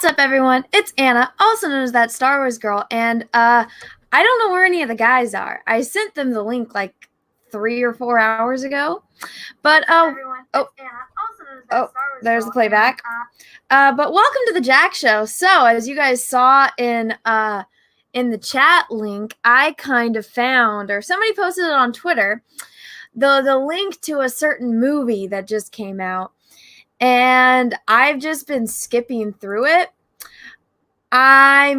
What's up, everyone? It's Anna, also known as that Star Wars girl, and I don't know where any of the guys are. I sent them the link like 3 or 4 hours ago, but there's the playback. But welcome to the J.A.C.K Show. So, as you guys saw in the chat link, I kind of found, or somebody posted it on Twitter, the link to a certain movie that just came out. And I've just been skipping through it. I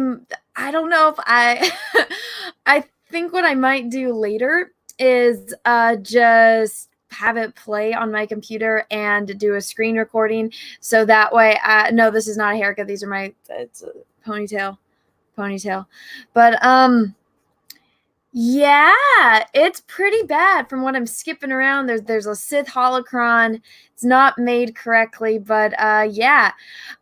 don't know if I think what I might do later is just have it play on my computer and do a screen recording. So that way, no, this is not a haircut. These are it's a ponytail. But, yeah, it's pretty bad from what I'm skipping around. There's a Sith holocron. It's not made correctly, but yeah.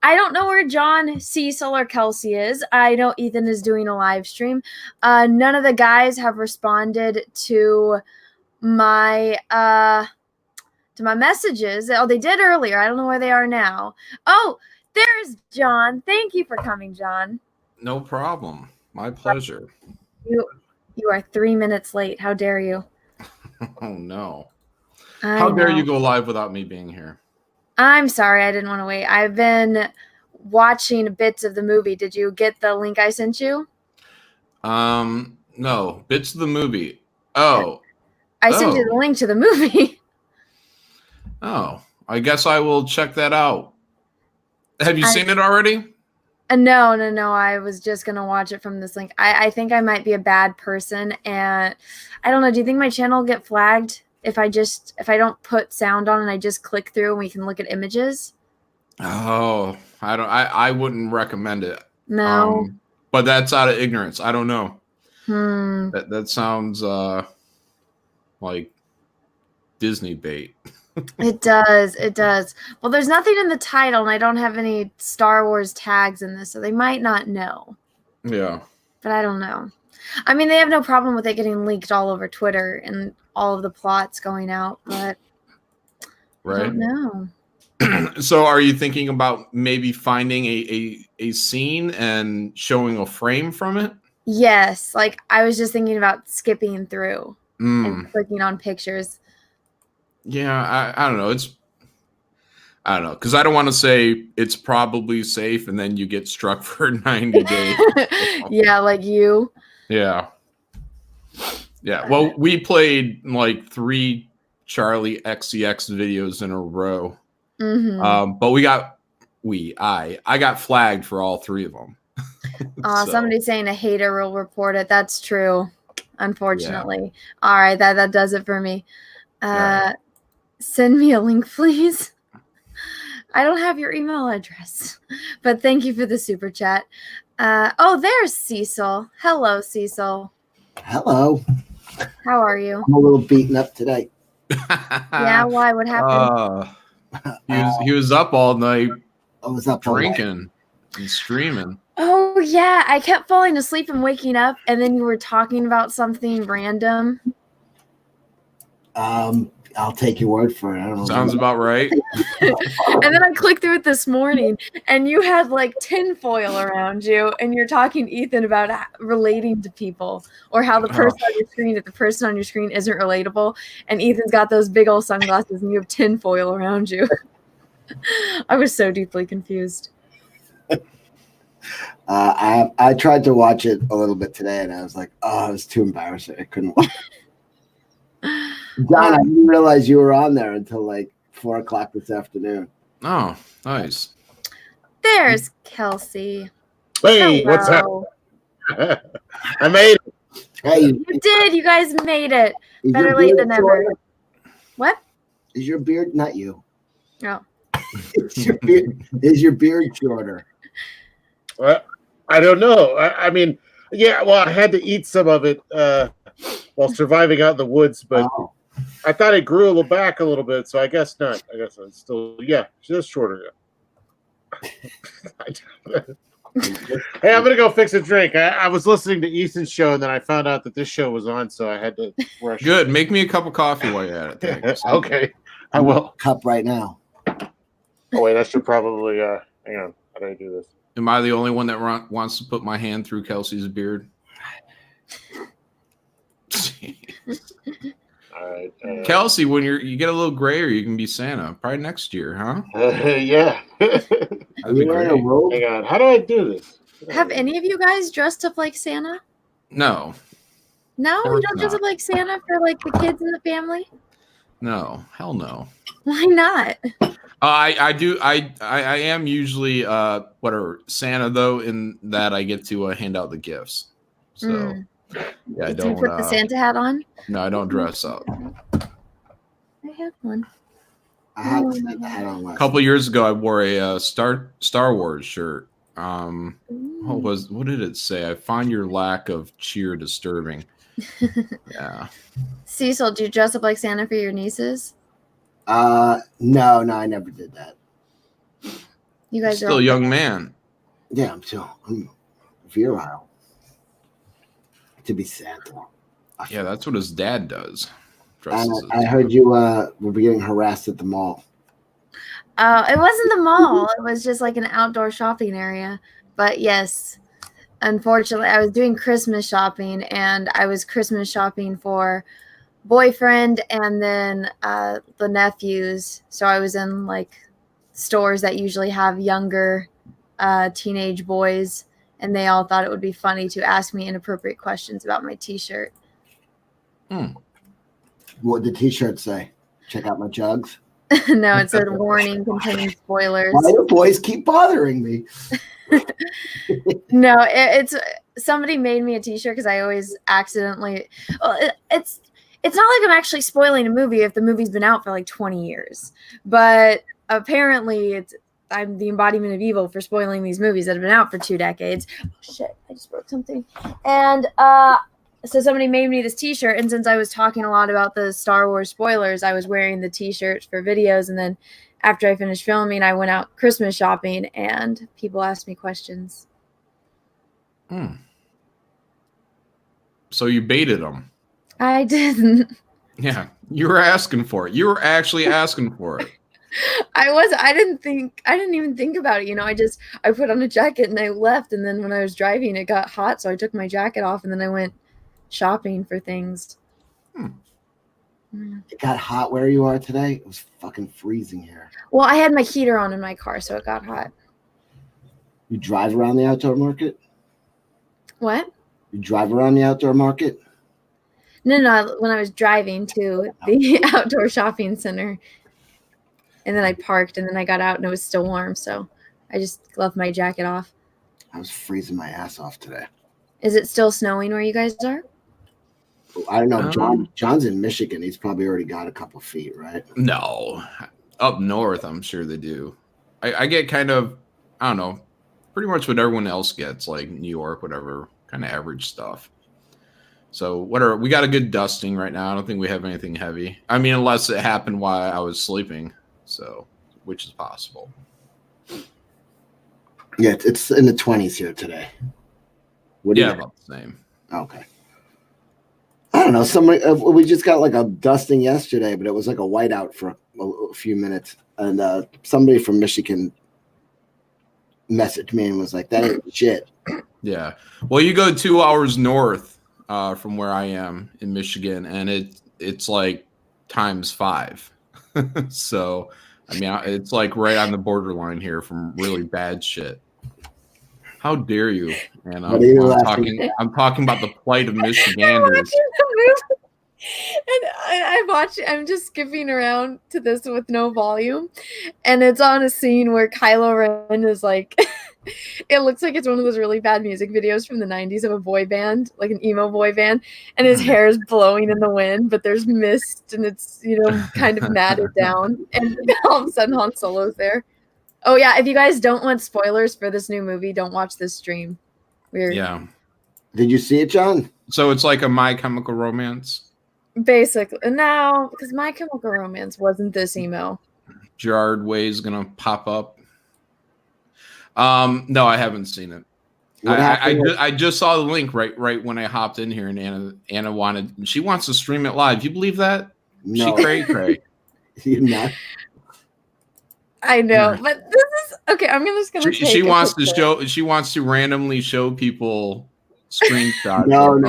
I don't know where John, Cecil, or Kelsey is. I know Ethan is doing a live stream. None of the guys have responded to my messages. Oh, they did earlier. I don't know where they are now. Oh, there's John. Thank you for coming, John. No problem. My pleasure. You are 3 minutes late. How dare you? Oh, no. How dare you go live without me being here? I'm sorry. I didn't want to wait. I've been watching bits of the movie. Did you get the link I sent you? No. Bits of the movie. Oh. I sent you the link to the movie. Oh. I guess I will check that out. Have you seen it already? No. I was just going to watch it from this link. I think I might be a bad person, and I don't know. Do you think my channel will get flagged if I don't put sound on and I just click through and we can look at images? Oh, I wouldn't recommend it. No. But that's out of ignorance. I don't know. That sounds like Disney bait. It does. Well, there's nothing in the title, and I don't have any Star Wars tags in this, so they might not know. Yeah. But I don't know. I mean, they have no problem with it getting leaked all over Twitter and all of the plots going out, but right. I don't know. So are you thinking about maybe finding a scene and showing a frame from it? Yes. Like, I was just thinking about skipping through and clicking on pictures. Yeah, I don't know. I don't know, because I don't want to say it's probably safe and then you get struck for 90 days. Yeah, like you. Yeah. Well, we played like 3 Charlie XCX videos in a row. But I got flagged for all 3 of them. So. Somebody's saying a hater will report it. That's true. Unfortunately. Yeah. All right, that does it for me. Send me a link, please. I don't have your email address, but thank you for the super chat. Oh, there's Cecil. Hello, Cecil. Hello. How are you? I'm a little beaten up today. Yeah, why? What happened? He was up all night. I was up drinking and streaming. Oh, yeah. I kept falling asleep and waking up, and then you were talking about something random. I'll take your word for it. I don't know. Sounds about right. And then I clicked through it this morning, and you had like tinfoil around you, and you're talking to Ethan about relating to people, or how the person on your screen, if the person on your screen isn't relatable, and Ethan's got those big old sunglasses, and you have tinfoil around you. I was so deeply confused. I tried to watch it a little bit today, and I was like, oh, it was too embarrassing. I couldn't watch it. John, I didn't realize you were on there until like 4 o'clock this afternoon. Oh, nice. There's Kelsey. Hey, hello. What's up? I made it. Hey, you did. You guys made it. Better late than never. What? Is your beard not you? No. Is your beard shorter? I don't know. I mean, yeah. Well, I had to eat some of it while surviving out in the woods, but I thought it grew back a little bit, so I guess not. I guess it's still, yeah, just shorter. Hey, I'm gonna go fix a drink. I was listening to Ethan's show, and then I found out that this show was on, so I had to rush. Good. Make me a cup of coffee while you're at it. Okay, I will. Cup right now. Oh wait, I should probably hang on. How do I do this? Am I the only one that wants to put my hand through Kelsey's beard? All right. Kelsey, when you get a little grayer, you can be Santa. Probably next year, huh? Yeah. That'd be great. A robe? Hang on. How do I do this? Have any of you guys dressed up like Santa? No. No, Of you course don't dress not. up like Santa for like the kids in the family. No. Hell no. Why not? I do. I am usually whatever Santa though, in that I get to hand out the gifts. So yeah, I Do you don't put the Santa hat on? No, I don't dress up. I have one. I had to take the hat on A last couple years ago, I wore a Star Wars shirt. What did it say? I find your lack of cheer disturbing. Yeah. Cecil, do you dress up like Santa for your nieces? No, I never did that. You guys Still a young man. Yeah, I'm virile to be Santa. Yeah, that's what his dad does. I heard you were getting harassed at the mall. It wasn't the mall. It was just like an outdoor shopping area. But yes, unfortunately, I was doing Christmas shopping, and I was Christmas shopping for boyfriend and then the nephews. So I was in like stores that usually have younger teenage boys, and they all thought it would be funny to ask me inappropriate questions about my t-shirt. What did the t-shirt say? Check out my jugs. No, it said warning containing spoilers. Why do boys keep bothering me? No, it's somebody made me a t-shirt because I always accidentally it's not like I'm actually spoiling a movie if the movie's been out for like 20 years, but apparently I'm the embodiment of evil for spoiling these movies that have been out for 2 decades. Oh, shit, I just broke something. And so somebody made me this t-shirt, and since I was talking a lot about the Star Wars spoilers, I was wearing the t-shirts for videos, and then after I finished filming, I went out Christmas shopping, and people asked me questions. So you baited them. I didn't. Yeah, you were asking for it. You were actually asking for it. I didn't even think about it. I put on a jacket and I left. And then when I was driving, it got hot. So I took my jacket off and then I went shopping for things. It got hot where you are today? It was fucking freezing here. Well, I had my heater on in my car, so it got hot. You drive around the outdoor market? What? You drive around the outdoor market? No, when I was driving to the outdoor shopping center. And then I parked, and then I got out, and it was still warm, so I just left my jacket off. I was freezing my ass off today. Is it still snowing where you guys are? I don't know. John's in Michigan. He's probably already got a couple feet, right? No. Up north, I'm sure they do. I get kind of, I don't know, pretty much what everyone else gets, like New York, whatever, kind of average stuff. So whatever, we got a good dusting right now. I don't think we have anything heavy. I mean, unless it happened while I was sleeping. So, which is possible. Yeah, it's in the 20s here today. About the same. Okay. I don't know. We just got like a dusting yesterday, but it was like a whiteout for a few minutes. And somebody from Michigan messaged me and was like, "That ain't shit." Yeah. Well, you go 2 hours north from where I am in Michigan, and it's like ×5. So, I mean, it's like right on the borderline here from really bad shit. How dare you? And I'm talking about the plight of Michiganders. And I'm just skipping around to this with no volume, and it's on a scene where Kylo Ren is like, it looks like it's one of those really bad music videos from the 90s of a boy band, like an emo boy band, and his hair is blowing in the wind, but there's mist and it's, kind of matted down, and all of a sudden Han Solo's there. Oh yeah, if you guys don't want spoilers for this new movie, don't watch this stream. Weird. Yeah. Did you see it, John? So it's like a My Chemical Romance? Basically. No, because My Chemical Romance wasn't this emo. Gerard Way's going to pop up. No, I haven't seen it. I just saw the link right when I hopped in here, and Anna she wants to stream it live. You believe that? No. She cray. You're not. I know, but this is Okay, I'm just gonna. She wants to show. She wants to randomly show people screenshots. No,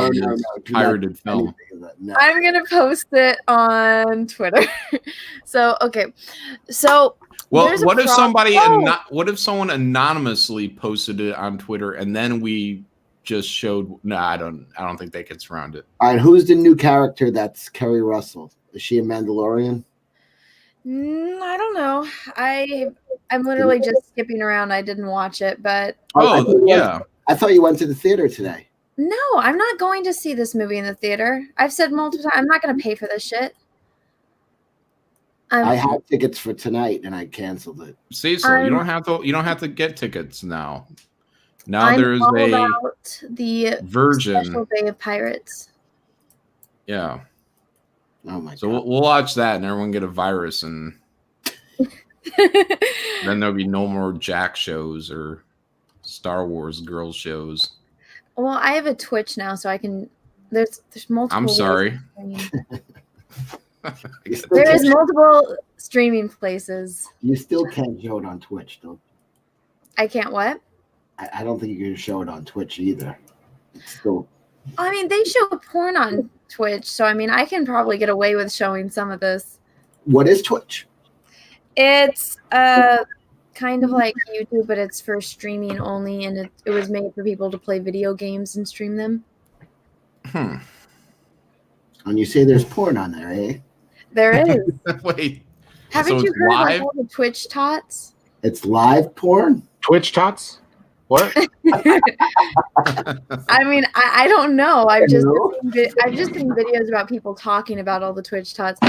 pirated film. No. I'm gonna post it on Twitter. So okay, so well, what if somebody what if someone anonymously posted it on Twitter and then we just showed? No, I don't think they can surround it. All right, who's the new character? That's Kerry Russell. Is she a Mandalorian? I don't know. I'm literally just skipping around. I didn't watch it, but yeah. I thought you went to the theater today. No, I'm not going to see this movie in the theater. I've said multiple times I'm not going to pay for this shit. I had tickets for tonight and I canceled it. Cecil, you don't have to get tickets now. Now there's the version Special Bay of Pirates. Yeah. Oh my god. So we'll watch that and everyone get a virus and then there'll be no more Jack shows or Star Wars girl shows. Well, I have a Twitch now, so I can. There's multiple. I'm sorry. There is multiple streaming places. You still can't show it on Twitch, though. I can't what? I don't think you can show it on Twitch either. It's still. I mean, they show porn on Twitch, so I mean, I can probably get away with showing some of this. What is Twitch? It's kind of like YouTube, but it's for streaming only, and it was made for people to play video games and stream them. And you say there's porn on there, eh? There is. Wait. Haven't you heard about all the Twitch tots? It's live porn? Twitch tots? What? I mean, I don't know. I've just seen videos about people talking about all the Twitch tots.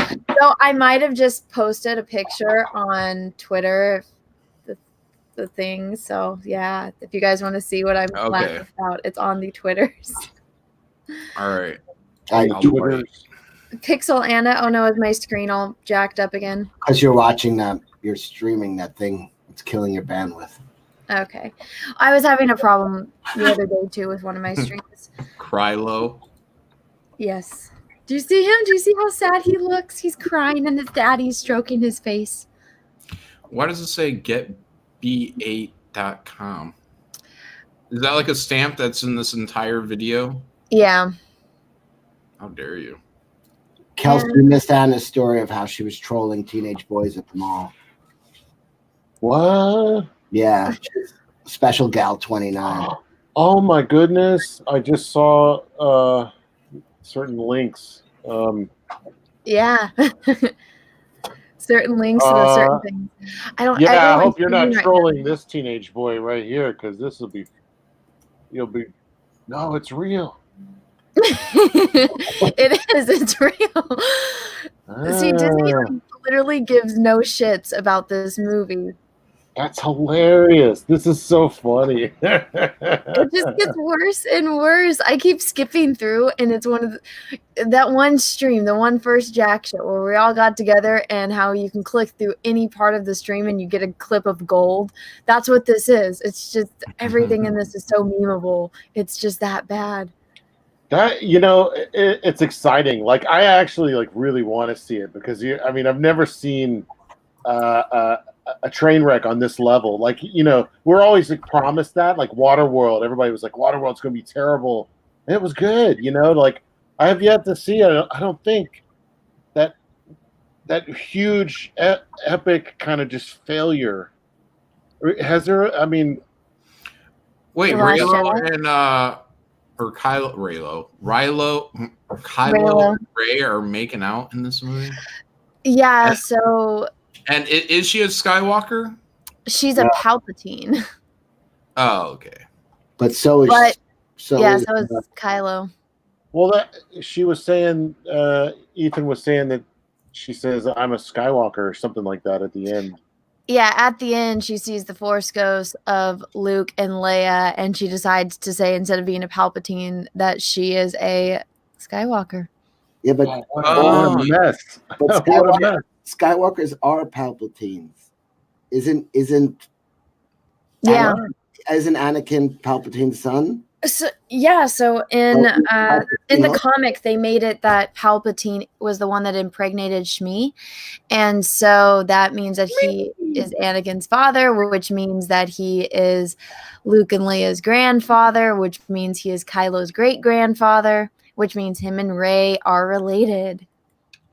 So I might have just posted a picture on Twitter, the thing. So yeah, if you guys want to see what I'm laughing about, it's on the Twitters. All right. Pixel Anna. Oh no, is my screen all jacked up again? Because you're watching that, you're streaming that thing. It's killing your bandwidth. Okay. I was having a problem the other day too with one of my streams. Krylo. Yes. Do you see him? Do you see how sad he looks? He's crying and his daddy's stroking his face. Why does it say getb8.com? Is that like a stamp that's in this entire video? Yeah. How dare you? Kelsey missed Anna's story of how she was trolling teenage boys at the mall. What? Yeah. Special Gal 29. Oh my goodness. I just saw certain links. Yeah. Certain links to certain things. I hope you're not trolling this teenage boy right here, because this will be no, it's real. It is. It's real. See, Disney literally gives no shits about this movie. That's hilarious. This is so funny. It just gets worse and worse. I keep skipping through, and it's one of that one stream, the one first J.A.C.K Show, where we all got together, and how you can click through any part of the stream and you get a clip of gold. That's what this is. It's just everything in this is so memeable. It's just that bad. That it's exciting. Like, I actually really want to see it, because I've never seen a train wreck on this level. Like, we're always promised that, like Waterworld. Everybody was like, Waterworld's going to be terrible. And it was good. Like, I have yet to see it. I don't think that huge epic kind of just failure has there. I mean, wait, Raylo and Kylo and Ray are making out in this movie. Yeah. So. And is she a Skywalker? She's a Palpatine. Oh, okay. But so is Kylo. Well, she was saying, Ethan was saying that she says, "I'm a Skywalker" or something like that at the end. Yeah, at the end, she sees the Force ghost of Luke and Leia, and she decides to say, instead of being a Palpatine, that she is a Skywalker. Yeah, but what a mess. But Skywalkers are Palpatines. Isn't Anakin Palpatine's son? So in the comic they made it that Palpatine was the one that impregnated Shmi, and so that means that he is Anakin's father, which means that he is Luke and Leia's grandfather, which means he is Kylo's great grandfather, which means him and Rey are related.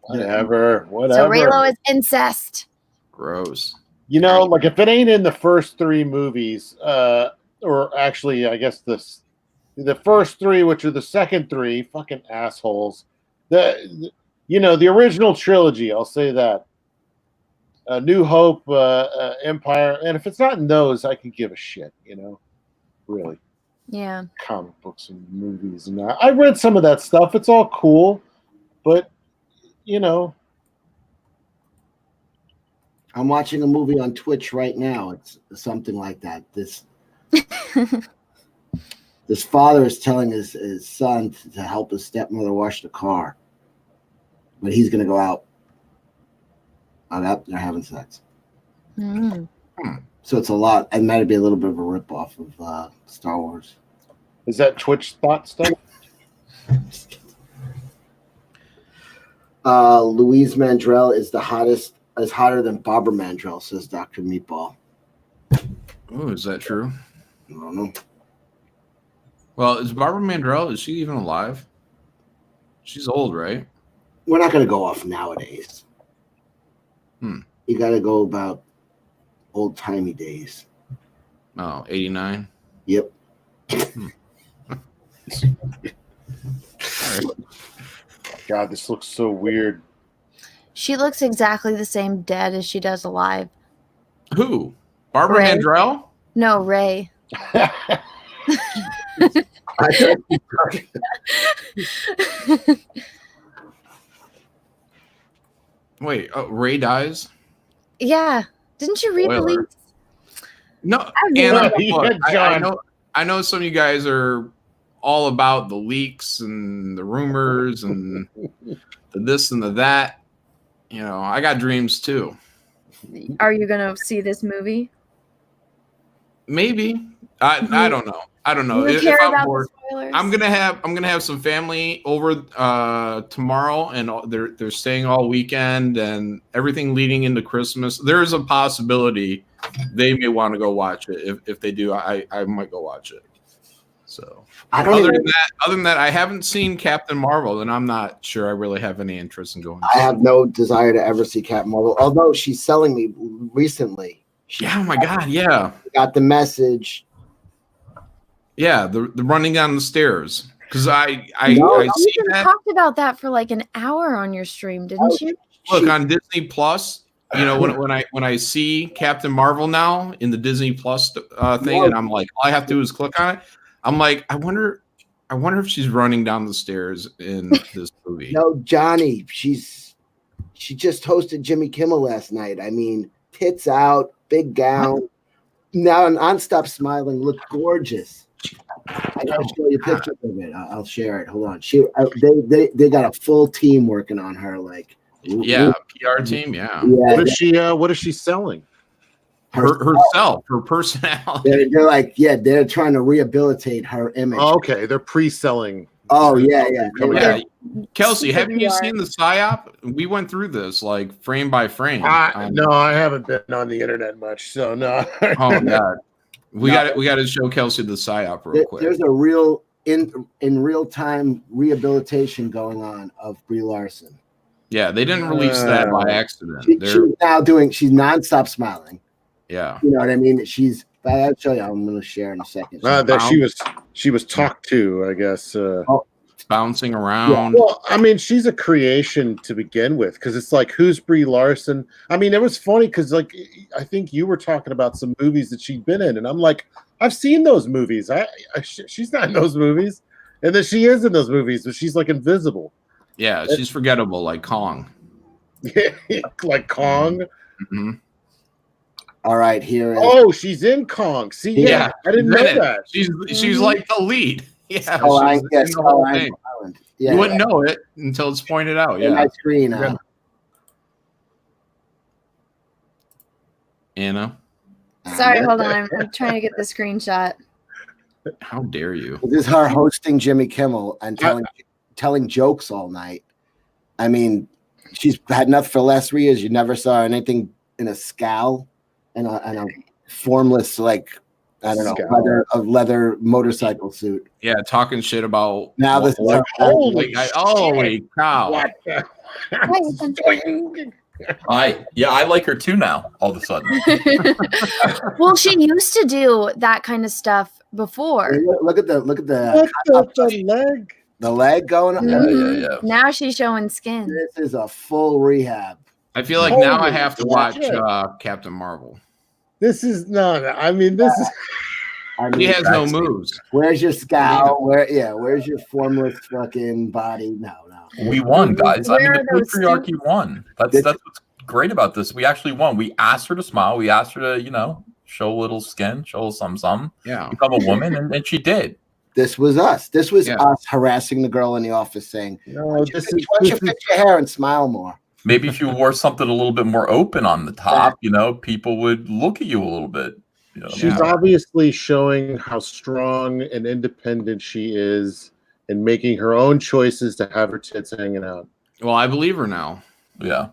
Whatever. So Reylo is incest. Gross. You know, like if it ain't in the first 3 movies, or actually, I guess the first 3, which are the second 3, fucking assholes. The original trilogy. I'll say that. New Hope, Empire, and if it's not in those, I could give a shit. Really. Yeah. Comic books and movies and that. I read some of that stuff. It's all cool, but I'm watching a movie on Twitch right now. It's something like that. This father is telling his son to help his stepmother wash the car, but he's going to go out. They're having sex. Mm. So it's a lot. It might be a little bit of a ripoff of Star Wars. Is that Twitch spot stuff? Louise Mandrell is hotter than Barbara Mandrell, says Dr. Meatball. Oh, is that true? I don't know. Well, is Barbara Mandrell, is she even alive? She's old, right? We're not going to go off nowadays. You got to go about old-timey days. Oh, 89? Yep. God, this looks so weird. She looks exactly the same dead as she does alive. Who? Barbara Rey. Mandrell? No, Rey. Wait, Rey dies? Yeah. Didn't you read the Spoiler. leaks? No, Yeah, look, John. I know some of you guys are all about the leaks and the rumors and the this and the that. I got dreams too. Are you gonna see this movie? Maybe. I don't know. I don't know. You If care I'm about bored, the spoilers? I'm gonna have some family over tomorrow, and they're staying all weekend and everything leading into Christmas. There is a possibility they may want to go watch it. If they do, I might go watch it. So other than that, I haven't seen Captain Marvel, and I'm not sure I really have any interest in going. I have no desire to ever see Captain Marvel, although she's selling me recently. Oh my God, yeah. Got the message. Yeah, the running down the stairs. Because I You see that. talked about that for like an hour on your stream, didn't you? Look on Disney Plus. When I see Captain Marvel now in the Disney Plus thing, and I'm like, all I have to do is click on it. I'm like, I wonder if she's running down the stairs in this movie. No, Johnny, she just hosted Jimmy Kimmel last night. I mean, tits out, big gown. Now nonstop smiling, looked gorgeous. I gotta show you pictures of it. I'll share it. Hold on. They got a full team working on her. Like, PR team. Yeah. What is she selling? Herself, her personality. They're like, they're trying to rehabilitate her image. Oh, okay, they're pre-selling. Oh yeah. Kelsey, haven't you seen the PSYOP? We went through this like frame by frame. No, I haven't been on the internet much, so no. Oh God, we got to show Kelsey the PSYOP real quick. There's a real in real time rehabilitation going on of Brie Larson. Yeah, they didn't release that by accident. She's nonstop smiling. Yeah, you know what I mean. I'll show you. I'm going to share in a second. That she was talked to, I guess. Bouncing around. Yeah. Well, I mean, she's a creation to begin with, because it's like, who's Brie Larson? I mean, it was funny because, like, I think you were talking about some movies that she'd been in, and I'm like, I've seen those movies. She's not in those movies, and then she is in those movies, but she's like invisible. Yeah, she's forgettable, like Kong. Like Kong. Mm-hmm. All right, here. She's in Kong. See, I didn't know that. She's like the lead. Yeah, you wouldn't know it until it's pointed out. Yeah, my screen. Anna. Sorry, hold on. I'm trying to get the screenshot. How dare you? This is her hosting Jimmy Kimmel and telling jokes all night. I mean, she's had enough for the last 3 years. You never saw anything in a scowl and a formless, like, I don't know, leather motorcycle suit. Yeah, talking shit about now this is her. Holy cow! I like her too now. All of a sudden. Well, she used to do that kind of stuff before. Look at the leg. The leg going on. Yeah. Now she's showing skin. This is a full rehab. I feel like now I have to watch Captain Marvel. This is no. I mean, this is. He has no moves. Where's your scowl? Where's your formless fucking body? No. We won, guys. I mean, the patriarchy won. That's what's great about this. We actually won. We asked her to smile. We asked her to, show a little skin, show some. Yeah. Become a woman, and she did. This was us. This was us harassing the girl in the office saying, "Why don't you fix your hair and smile more?" Maybe if you wore something a little bit more open on the top, people would look at you a little bit. She's obviously showing how strong and independent she is and making her own choices to have her tits hanging out. Well, I believe her now. Yeah.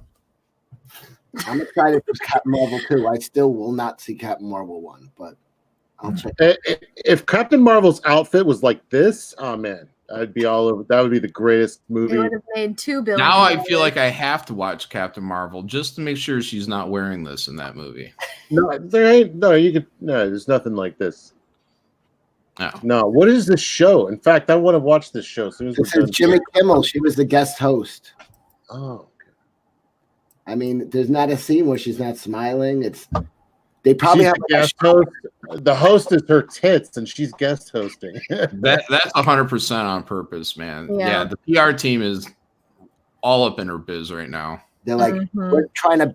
I'm excited for Captain Marvel 2. I still will not see Captain Marvel 1, but I'll check. If Captain Marvel's outfit was like this, oh man, I'd be all over. That would be the greatest movie. It would have made $2 billion. Now I feel like I have to watch Captain Marvel just to make sure she's not wearing this in that movie. No, there ain't. No, there's nothing like this. No. What is this show? In fact, I want to watch this show. This is Jimmy Kimmel. She was the guest host. Oh. Okay. I mean, there's not a scene where she's not smiling. They probably have a guest host. The host is her tits, and she's guest hosting. That's 100% on purpose, man. Yeah, the PR team is all up in her biz right now. They're like, we're trying to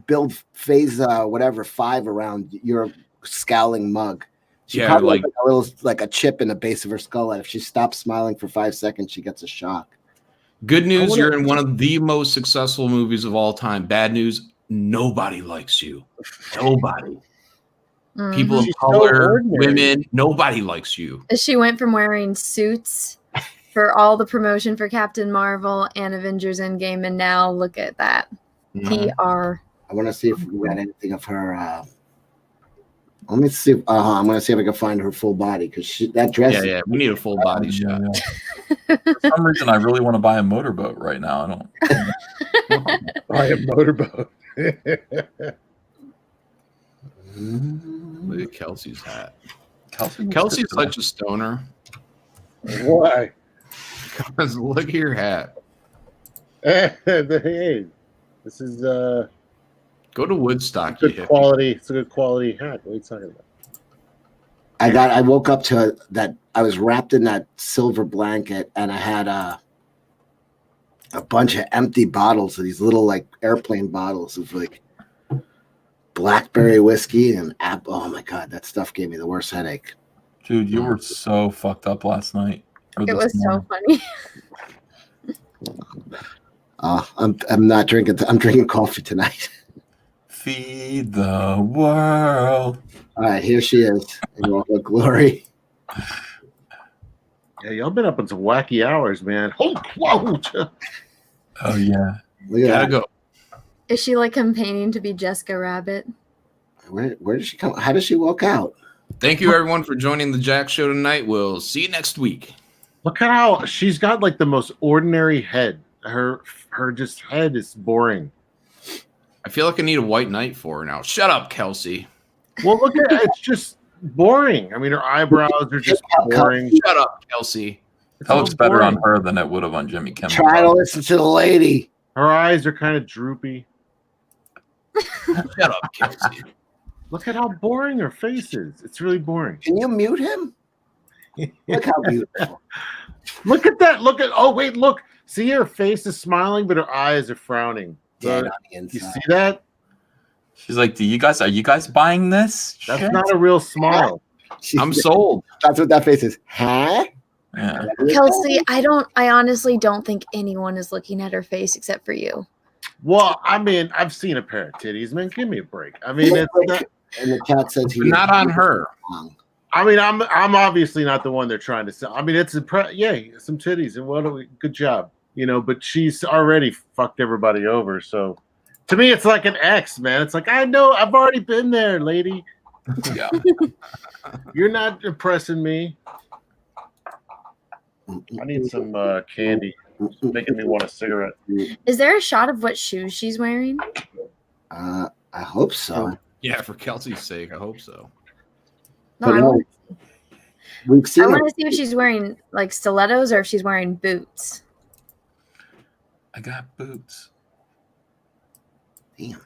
build phase 5 around your scowling mug. She probably like a little like a chip in the base of her skull, and if she stops smiling for 5 seconds, she gets a shock. Good news, you're in one of the most successful movies of all time. Bad news, nobody likes you. Nobody. People of color, women, nobody likes you. She went from wearing suits for all the promotion for Captain Marvel and Avengers Endgame, and now look at that. PR. I want to see if we got anything of her. Let me see. I'm going to see if I can find her full body because that dress. Yeah, we need a full body shot. For some reason, I really want to buy a motorboat right now. I don't buy a motorboat. Look at Kelsey's hat. Kelsey's such a stoner. Why? Because look at your hat. Hey, this is go to Woodstock. Good quality. It's a good quality hat. What are you talking about? I woke up to that. I was wrapped in that silver blanket, and I had a bunch of empty bottles of these little like airplane bottles of like blackberry whiskey and apple. Oh my god, that stuff gave me the worst headache. Dude, you were so fucked up last night. It was so funny. I'm not drinking. I'm drinking coffee tonight. Feed the world. All right, here she is in all her glory. Yeah, y'all been up on some wacky hours, man. Oh yeah. Gotta go. Is she like campaigning to be Jessica Rabbit? Where does she come? How does she walk out? Thank you, everyone, for joining the Jack Show tonight. We'll see you next week. Look at how she's got like the most ordinary head. Her just head is boring. I feel like I need a white knight for her now. Shut up, Kelsey. Well, look at it. It's just boring. I mean, her eyebrows are just boring. Shut up, Kelsey. That looks better on her than it would have on Jimmy Kimmel. Try to listen to the lady. Her eyes are kind of droopy. Shut up, Kelsey. Look at how boring her face is. It's really boring. Can you mute him? Look how beautiful. Look at that. Look. See, her face is smiling, but her eyes are frowning. Yeah, you see that? She's like, are you guys buying this? That's not a real smile. I'm sold. That's what that face is. Huh? Yeah. Kelsey, I honestly don't think anyone is looking at her face except for you. Well, I mean, I've seen a pair of titties, man. Give me a break. I mean, it's not, and the chat says he's not on her. I mean, I'm obviously not the one they're trying to sell. I mean, it's some titties and good job, But she's already fucked everybody over. So, to me, it's like an ex, man. It's like I know I've already been there, lady. Yeah, you're not impressing me. I need some candy. It's making me want a cigarette. Is there a shot of what shoes she's wearing? I hope so. Yeah, for Kelsey's sake, I hope so. No, we've seen. I want to see if she's wearing like stilettos or if she's wearing boots. I got boots. Damn.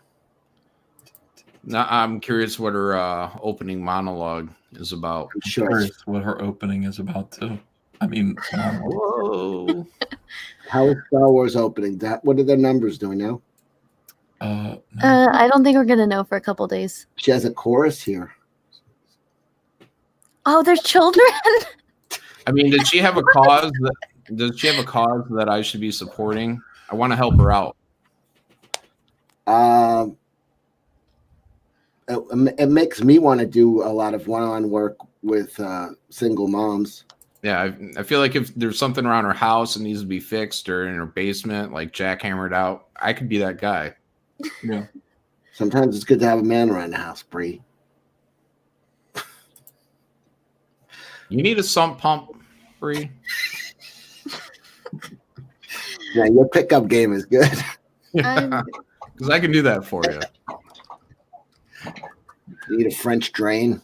Now I'm curious what her opening monologue is about. I'm sure Curious what her opening is about too. I mean, whoa. How is Star Wars opening? What are their numbers doing now? no. I don't think we're gonna know for a couple days. She has a chorus here. Oh, there's children. I mean, does she have a cause that I should be supporting? I want to help her out. It makes me want to do a lot of one-on work with single moms. Yeah, I feel like if there's something around her house that needs to be fixed or in her basement, like jackhammered out, I could be that guy. Yeah. Sometimes it's good to have a man around the house, Brie. You need a sump pump, Brie. Yeah, your pickup game is good. Because I can do that for you. You need a French drain.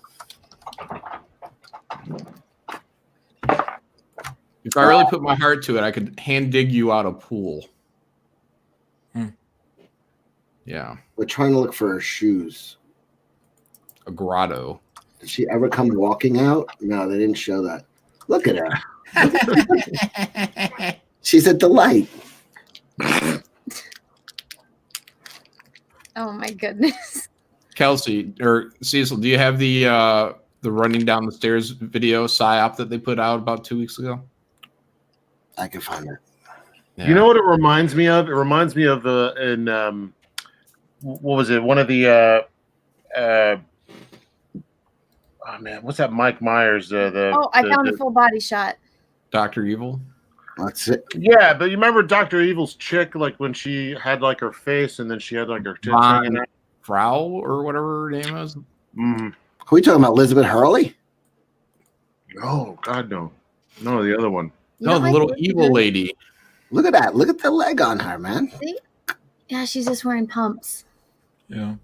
If I really put my heart to it, I could hand dig you out a pool. Yeah. We're trying to look for her shoes. A grotto. Did she ever come walking out? No, they didn't show that. Look at her. She's a delight. Oh my goodness. Kelsey or Cecil, do you have the running down the stairs video PSYOP that they put out about 2 weeks ago? I can find it. Yeah. You know what it reminds me of? It reminds me of what was it? One of the oh man, what's that? Mike Myers. I found a full body shot. Dr. Evil? That's it. Yeah, but you remember Dr. Evil's chick, like when she had like her face and then she had like her tits hanging out? Frau or whatever her name is? Are we talking about Elizabeth Hurley? Oh, God, no. No, the other one. No, the little evil lady. Look at that. Look at the leg on her, man. See? Yeah, she's just wearing pumps. Yeah.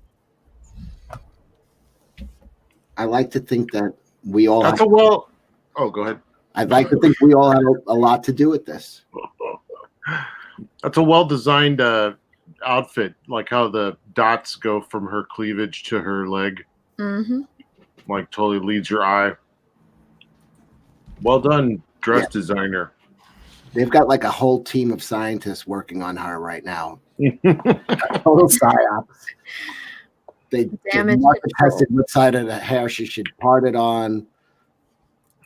I like to think that we all That's go ahead. I'd like to think we all had a lot to do with this. That's a well-designed outfit, like how the dots go from her cleavage to her leg. Mm-hmm. Like totally leads your eye. Well done, dress designer. They've got like a whole team of scientists working on her right now. Total psyops. They tested what side of the hair she should part it on.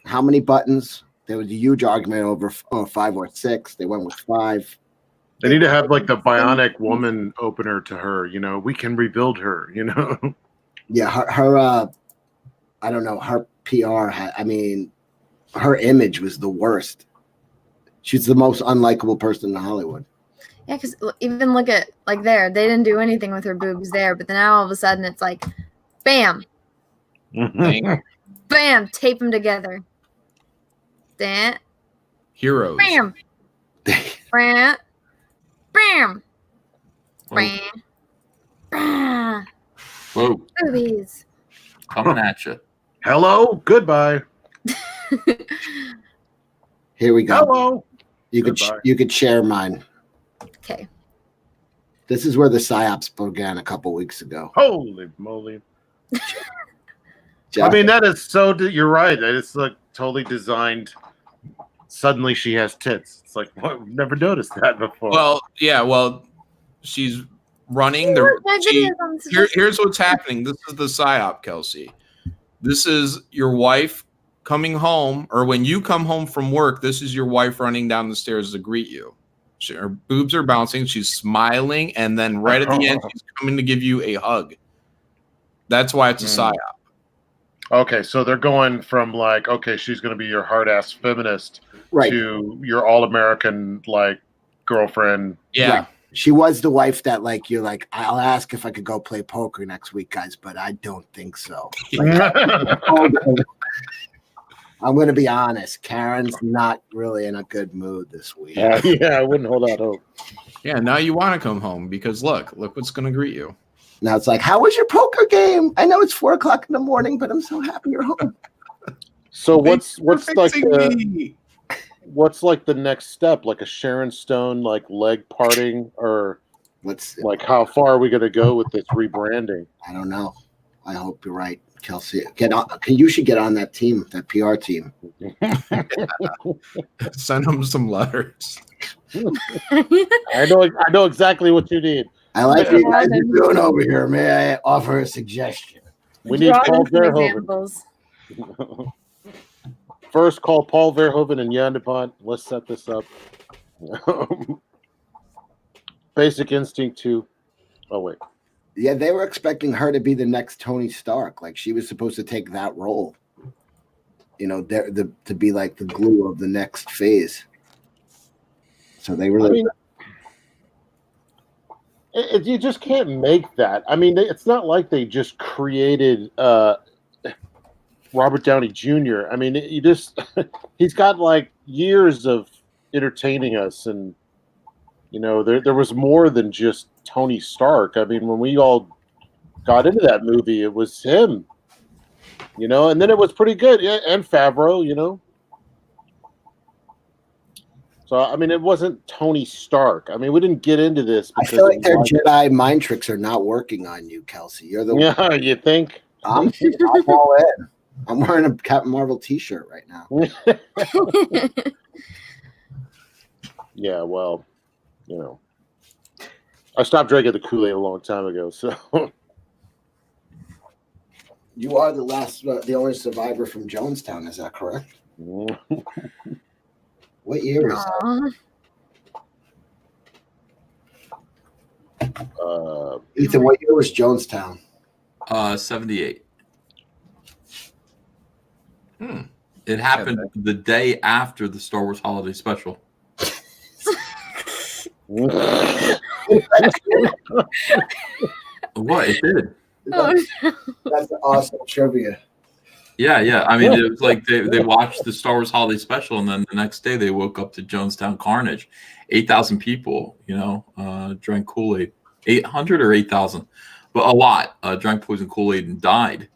How many buttons? There was a huge argument over 5 or 6. They went with 5. They need to have like the bionic woman opener to her. We can rebuild her. Yeah, her I don't know. Her PR her image was the worst. She's the most unlikable person in Hollywood. Yeah, because even look at like there, they didn't do anything with her boobs there, but then now all of a sudden it's like, bam, bam, tape them together. That Heroes. bam, bam, bam, bam, bam. Whoa. Boobies. Coming at you. Hello, goodbye. Here we go. Hello. You could share mine. Okay. This is where the psyops began a couple weeks ago. Holy moly. Jeff, I mean, that is so. You're right. It's like totally designed. Suddenly she has tits. It's like, what? I've never noticed that before. Well, yeah. Well, she's running. Here's what's happening. This is the PSYOP, Kelsey. This is your wife coming home, or when you come home from work, this is your wife running down the stairs to greet you. Her boobs are bouncing. She's smiling. And then right at the end, she's coming to give you a hug. That's why it's a PSYOP. Okay, so they're going from like, okay, she's going to be your hard ass feminist, Right. to your all American like girlfriend. Yeah. Right. She was the wife that like you're like, I'll ask if I could go play poker next week, guys, but I don't think so. Like, I'm going to be honest. Karen's not really in a good mood this week. Yeah, I wouldn't hold out hope. Yeah, now you want to come home because look what's going to greet you. Now it's like, how was your poker game? I know it's 4:00 in the morning, but I'm so happy you're home. So what's like me. what's like the next step? Like a Sharon Stone like leg parting, or like how far are we going to go with this rebranding? I don't know. I hope you're right, Kelsey. You should get on that team, that PR team. Send them some letters. I know exactly what you need. I like what you guys are doing over here. May I offer a suggestion? We need Paul Verhoeven. First, call Paul Verhoeven and Jan de Bont. Let's set this up. Basic Instinct 2. Oh, wait. Yeah, they were expecting her to be the next Tony Stark. Like, she was supposed to take that role. You know, to be like the glue of the next phase. So they really... you just can't make that. I mean, it's not like they just created Robert Downey Jr. I mean, he's got like years of entertaining us, and you know, there was more than just Tony Stark. I mean, when we all got into that movie, it was him, you know, and then it was pretty good. Yeah, and Favreau, you know. So, I mean, it wasn't Tony Stark. I mean, we didn't get into this because I feel like their Jedi mind tricks are not working on you, Kelsey. You're the one. Yeah, you think? I'm all in. I'm wearing a Captain Marvel t-shirt right now. Yeah, well, you know. I stopped drinking the Kool-Aid a long time ago, so. You are the only survivor from Jonestown, is that correct? What year is that? Ethan, what year was Jonestown? 78. It happened the day after the Star Wars Holiday Special. What? It did. That's awesome trivia. Yeah. I mean, it was like they watched the Star Wars Holiday Special, and then the next day they woke up to Jonestown carnage. 8,000 people, you know, drank Kool-Aid. 800 or 8,000, but a lot drank poison Kool-Aid and died.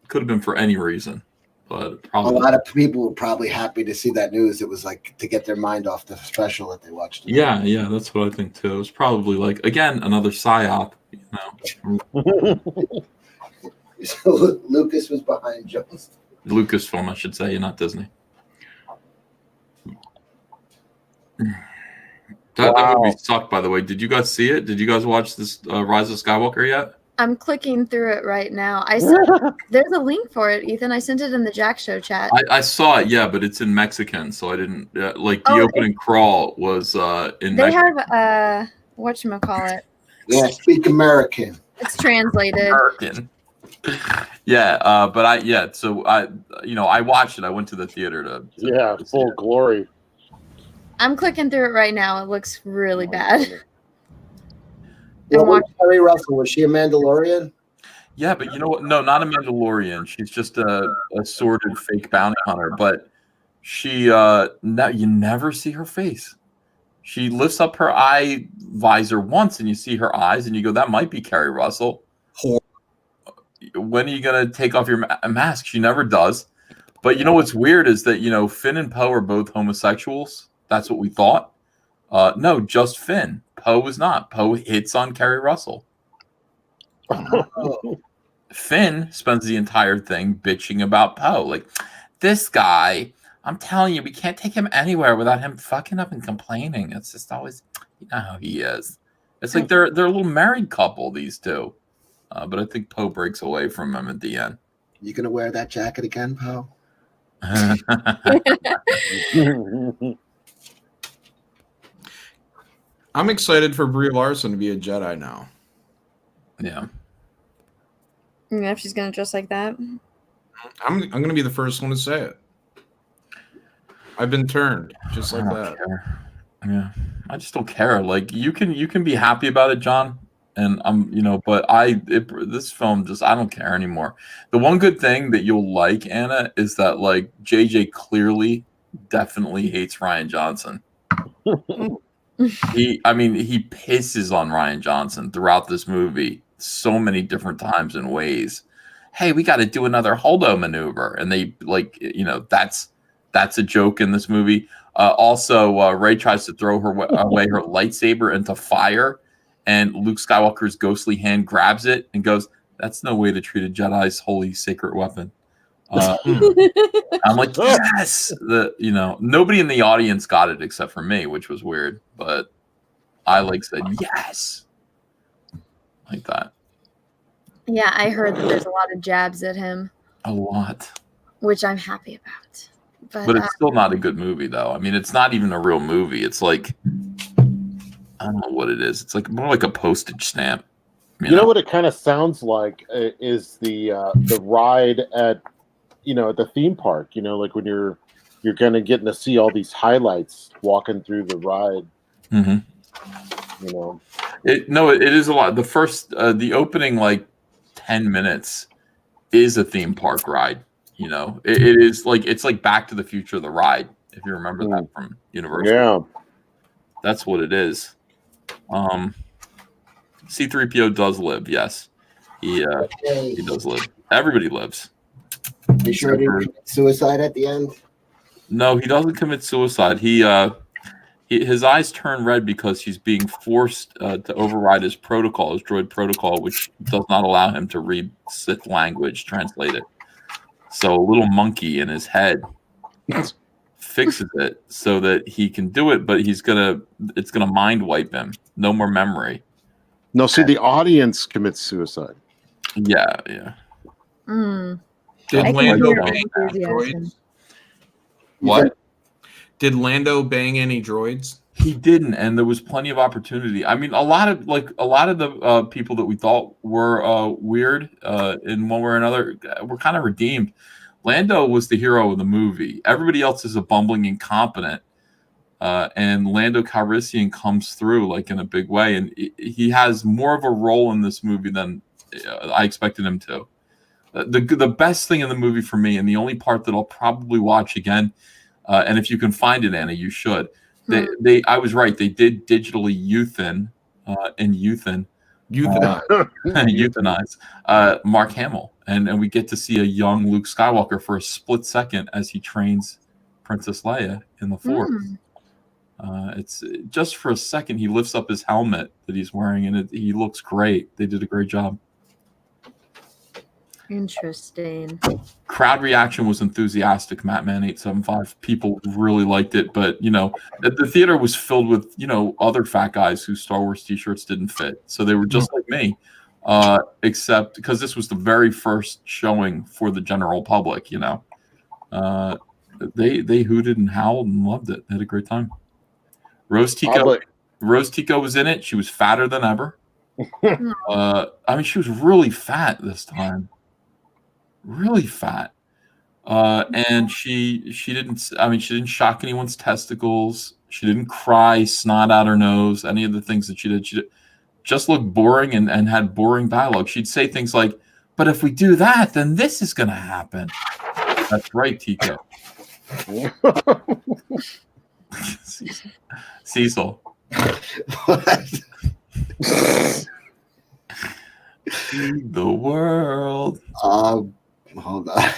Could have been for any reason, but probably a lot of people were probably happy to see that news. It was like to get their mind off the special that they watched. Yeah, that's what I think too. It was probably like, again, another PSYOP, you know. So Lucas was behind Jones. Lucasfilm, I should say, not Disney. That movie sucked, by the way. Did you guys see it? Did you guys watch this Rise of Skywalker yet? I'm clicking through it right now. There's a link for it, Ethan. I sent it in the Jack Show chat. I saw it, yeah, but it's in Mexican, so I didn't like the opening crawl was in. They have whatchamacallit. Yeah, speak American. It's translated. American. Yeah, but so I watched it. I went to the theater to full glory. I'm clicking through it right now. It looks really bad. Well, Kerry Russell, was she a Mandalorian? Yeah, but you know what? No, not a Mandalorian. She's just a sordid fake bounty hunter. But she, you never see her face. She lifts up her eye visor once, and you see her eyes, and you go, "That might be Kerry Russell." When are you gonna take off your mask? She never does. But you know what's weird is that Finn and Poe are both homosexuals. That's what we thought. No, just Finn. Poe was not. Poe hits on Kerry Russell. Finn spends the entire thing bitching about Poe. Like, this guy, I'm telling you, we can't take him anywhere without him fucking up and complaining. It's just always, you know how he is. It's like they're a little married couple, these two. But I think Poe breaks away from him at the end. You gonna wear that jacket again, Poe? I'm excited for Brie Larson to be a Jedi now. Yeah. Yeah, if she's gonna dress like that. I'm gonna be the first one to say it. I've been turned just like that. Care. Yeah, I just don't care. Like you can be happy about it, John, and I'm but this film just I don't care anymore. The one good thing that you'll like, Anna, is that like JJ clearly definitely hates Ryan Johnson. He pisses on Ryan Johnson throughout this movie so many different times and ways. Hey, we got to do another holdo maneuver, and they that's a joke in this movie. Also, Rey tries to throw away her lightsaber into fire, and Luke Skywalker's ghostly hand grabs it and goes, "That's no way to treat a Jedi's holy sacred weapon." I'm like, yes. Nobody in the audience got it except for me, which was weird. But I said yes, like that. Yeah, I heard that there's a lot of jabs at him. A lot, which I'm happy about. But it's still not a good movie, though. I mean, it's not even a real movie. It's like I don't know what it is. It's like more like a postage stamp. You know what it kind of sounds like is the ride at at the theme park. Like when you're gonna get to see all these highlights walking through the ride. Mm-hmm. It is a lot. The first the opening like 10 minutes is a theme park ride. It is like it's like Back to the Future, the ride, if you remember that from Universal. Yeah, that's what it is. C-3PO does live, yes. He does live. Everybody lives. You sure he didn't commit suicide at the end? No, he doesn't commit suicide. His eyes turn red because he's being forced to override his droid protocol, which does not allow him to read Sith language, translate it. So a little monkey in his head fixes it so that he can do it, but it's gonna mind wipe him. No more memory. No, see, the audience commits suicide. Yeah. Did Lando bang any droids? What? Did Lando bang any droids? He didn't, and there was plenty of opportunity. I mean, a lot of the people that we thought were weird in one way or another were kind of redeemed. Lando was the hero of the movie. Everybody else is a bumbling incompetent, and Lando Calrissian comes through like in a big way, and he has more of a role in this movie than I expected him to. The best thing in the movie for me, and the only part that I'll probably watch again, and if you can find it, Anna, you should. I was right. They did digitally euthanize Mark Hamill, and we get to see a young Luke Skywalker for a split second as he trains Princess Leia in the Force. It's just for a second. He lifts up his helmet that he's wearing, and he looks great. They did a great job. Interesting. Crowd reaction was enthusiastic. Mattman 875. People really liked it, but the theater was filled with other fat guys whose Star Wars T-shirts didn't fit, so they were just like me, except because this was the very first showing for the general public. They hooted and howled and loved it. They had a great time. Rose Tico was in it. She was fatter than ever. She was really fat this time. Really fat, and she didn't shock anyone's testicles. She didn't cry snot out her nose. Any of the things that she did just looked boring and had boring dialogue. She'd say things like, "But if we do that, then this is going to happen." That's right, Tico. Cecil. The world. Hold on.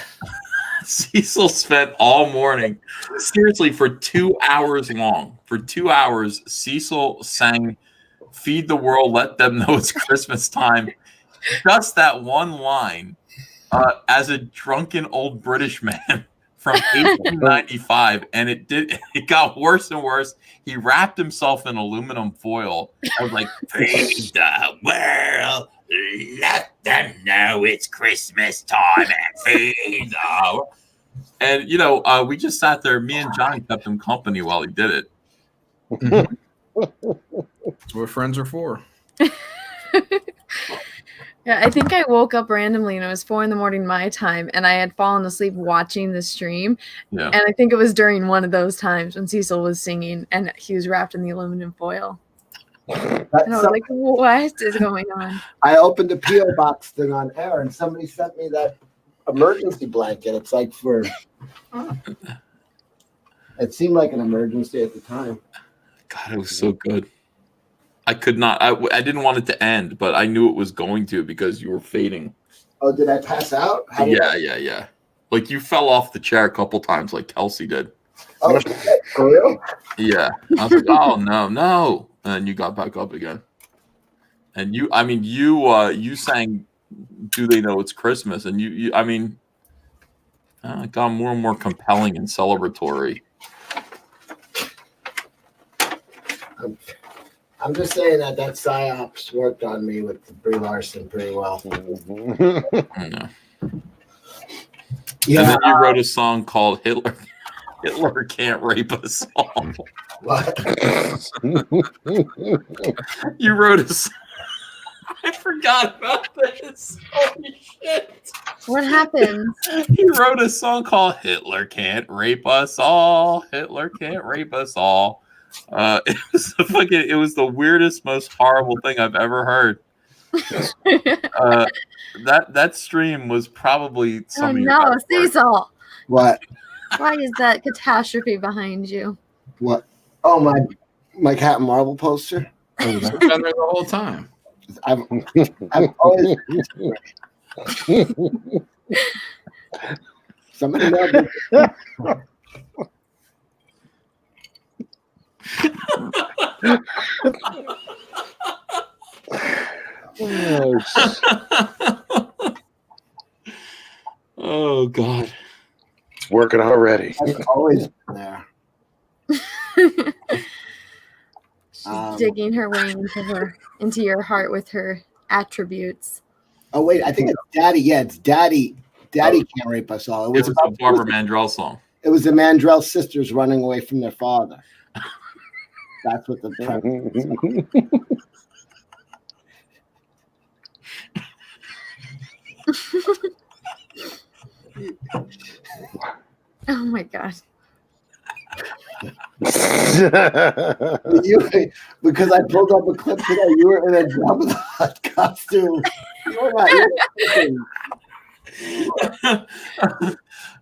Cecil spent all morning, seriously, for 2 hours long. For 2 hours, Cecil sang "Feed the World, Let Them Know It's Christmas Time." Just that one line, as a drunken old British man from 1895, and it got worse and worse. He wrapped himself in aluminum foil. I was like, "Feed the world. Let them know it's Christmas time and feed them." And we just sat there. Me and Johnny kept him company while he did it. That's what friends are for. Yeah, I think I woke up randomly and it was 4 a.m. my time, and I had fallen asleep watching the stream. Yeah. And I think it was during one of those times when Cecil was singing and he was wrapped in the aluminum foil. And I was like, what is going on? I opened a P.O. box thing on air and somebody sent me that emergency blanket. It's like for... It seemed like an emergency at the time. God, it was so good. I could not. I didn't want it to end, but I knew it was going to because you were fading. Oh, did I pass out? Yeah. Like you fell off the chair a couple times, like Kelsey did. Oh, for real? Yeah. I was like, oh no, and then you got back up again. And you sang "Do They Know It's Christmas?" And you it got more and more compelling and celebratory. I'm just saying that PSYOPs worked on me with Brie Larson pretty well. I know. Yeah. And then you wrote a song called Hitler Can't Rape Us All. What? You wrote a song. I forgot about this. Holy shit. What happened? He wrote a song called Hitler Can't Rape Us All. Hitler Can't Rape Us All. It was the weirdest, most horrible thing I've ever heard. That stream was probably some of your best work. Cecil. What? Why is that catastrophe behind you? What? Oh, my Captain Marvel poster? It's been there the whole time. I've always... Somebody know. Oh God. It's working already. I've always been there. She's digging her way into your heart with her attributes. Oh wait, I think it's Daddy. Yeah, it's Daddy. Daddy Can't Rape Us All. It was a Barbara Mandrell song. It was the Mandrell sisters running away from their father. That's what the Oh my God. Because I pulled up a clip today, you were in a Jabba the Hutt costume. You were not.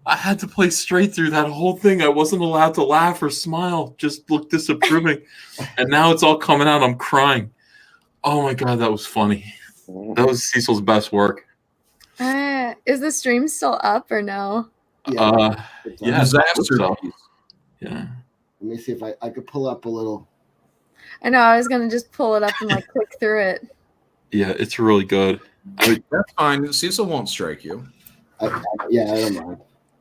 I had to play straight through that whole thing. I wasn't allowed to laugh or smile, just look disapproving. And now it's all coming out. I'm crying. Oh my God, that was funny. That was Cecil's best work. Is the stream still up or no? Yeah. Disaster. Yeah. Let me see if I could pull up a little. I know, I was going to just pull it up and like click through it. Yeah, it's really good. That's fine. Cecil won't strike you. I don't mind.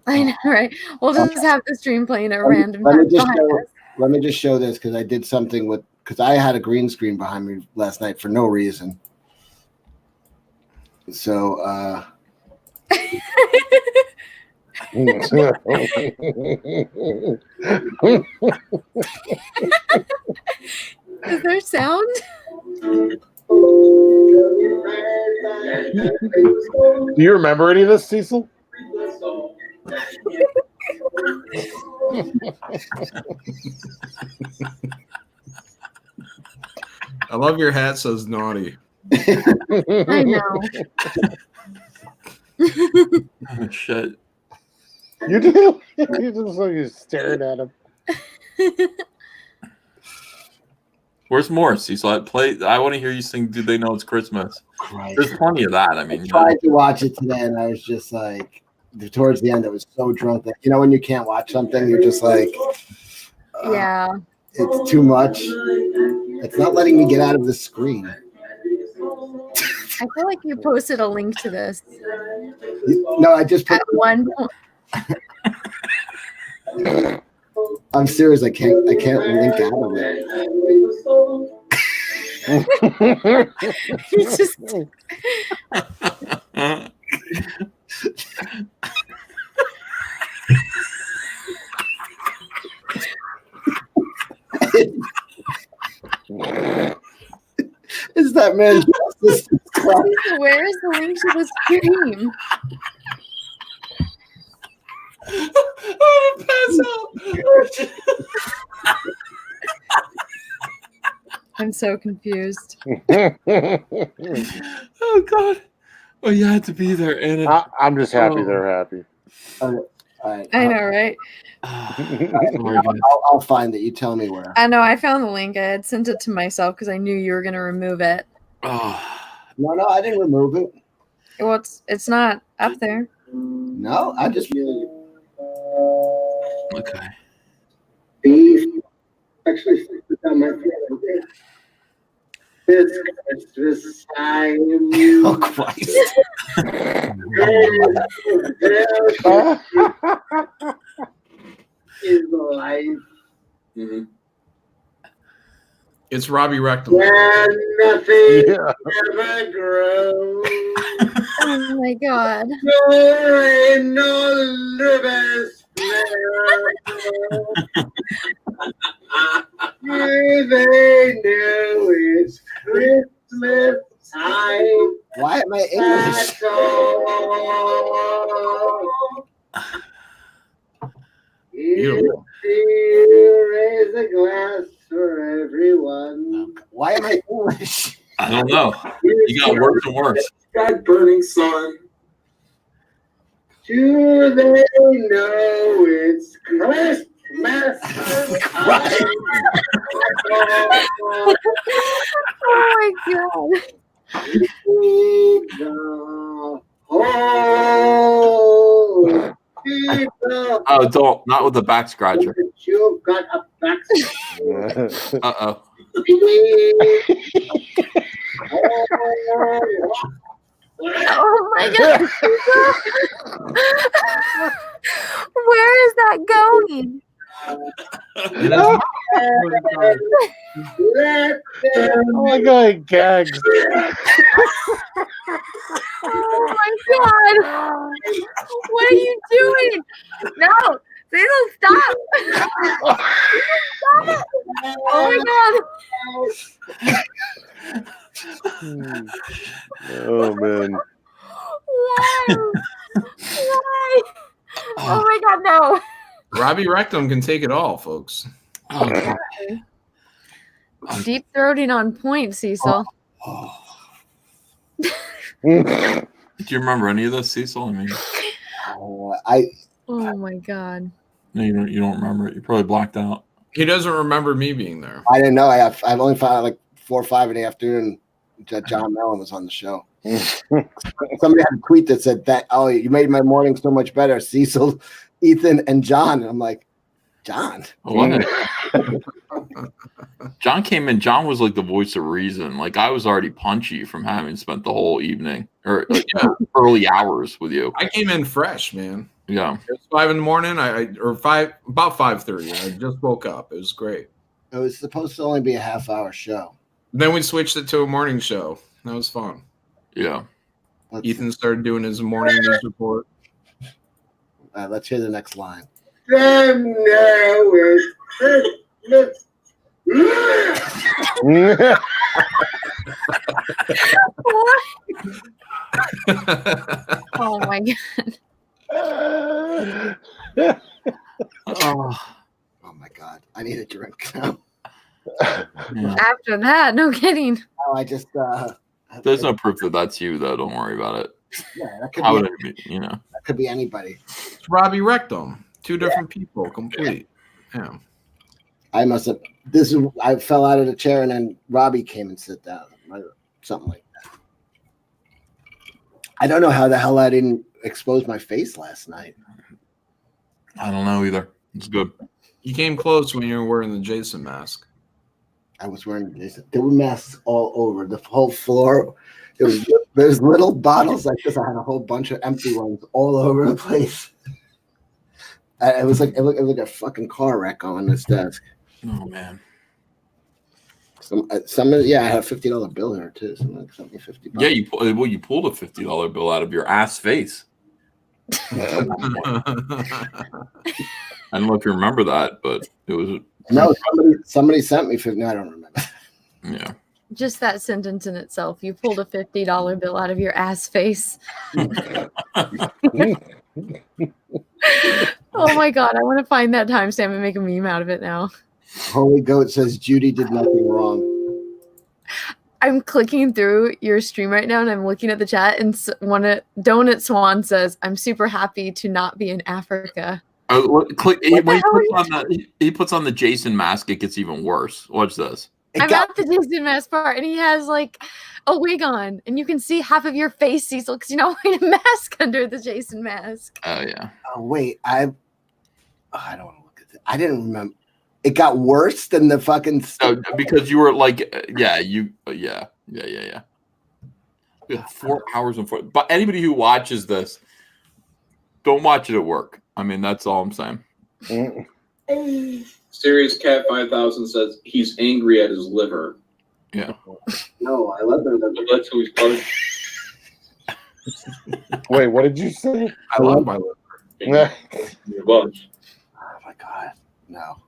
I know, right? We'll just have the stream playing at random Let times behind us. Let me just show this because I did something because I had a green screen behind me last night for no reason. So, Is there sound? Do you remember any of this, Cecil? I love your hat says naughty. I know. Oh, shit. You do? You just like you're staring at him. Where's more, Cecil? I want to hear you sing "Do They Know It's Christmas." Christ. There's plenty of that. I mean, I tried to watch it today, and I was just like, towards the end, I was so drunk that when you can't watch something, you're just like, Yeah. it's too much. It's not letting me get out of the screen. I feel like you posted a link to this. No, I just put At one point. I'm serious. I can't link out of it. It's just Is that man justice? Where is the link to the stream? I'm so confused. Oh God! Oh, you had to be there, Anna. I'm just happy they're happy. All right. I know, right? I'll find it. You tell me where. I know. I found the link. I had sent it to myself because I knew you were gonna remove it. No, I didn't remove it. Well, it's not up there. No, I just. Okay. Beef. Actually, put down my feeling. This Christmas time. Oh Christ! Is life. Mm-hmm. It's Robbie Rectum. Where nothing ever grows. Oh my God! There ain't no living smell. They know it's Christmas time. Why am I English? Beautiful. Raise a glass for everyone. Why am I English? I don't know. You got worse and worse. God burning sun. Do they know it's Christmas time? Oh my God! Oh, don't. Not with the back scratcher. You've got a back scratcher. Uh-oh. Oh my God! Where is that going? Oh my God, gags. Oh my God! What are you doing? No! Cecil, stop! Stop it! Oh my God! Oh man. Why? Why? Oh my God, no! Robbie Rectum can take it all, folks. Oh, God. Deep throating on point, Cecil. Do you remember any of this, Cecil? I mean, Oh my God. no, you don't remember it. You probably blacked out. He doesn't remember me being there. I didn't know. I've only found out like 4 or 5 in the afternoon that John Mellon was on the show. Somebody had a tweet that said that, oh, you made my morning so much better. Cecil, Ethan, and John. And I'm like, John? What? John came in. John was like the voice of reason. Like I was already punchy from having spent the whole evening or early hours with you. I came in fresh, man. Yeah. It was 5 in the morning. About 5:30. I just woke up. It was great. It was supposed to only be a half-hour show. Then we switched it to a morning show. That was fun. Yeah. Ethan started doing his morning news report. Let's hear the next line. Then now it's Christmas. Oh my God. Oh my God. I need a drink now. After that, no kidding. Oh, I just There's no proof that that's you, though. Don't worry about it. Yeah, that could How be would it be, you know? that could be anybody. It's Robbie Rectum. 2 different people, complete. Yeah. I fell out of the chair and then Robbie came and sat down. Something like that. I don't know how the hell I didn't expose my face last night. I don't know either. It's good. You came close when you were wearing the Jason mask. I was wearing this. There were masks all over the whole floor. There's little bottles like this. I had a whole bunch of empty ones all over the place. It looked like a fucking car wreck on this desk. Oh man. I had a $50 bill here too. Something $50. Yeah, you pulled a $50 bill out of your ass face. I don't know if you remember that, but it was no. Somebody sent me $50. No, I don't remember. Yeah. Just that sentence in itself. You pulled a $50 bill out of your ass face. Oh my god, I want to find that timestamp and make a meme out of it now. Holy Goat says Judy did nothing wrong. I'm clicking through your stream right now and I'm looking at the chat, and Donut Swan says, I'm super happy to not be in Africa. Oh, click. He puts on the Jason mask, it gets even worse. Watch this. I'm at the Jason mask part, and he has like a wig on, and you can see half of your face, Cecil, because you're not wearing a mask under the Jason mask. Oh yeah. Oh wait, I don't want to look at it. I didn't remember. It got worse than the fucking. Because you were like, yeah. We have 4 hours and 4. But anybody who watches this, don't watch it at work. I mean, that's all I'm saying. Serious Cat 5000 says he's angry at his liver. Yeah. No, I love that. That's who he's calling. Wait, what did you say? I love my liver. Oh my god, no.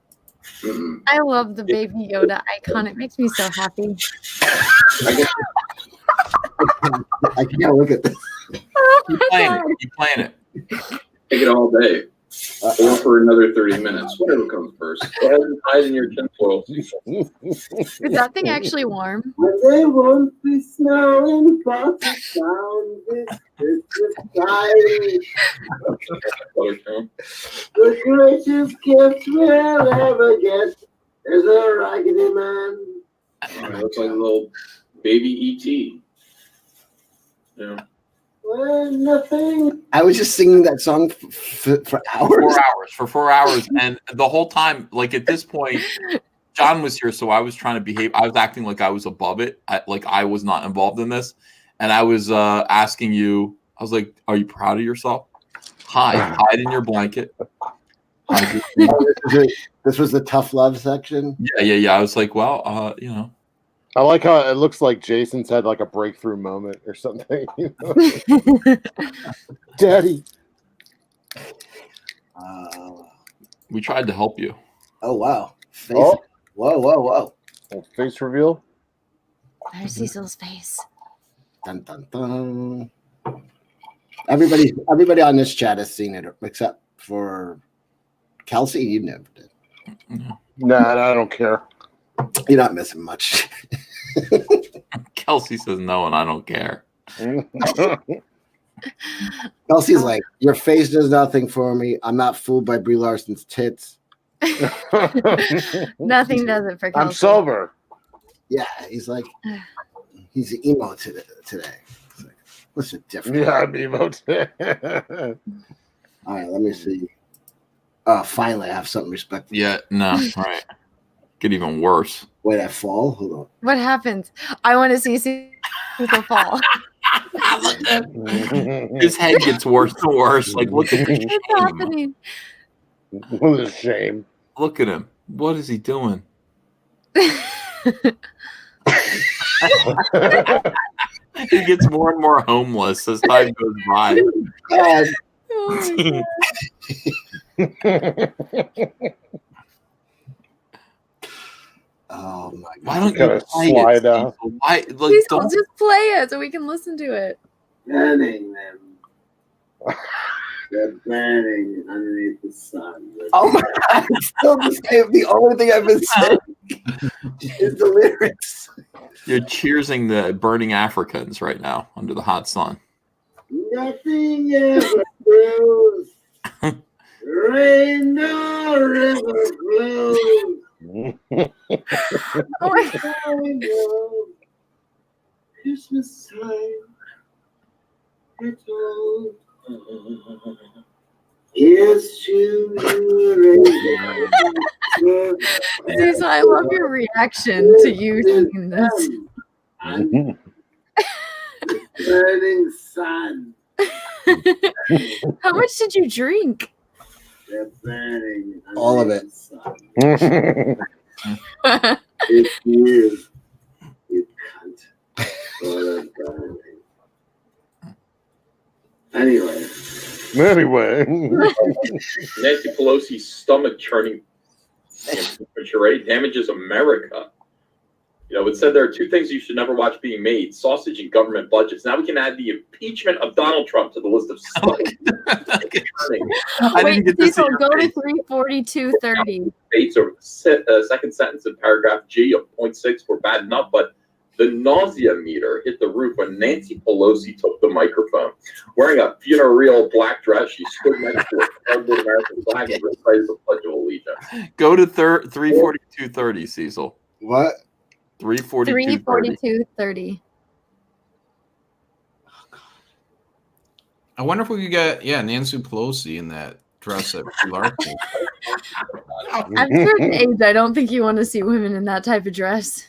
Mm-mm. I love the Baby Yoda icon. It makes me so happy. I can't look at this. Oh Keep playing it. Take it all day. Or for another 30 minutes. Whatever comes first. Go ahead and hide in your tinfoil. Is that thing actually warm? They won't be snowing, but the sound is dying. The greatest gift we'll ever get is a Raggedy Man. It looks like a little baby E.T. Yeah. Nothing. I was just singing that song for hours. 4 hours. And the whole time, like at this point, John was here, so I was trying to behave. I was acting like I was above it. Like I was not involved in this. And I was asking you, I was like, are you proud of yourself? Hide in your blanket. This was the tough love section? Yeah. I was like, well, you know. I like how it looks like Jason's had like a breakthrough moment or something. You know? Daddy. We tried to help you. Oh, wow. Whoa. Oh, face reveal. There's Cecil's face. Dun, dun, dun. Everybody on this chat has seen it, except for Kelsey. You never did. Nah, I don't care. You're not missing much. Kelsey says no, and I don't care. Kelsey's like, your face does nothing for me. I'm not fooled by Brie Larson's tits. Nothing does it for Kelsey. I'm sober. Yeah, he's like, he's emo today. It's like, what's the difference? Yeah, I'm emo today. All right, let me see. Finally, I have something respectful. Yeah, no, right. Get even worse. Wait, I fall? Hold on. What happens? I want to see Cecil fall. His head gets worse and worse. Like, look at the What's happening? What a shame. Look at him. What is he doing? He gets more and more homeless as time goes by. Oh my god! Why don't you play slide it? out. Why? Like, Please don't. just play it so we can listen to it. Burning them. They're burning underneath the sun. Oh my god! It's still the only thing I've been saying is the lyrics. You're cheersing the burning Africans right now under the hot sun. Nothing ever proves. Rain no river flows. Oh my god. Christmas time. Here's to you. Cecil, I love your reaction to you singing this. Burning sun. How much did you drink? All of it. It's you. You cunt. Anyway. Nancy Pelosi's stomach churning temperature rate damages America. It said there are two things you should never watch being made: sausage and government budgets. Now we can add the impeachment of Donald Trump to the list of stuff. Wait, Cecil, go to 342.30. States or second sentence in paragraph G of 0.6 were bad enough, but the nausea meter hit the roof when Nancy Pelosi took the microphone. Wearing a funereal black dress, she stood next to a cardboard American flag and recited the Pledge of Allegiance. Go to 342.30, Cecil. What? 342.30. I wonder if we could get Nancy Pelosi in that dress at Brie Larson. At a certain age, I don't think you want to see women in that type of dress.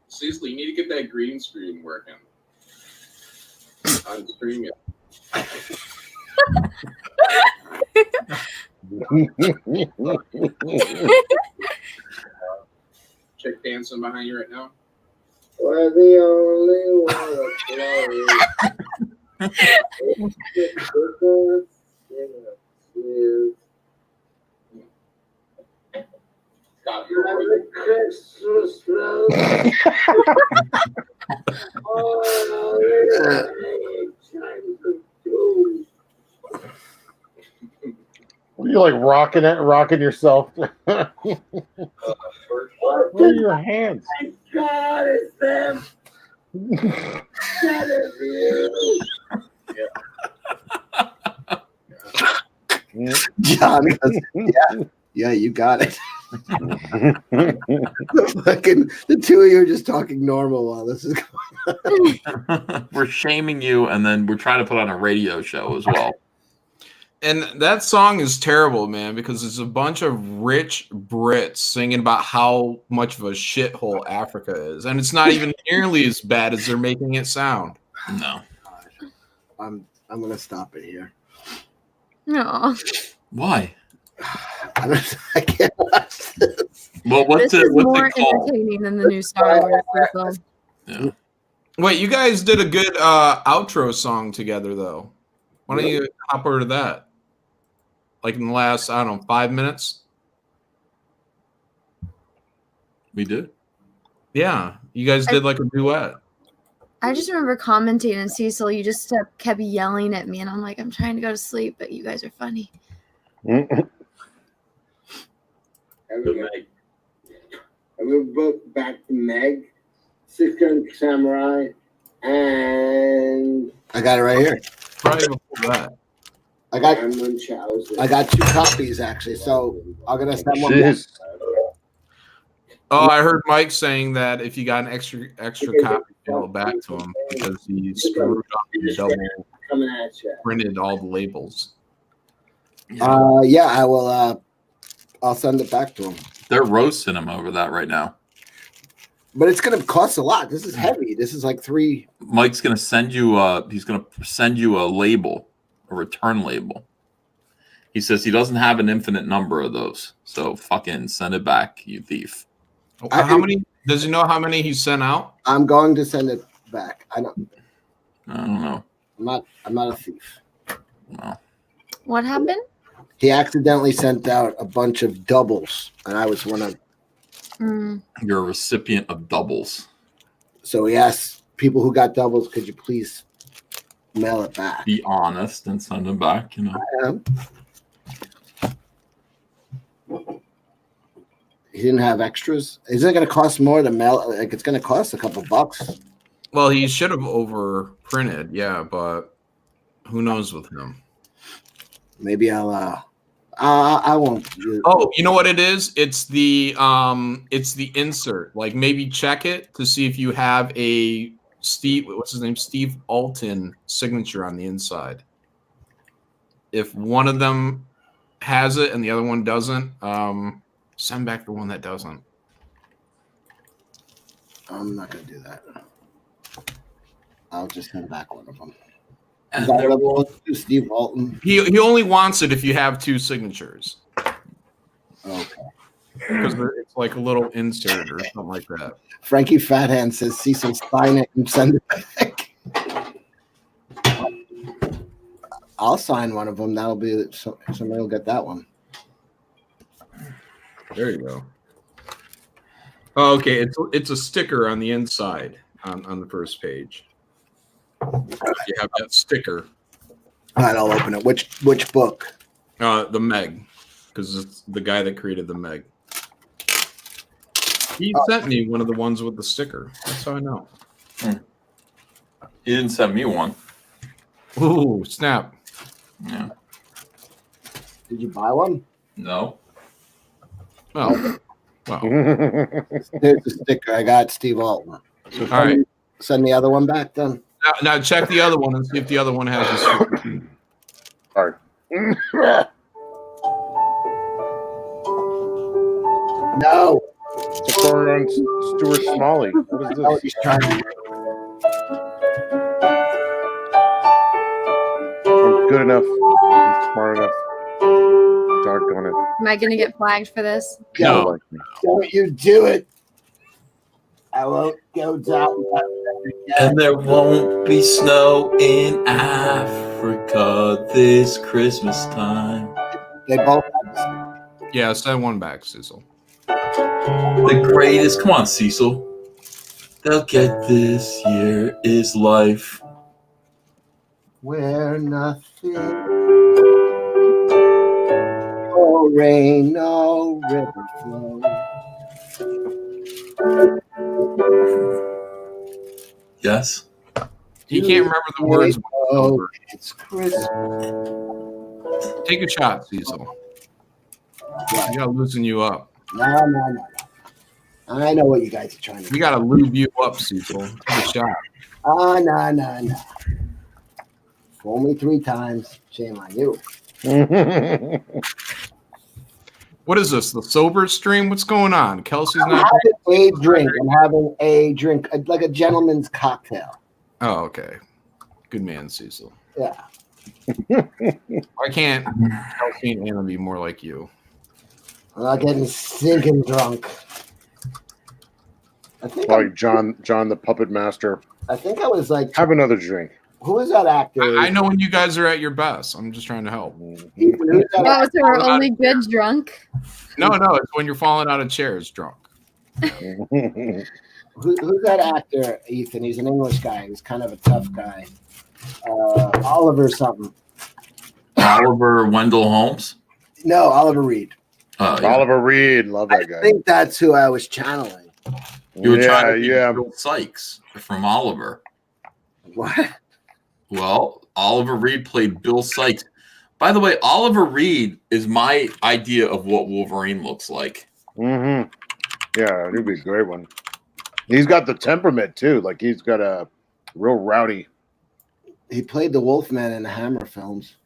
Seriously, you need to get that green screen working. I'm streaming. Chick dancing behind you right now. We're the only one Christmas Were you like rocking yourself? Where are your hands? My God, it's them. John goes, yeah, you got it. The two of you are just talking normal while this is going on. We're shaming you, and then we're trying to put on a radio show as well. And that song is terrible, man, because it's a bunch of rich Brits singing about how much of a shithole Africa is. And it's not even nearly as bad as they're making it sound. No. I'm gonna stop it here. No. Why? I can't watch this. Well, This is more entertaining than the new Star Wars film. Yeah. Wait, you guys did a good outro song together, though. Why don't you hop over to that? Like in the last, 5 minutes? We did? Yeah. You guys did like a duet. I just remember commenting, and Cecil, you just kept yelling at me, and I'm like, I'm trying to go to sleep, but you guys are funny. I'm gonna book back to Meg, 6 Gun Samurai, and I got it right here. Probably before that. I got Munchausen. I got 2 copies actually, so I'm gonna send one more. Oh, I heard Mike saying that if you got an extra copy, mail it back to him because he screwed up and double printed all the labels. Yeah, I will. I'll send it back to him. They're roasting him over that right now. But it's gonna cost a lot. This is heavy. This is like 3. Mike's gonna send you. He's gonna send you a label, a return label. He says he doesn't have an infinite number of those, so fucking send it back, you thief. How many? Does he know how many he sent out? I'm going to send it back. I don't know. I'm not a thief. No. What happened? He accidentally sent out a bunch of doubles, and I was one of. You're a recipient of doubles. So he asked people who got doubles, "Could you please mail it back?" Be honest and send them back. I am. He didn't have extras. Isn't it going to cost more to mail? Like it's going to cost a couple bucks. Well, he should have over printed, yeah, but who knows with him? Maybe I won't. Oh, you know what it is? It's the insert. Like maybe check it to see if you have a what's his name? Steve Alton signature on the inside. If one of them has it and the other one doesn't, send back the one that doesn't. I'm not going to do that. I'll just send back one of them. Steve Alton. He only wants it if you have 2 signatures. Okay. Because it's like a little insert or something like that. Frankie Fathand says Cecil sign it and send it back. I'll sign one of them. That'll be somebody will get that one. There you go. Oh, okay, it's a sticker on the inside on the first page. You have that sticker. All right, I'll open it. Which book? The Meg, because it's the guy that created the Meg. He sent me one of the ones with the sticker. That's how I know. He didn't send me one. Ooh, snap. Yeah. Did you buy one? No. Oh. Well. Here's the sticker. I got Steve Altman. So All right. Send the other one back then. Now check the other one and see if the other one has a sticker. All right. No. What's going on, Stuart Smalley? What is Oh, this? he's trying to. I'm good enough. I'm smart enough. Doggone it. Am I gonna get flagged for this? No. Like me. Don't you do it. I won't go down. And there won't be snow in Africa this Christmas time. They both have this. Yeah, send one back, Cecil. The greatest, come on, Cecil. They'll get this year is life. Where nothing. No rain, no river flow. Yes. He can't remember the words. Oh, it's Christmas. Take a shot, Cecil. What? We gotta loosen you up. No. I know what you guys are trying to do. We gotta lube you up, Cecil. Take a shot. No. Fool me 3 times. Shame on you. What is this? The sober stream? What's going on? Kelsey's I'm not. having a drink. I'm having a drink, like a gentleman's cocktail. Oh, okay. Good man, Cecil. Yeah. Why can't Kelsey and Anna be more like you? I'm not getting stinking drunk. I think Like John the Puppet Master. I was like, Have another drink. who is that actor? I know when you guys are at your best. I'm just trying to help. Ethan, who's that Oh, actor? so we're only good drunk. No, it's when you're falling out of chairs drunk. Who's that actor, Ethan? He's an English guy. He's kind of a tough guy. Oliver something. Oliver Wendell Holmes. No, Oliver Reed. Oh, yeah. Oliver Reed. Love I that guy. think that's who I was channeling. You were trying to be yeah. Bill Sykes from Oliver. What? Well, Oliver Reed played Bill Sykes. By the way, Oliver Reed is my idea of what Wolverine looks like. Mm-hmm. Yeah, he'd be a great one. He's got the temperament too. Like he's got a real rowdy. He played the Wolfman in the Hammer films.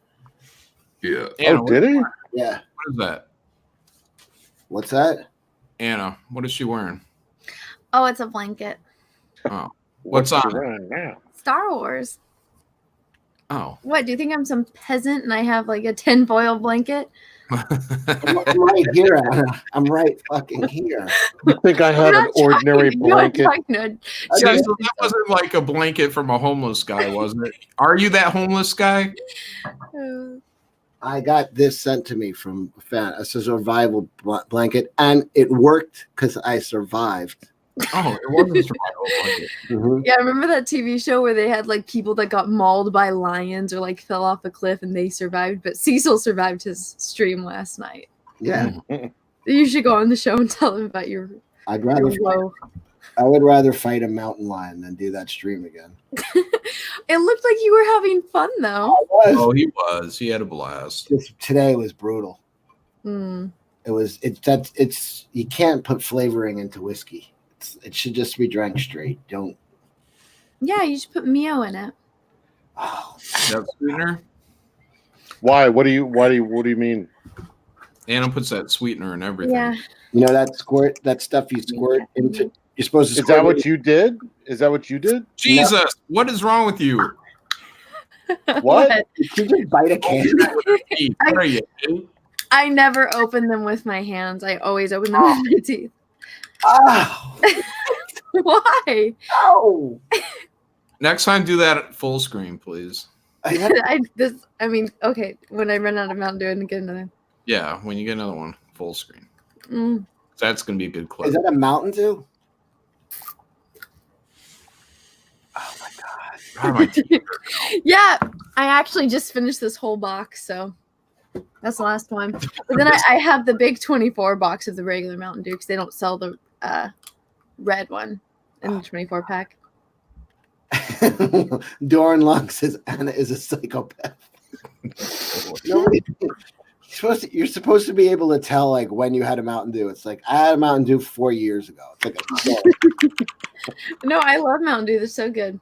Yeah. Anna, Oh, did he? Yeah. What is that? What's that? Anna, what is she wearing? Oh, it's a blanket. Oh. What's on? around now? Star Wars. Oh. What, do you think I'm some peasant and I have like a tinfoil blanket? I'm right here, Anna. I'm right fucking here. You think I have an ordinary blanket? Cecil, that wasn't like a blanket from a homeless guy, wasn't it? Are you that homeless guy? I got this sent to me from a fan. It's a survival blanket, and it worked because I survived. Oh, it was a survival blanket. Mm-hmm. Yeah, I remember that TV show where they had like people that got mauled by lions or like fell off a cliff and they survived, but Cecil survived his stream last night. Yeah, You should go on the show and tell him about your I'd rather. woe. I would rather fight a mountain lion than do that stream again. It looked like you were having fun though. Oh, he was. He had a blast. Today was brutal. Mm. It's you can't put flavoring into whiskey. It should just be drank straight. Don't. Yeah, you should put Mio in it. Oh, That sweetener? Why? What do you mean? Anna puts that sweetener in everything. Yeah. you know that stuff you squirt into. You're supposed to. Is that what you did? Is that what you did? Jesus, what is wrong with you? What? Did you just bite a can? What are you? I never open them with my hands. I always open them with my teeth. Oh, Why? no. Next time, do that at full screen, please. Okay. When I run out of Mountain Dew and get another. Yeah, when you get another one, full screen. Mm. That's going to be a good clip. Is that a Mountain Dew? Oh my God. My teeth Yeah, I actually just finished this whole box, so that's the last one. But then I have the big 24 box of the regular Mountain Dew because they don't sell the red one in the 24 pack. Doran Long says Anna is a psychopath. You're supposed to be able to tell like when you had a Mountain Dew. It's like I had a Mountain Dew 4 years ago. It's like No, I love Mountain Dew. They're so good.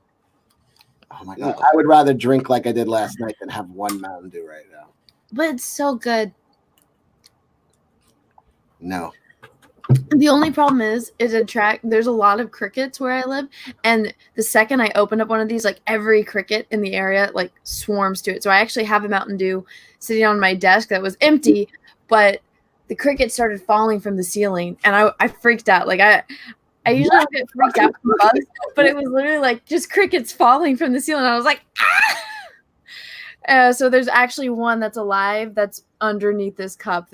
Oh my God. I would rather drink like I did last night than have one Mountain Dew right now. But it's so good. No. The only problem is there's a lot of crickets where I live, and the second I open up one of these, like every cricket in the area like swarms to it. So I actually have a Mountain Dew sitting on my desk that was empty, but the crickets started falling from the ceiling, and I freaked out. Like I usually don't get freaked out from bugs, but it was literally like just crickets falling from the ceiling. I was like, ah! So there's actually one that's alive that's underneath this cup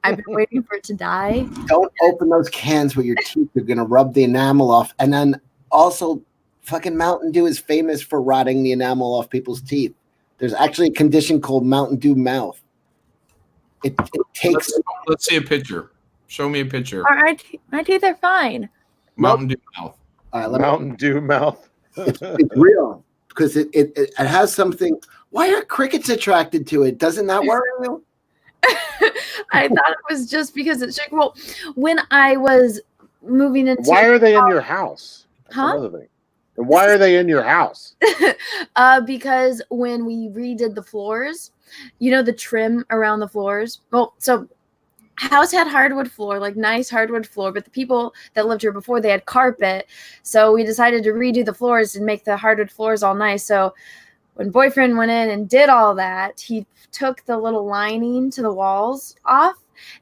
I've been waiting for it to die. Don't open those cans with your teeth. You're going to rub the enamel off. And then also fucking Mountain Dew is famous for rotting the enamel off people's teeth. There's actually a condition called Mountain Dew mouth. It takes. Let's see a picture. Show me a picture. All right, my teeth are fine. Mountain Dew mouth. All right, Mountain Dew mouth. it's real because it has something. Why are crickets attracted to it? Doesn't that worry you? I thought it was just because it's like, well, when I was moving into. Why are they in your house? Huh? Another thing. And why are they in your house? Because when we redid the floors, you know, the trim around the floors. Well, so house had hardwood floor, like nice hardwood floor, but the people that lived here before, they had carpet. So we decided to redo the floors and make the hardwood floors all nice. So when boyfriend went in and did all that, he took the little lining to the walls off.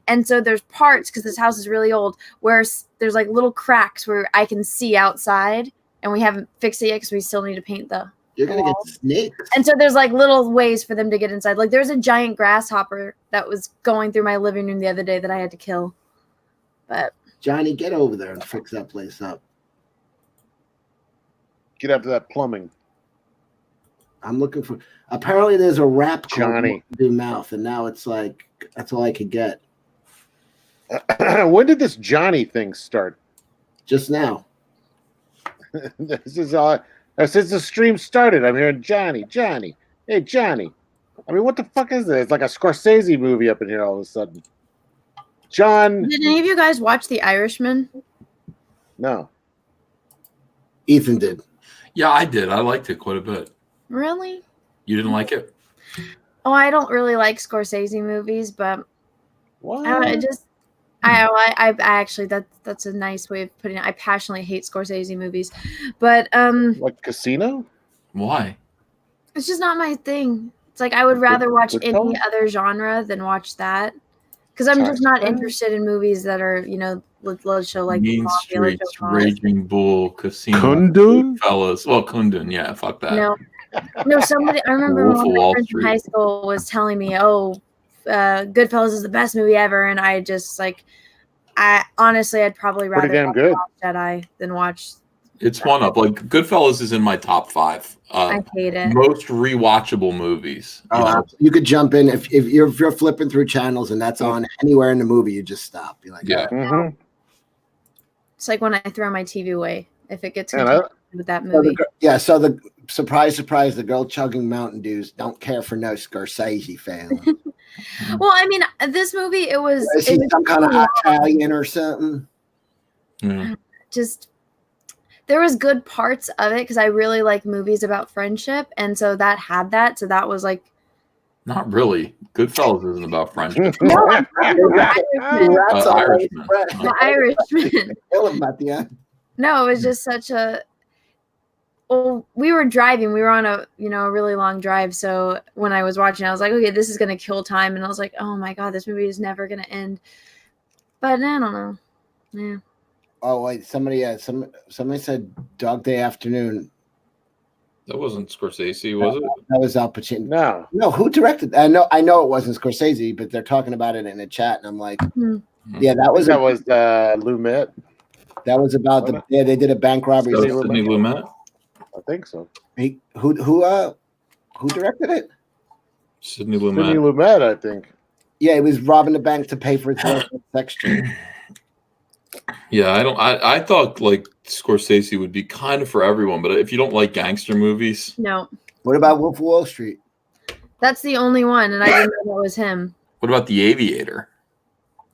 And so there's parts, because this house is really old, where there's like little cracks where I can see outside. And we haven't fixed it yet because we still need to paint the You're going to wall. get snakes. And so there's like little ways for them to get inside. Like there's a giant grasshopper that was going through my living room the other day that I had to kill. But Johnny, get over there and fix that place up. Get after that plumbing. I'm looking for. Apparently, there's a rap called Johnny. Do Mouth, and now it's like that's all I could get. When did this Johnny thing start? Just now. This is since the stream started. I'm hearing Johnny. Hey, Johnny. I mean, what the fuck is this? It's like a Scorsese movie up in here all of a sudden. John. did any of you guys watch The Irishman? No. Ethan did. Yeah, I did. I liked it quite a bit. Really? You didn't like it? Oh, I don't really like Scorsese movies, but What? I actually that's a nice way of putting it. I passionately hate Scorsese movies, but Like Casino? Why? it's just not my thing. It's like I would rather watch Good any call. other genre than watch that, because I'm just not Tax- interested in movies that are, you know, let's show like Mean mafia, let's Streets, show mafia. Raging Bull, Casino, Kundun? Fellas. Well, Kundun, yeah, fuck that. No, somebody. I remember Wolf one of of my Wall friends in Street. high school was telling me, "Oh, Goodfellas is the best movie ever," and I just like, I'd probably rather damn watch good. Last Jedi than watch. It's one up. Like Goodfellas is in my top 5. I hate it. Most rewatchable movies. You know? You could jump in if you're flipping through channels and that's on anywhere in the movie. You just stop. You're like, Yeah. Mm-hmm. It's like when I throw my TV away if it gets And continued with that So movie. so the surprise, the girl chugging Mountain Dews don't care for no Scorsese fan. Well, I mean, this movie it was Is he some kind of Italian or something? Yeah. just there was good parts of it because I really like movies about friendship, and so that had that. So that was like Not really. Goodfellas isn't about friendship. Irishman. Irishman. The Irishman. Kill him at the end. No, it was just such a. Well, we were driving. We were on a really long drive. So when I was watching, I was like, okay, this is gonna kill time, and I was like, oh my god, this movie is never gonna end. But I don't know. Yeah. Oh wait, somebody said Dog Day Afternoon. That wasn't Scorsese, was it? That was Al Pacino. No. Who directed? I know it wasn't Scorsese, but they're talking about it in the chat, and I'm like, Yeah, that was Lumet. That was about they did a bank robbery. Sidney Lumet. I think so. Who directed it? Sidney Lumet. Sidney Lumet, I think. Yeah, he was robbing the bank to pay for his sex change. Yeah, I thought like Scorsese would be kind of for everyone, but if you don't like gangster movies, no. What about Wolf of Wall Street? That's the only one, and I didn't know that was him. What about The Aviator?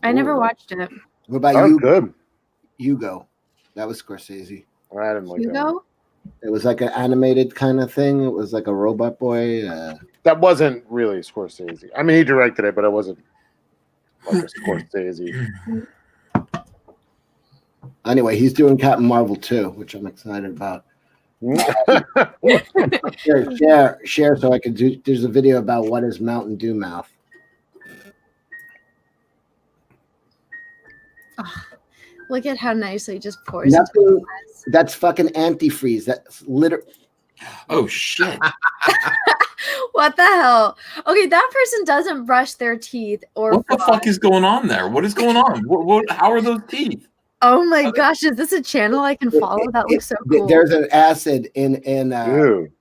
I never watched it. What about you? Good. Hugo. That was Scorsese. I didn't like Hugo? It was like an animated kind of thing. It was like a robot boy. That wasn't really Scorsese. I mean, he directed it, but it wasn't like a Scorsese. Anyway, he's doing Captain Marvel too, which I'm excited about. Share so I can do. There's a video about what is Mountain Dew mouth. Oh, look at how nicely it just pours. Nothing, that's fucking antifreeze. That's literally. Oh shit! What the hell? Okay, that person doesn't brush their teeth or. What the fuck is going on there? What is going on? What? How are those teeth? Oh my gosh, is this a channel I can follow? That looks so cool. There's an acid in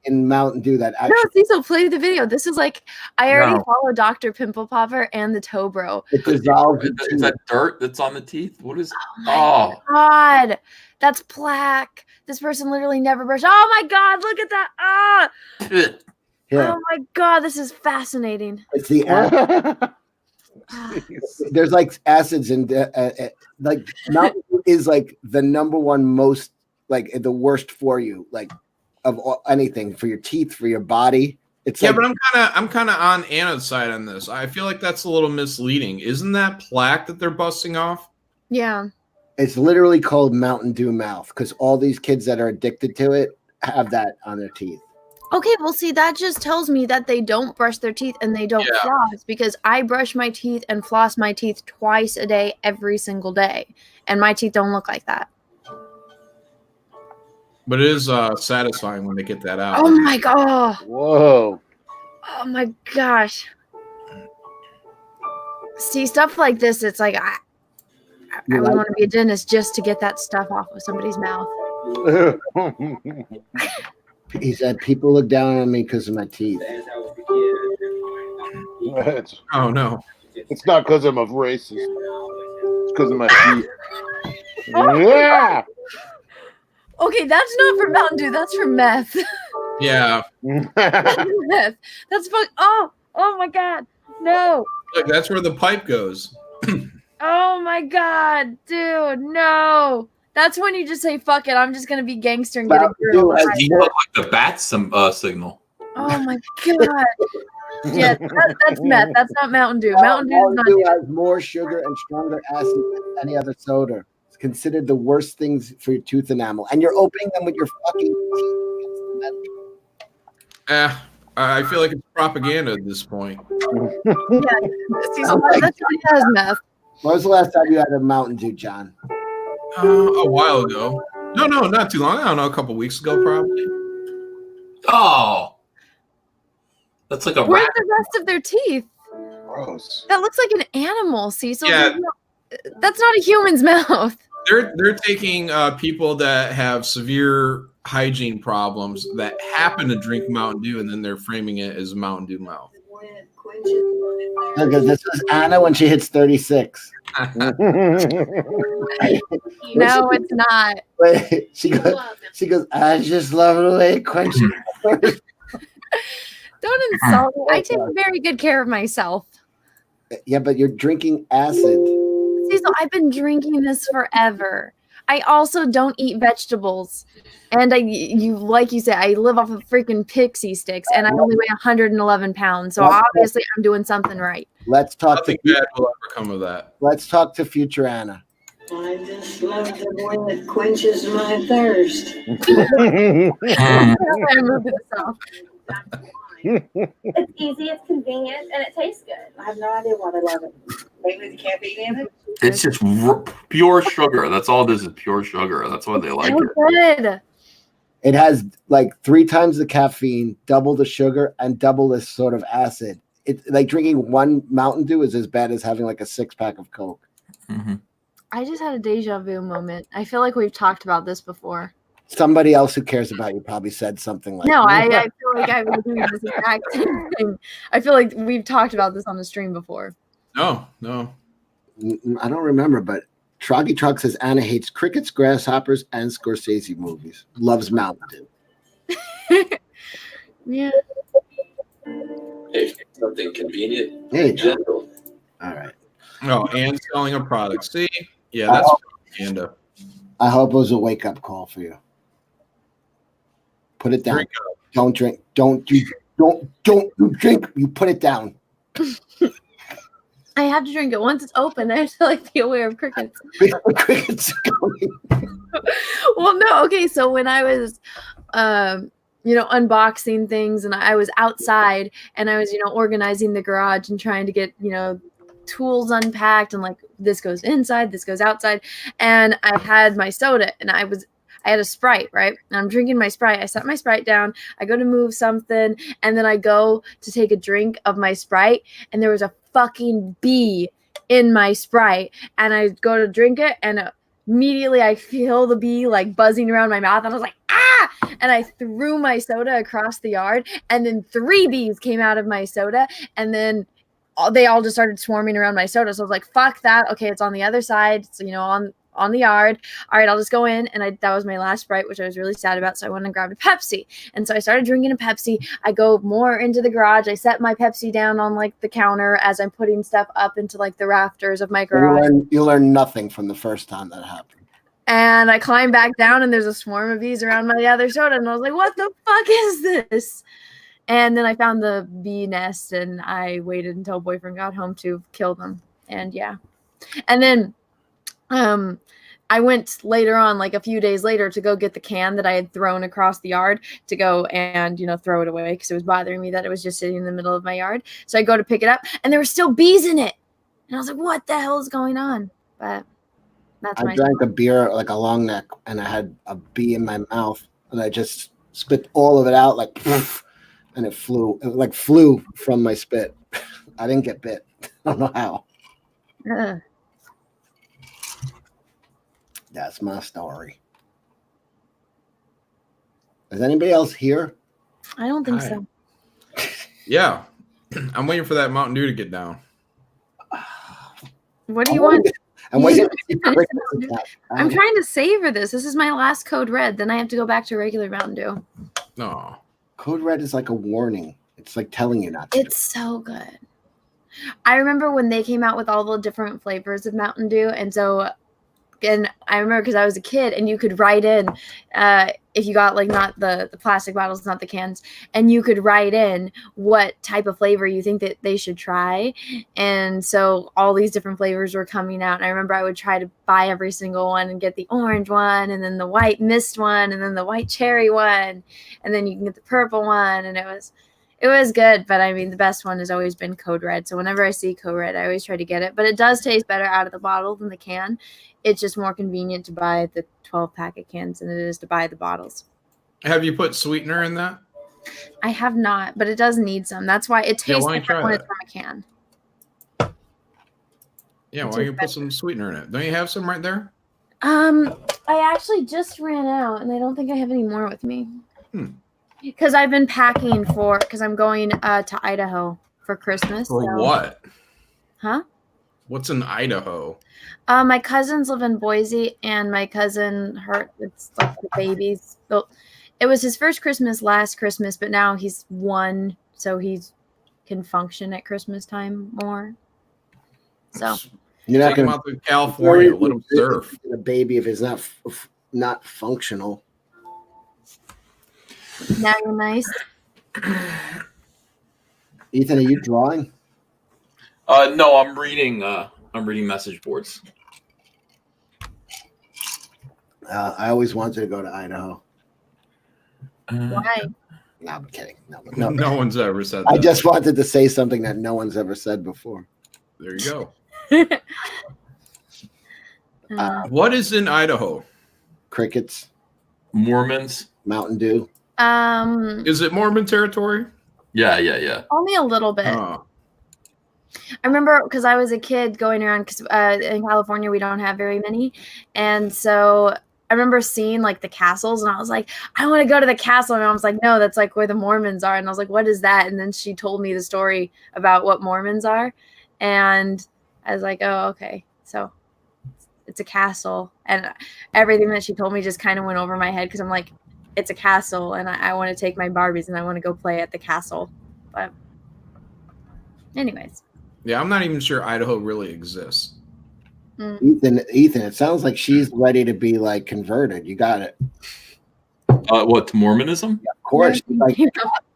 Mountain Dew that actually. No, Cecil, play the video. This is like I already follow Dr. Pimple Popper and the Toe Bro. It dissolves. Is that dirt that's on the teeth? What is? Oh my God, that's plaque. This person literally never brushed. Oh my God, look at that! Ah! Yeah. Oh my God, this is fascinating. It's the acid. There's like acids and like Mountain Dew is like the number one most like the worst for you, like of anything for your teeth, for your body. It's yeah, like, but I'm kind of on Anna's side on this. I feel like that's a little misleading. Isn't that plaque that they're busting off? Yeah, it's literally called Mountain Dew mouth because all these kids that are addicted to it have that on their teeth. Okay, well, see, that just tells me that they don't brush their teeth and they don't floss because I brush my teeth and floss my teeth twice a day, every single day. And my teeth don't look like that. But it is satisfying when they get that out. Oh, my God. Whoa. Oh, my gosh. See, stuff like this, it's like I would want to be a dentist just to get that stuff off of somebody's mouth. He said, people look down on me because of my teeth. Oh, no. It's not because I'm a racist. It's because of my teeth. Yeah. Okay, that's not for Mountain Dew. That's for meth. Yeah. Meth. That's fuck. Oh my God. No. Look, that's where the pipe goes. Oh my God, dude. No. That's when you just say, fuck it, I'm just going to be gangster and get a girl. He looked like the bat signal. Oh, my God. Yeah, that's meth. That's not Mountain Dew. Mountain Dew has more sugar and stronger acid than any other soda. It's considered the worst things for your tooth enamel. And you're opening them with your fucking teeth. I feel like it's propaganda at this point. Yeah, that's what he has, meth. When was the last time you had a Mountain Dew, John? A while ago. No, not too long. I don't know, a couple weeks ago, probably. Oh, that's like a Where's rat. the rest of their teeth? Gross. That looks like an animal, Cecil. Yeah. That's not a human's mouth. They're taking people that have severe hygiene problems that happen to drink Mountain Dew, and then they're framing it as Mountain Dew mouth. Because this is Anna when she hits 36. No, it's not. Wait, she goes, I just love the way it quenches. Don't insult me. I take very good care of myself. Yeah, but you're drinking acid. Cecil, I've been drinking this forever. I also don't eat vegetables. And like you said, I live off of freaking pixie sticks and I only weigh 111 pounds. So obviously I'm doing something right. Let's talk Nothing bad will ever come of that. Let's talk to future Anna. I just love the way it quenches my thirst. It's easy, it's convenient, and it tastes good. I have no idea why they love it. Maybe the caffeine in it. It's just pure sugar. That's all this is, pure sugar. That's why they like it. Good. It has like 3 times the caffeine, double the sugar, and double this sort of acid. It's like drinking one Mountain Dew is as bad as having like a 6-pack of Coke. Mm-hmm. I just had a deja vu moment. I feel like we've talked about this before. Somebody else who cares about you probably said something like No, I feel like I was doing this exact same thing. I feel like we've talked about this on the stream before. No. I don't remember, but Troggy Truck says Anna hates crickets, grasshoppers, and Scorsese movies. Loves Mountain Dew. Yeah. Hey, something convenient. Hey, gentle. All right. Oh, and selling a product. See? Yeah, that's propaganda. I hope it was a wake-up call for you. Put it down. Drink up. Don't drink. Don't you drink. You put it down. I have to drink it once it's open. I have to be aware of crickets. Crickets are going. Well, no. Okay, so when I was, unboxing things, and I was outside, and I was, organizing the garage and trying to get, tools unpacked, and this goes inside, this goes outside, and I had my soda, and I had a Sprite, right? And I'm drinking my Sprite. I set my Sprite down. I go to move something, and then I go to take a drink of my Sprite, and there was a fucking bee in my Sprite, and I go to drink it, and immediately I feel the bee buzzing around my mouth, and I was like, ah! And I threw my soda across the yard, and then 3 bees came out of my soda, and then they all just started swarming around my soda. So I was like, fuck that. Okay, it's on the other side. So, on the yard. All right, I'll just go in. And that was my last Sprite, which I was really sad about. So I went and grabbed a Pepsi. And so I started drinking a Pepsi. I go more into the garage. I set my Pepsi down on the counter as I'm putting stuff up into the rafters of my garage. You learn nothing from the first time that happened. And I climb back down, and there's a swarm of bees around my other soda. And I was like, what the fuck is this? And then I found the bee nest, and I waited until boyfriend got home to kill them. And yeah. And then I went later on, a few days later, to go get the can that I had thrown across the yard to go and, throw it away because it was bothering me that it was just sitting in the middle of my yard. So I go to pick it up, and there were still bees in it. And I was like, what the hell is going on? But that's I drank a beer, a long neck, and I had a bee in my mouth, and I just spit all of it out and it flew. It flew from my spit. I didn't get bit. I don't know how. That's my story. Is anybody else here? I don't think so. Yeah. I'm waiting for that Mountain Dew to get down. What do you want? I'm waiting. I'm trying to savor this. This is my last Code Red. Then I have to go back to regular Mountain Dew. No. Code Red is like a warning. It's like telling you not to. It's so good. I remember when they came out with all the different flavors of Mountain Dew. And I remember because I was a kid, and you could write in if you got not the plastic bottles, not the cans, and you could write in what type of flavor you think that they should try. And so all these different flavors were coming out. And I remember I would try to buy every single one and get the orange one, and then the white mist one, and then the white cherry one, and then you can get the purple one. And it was good, but I mean, the best one has always been Code Red. So whenever I see Code Red, I always try to get it. But it does taste better out of the bottle than the can. It's just more convenient to buy the 12-pack of cans than it is to buy the bottles. Have you put sweetener in that? I have not, but it does need some. That's why it tastes different when it's from a can. Yeah, why don't you put some sweetener in it? Don't you have some right there? I actually just ran out, and I don't think I have any more with me. Because I've been packing because I'm going to Idaho for Christmas. For what? Huh? What's in Idaho? My cousins live in Boise, and my cousin, it's the babies. So it was his first Christmas last Christmas, but now he's 1, so he can function at Christmas time more. So you're not going to out to California, let him surf. A baby if it's not functional. Now you're nice. Ethan, are you drawing? No, I'm reading message boards. I always wanted to go to Idaho. Why? No, I'm kidding. No one's ever said that. I just wanted to say something that no one's ever said before. There you go. What is in Idaho? Crickets. Mormons. Mountain Dew. Is it Mormon territory? Yeah. Only a little bit. I remember because I was a kid going around because in California we don't have very many, and so I remember seeing like the castles, and I was like, I want to go to the castle, and I was like, no, that's like where the Mormons are, and I was like, what is that? And then she told me the story about what Mormons are, and I was like, oh, okay, so it's a castle, and everything that she told me just kind of went over my head because I'm like, it's a castle, and I want to take my Barbies and I want to go play at the castle, but anyways. Yeah, I'm not even sure Idaho really exists. Ethan, it sounds like she's ready to be like converted. You got it. What, to Mormonism? Yeah, of course. Like,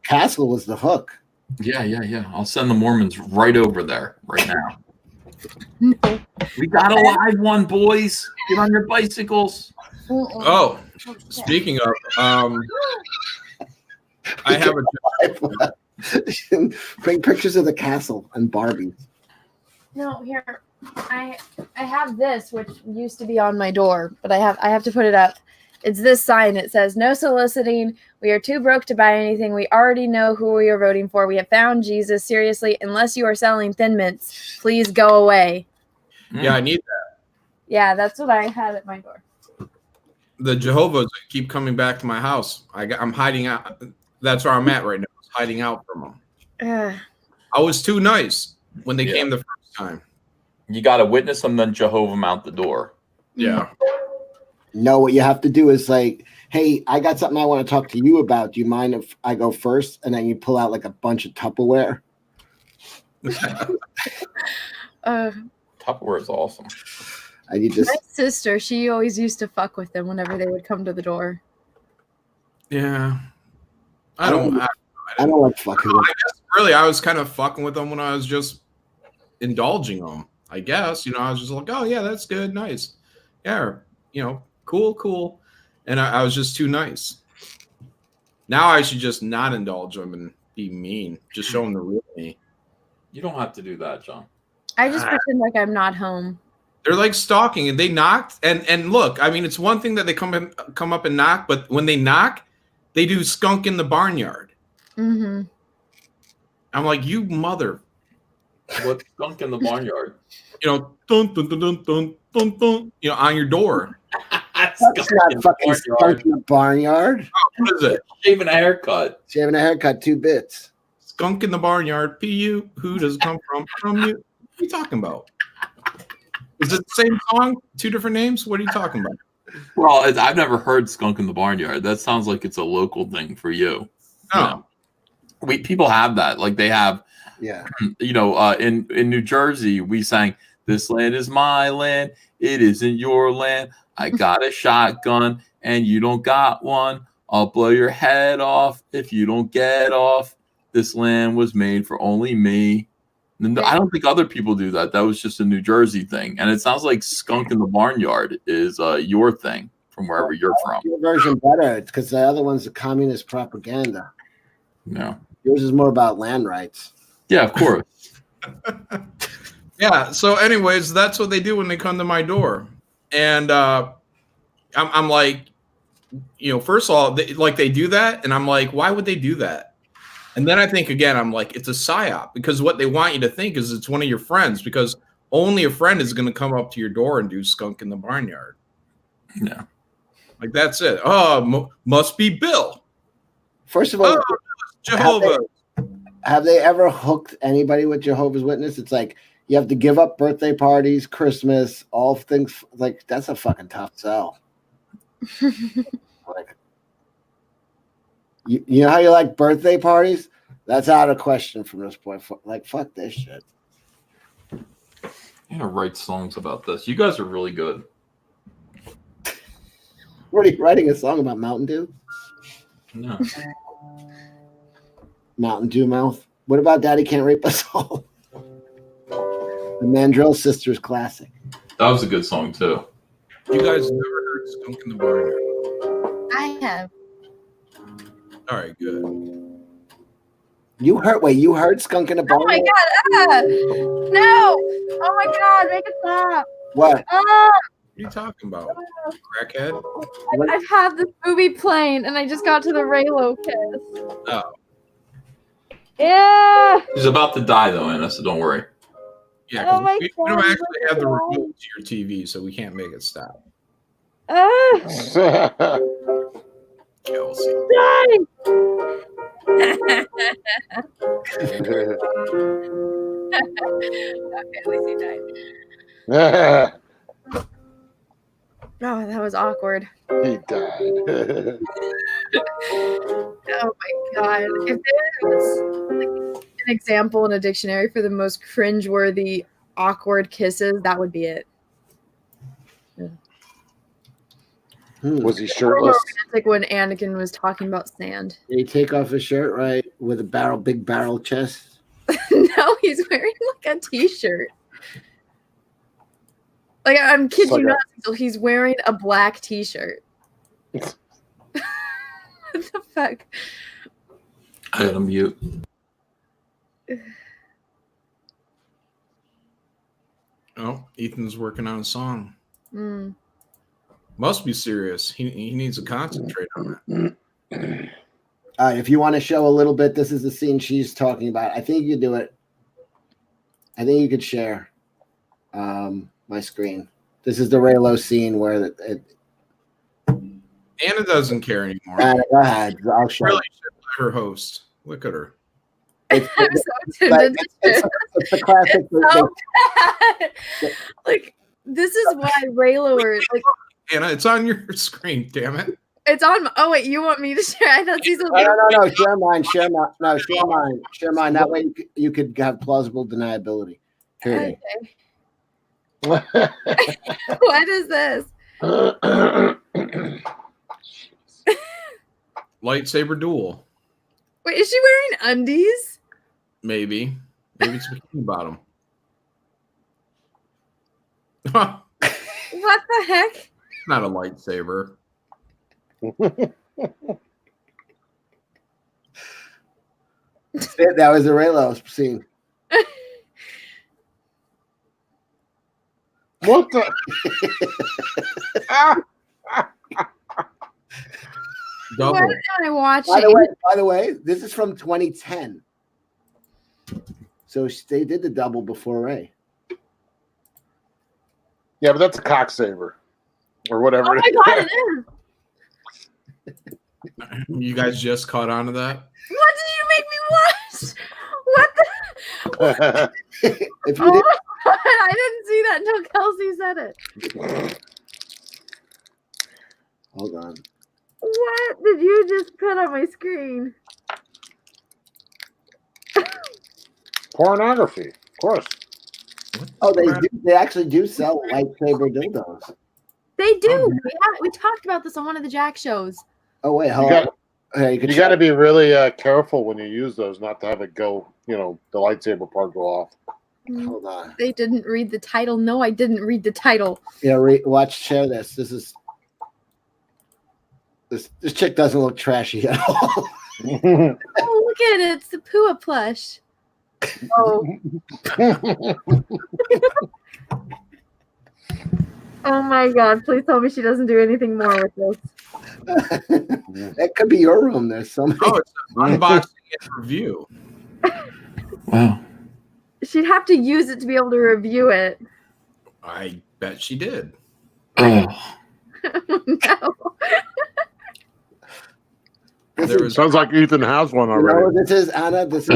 castle was the hook. Yeah. I'll send the Mormons right over there right now. No. We got a live one, boys. Get on your bicycles. Oh, speaking of, I have a. Bring pictures of the castle and Barbie. No, here I have this, which used to be on my door, but I have to put it up. It's this sign. It says, "No soliciting. We are too broke to buy anything. We already know who we are voting for. We have found Jesus. Seriously, unless you are selling Thin Mints, please go away." Yeah, I need that. Yeah, that's what I had at my door. The Jehovah's keep coming back to my house. I'm hiding out. That's where I'm at right now. Hiding out from them. I was too nice when they came the first time. You got to witness them, then Jehovah mount the door. Yeah. No, what you have to do is like, hey, I got something I want to talk to you about. Do you mind if I go first? And then you pull out like a bunch of Tupperware. Tupperware is awesome. My sister, she always used to fuck with them whenever they would come to the door. Yeah. I don't like fucking with them. I guess really I was kind of fucking with them when I was just indulging them. I guess, I was just like, oh yeah, that's good, nice. Yeah, cool. And I was just too nice. Now I should just not indulge them and be mean. Just show them the real me. You don't have to do that, John. I just pretend like I'm not home. They're like stalking, and they knocked. And look, I mean, it's one thing that they come up and knock, but when they knock, they do skunk in the barnyard. Mm-hmm. I'm like, you mother. What skunk in the barnyard? Dun, dun, dun, dun, dun, dun, dun, on your door. That's not fucking skunk in the barnyard. Oh, what is it? Shaving a haircut. 2 bits. Skunk in the barnyard. P.U. Who does it come from? From you. What are you talking about? Is it the same song? 2 different names? What are you talking about? Well, I've never heard skunk in the barnyard. That sounds like it's a local thing for you. Oh. People have that. Like they have, in New Jersey, we sang, "This land is my land. It isn't your land. I got a shotgun and you don't got one. I'll blow your head off if you don't get off. This land was made for only me." And I don't think other people do that. That was just a New Jersey thing. And it sounds like skunk in the barnyard is your thing from wherever you're from. Your version better because the other one's the communist propaganda. No. Yours is more about land rights. Yeah, of course. Yeah. So, anyways, that's what they do when they come to my door, and I'm like, first of all, they do that, and I'm like, why would they do that? And then I think again, I'm like, it's a psyop because what they want you to think is it's one of your friends because only a friend is going to come up to your door and do skunk in the barnyard. Yeah. Like that's it. Oh, must be Bill. First of all, Jehovah. Have they ever hooked anybody with Jehovah's Witness? It's like you have to give up birthday parties, Christmas, all things like that's a fucking tough sell. Like, you know how you like birthday parties? That's out of question from this point. Like, fuck this shit. I'm gonna write songs about this. You guys are really good. What are you writing a song about Mountain Dew? No. Mountain Dew mouth. What about Daddy Can't Rape Us All? The Mandrill Sisters classic. That was a good song too. You guys never heard skunk in the barnyard? I have. All right, good. You heard skunk in the barnyard? Oh my god! No! Oh my god! Make it stop! What? Ah! What are you talking about? Crackhead? I've had this movie playing, and I just got to the Raylo kiss. Oh. Yeah. He's about to die though, Anna, so don't worry. Yeah, because Oh my we God, don't actually have the God. remote to your TV, so we can't make it stop. Kelsey. Okay, at least he died. Oh, that was awkward. He died. Oh my God. If there was like, an example in a dictionary for the most cringeworthy, awkward kisses, that would be it. Was he More shirtless? romantic when Anakin was talking about sand. Did he take off his shirt, right, with a big barrel chest? No, he's wearing like a t-shirt. Like, I'm kidding Like you a- not. So he's wearing a black t-shirt. What the fuck? I gotta mute. Oh, Ethan's working on a song. Mm. Must be serious. He needs to concentrate on it. All right, if you want to show a little bit, this is the scene she's talking about. I think you could do it. I think you could share my screen. This is the Raylo scene where Anna doesn't care anymore. go ahead. I'll show. Really should let her host. Look at her. It's, I'm so tempted to it's the classic. so bad. Like, this is why Raylo are like. Anna, it's on your screen. Damn it. It's on. Oh wait, you want me to share? I thought these. No. Share mine. Share mine. No, share mine. Share mine. That way you could have plausible deniability. Here. Okay. What is this? Lightsaber duel. Wait, is she wearing undies? Maybe it's bikini bottom. What the heck? Not a lightsaber. That was the Raylo scene. What the? Double. What am I watching? By the way, this is from 2010. So they did the double before Ray. Yeah, but that's a cocksaver or whatever. Oh my God, it is. You guys just caught on to that? What did you make me watch? What the? If you Oh, did, I didn't see that until Kelsey said it. hold on. What did you just put on my screen? Pornography, of course. Oh, they actually do sell lightsaber dildos. They do. Oh, We talked about this on one of the Jack shows. Oh wait, hold You on. got- Hey, You got to be really careful when you use those, not to have it go, the lightsaber part go off. Hold on. They didn't read the title. No, I didn't read the title. Yeah, share this. This chick doesn't look trashy at all. Oh, look at it. It's the Pua plush. Oh. Oh my God. Please tell me she doesn't do anything more with this. That could be your room. There's something. Oh, it's an unboxing and review. Wow. She'd have to use it to be able to review it. I bet she did. Oh. No. Sounds like Ethan has one You know already. what this is, Anna? This is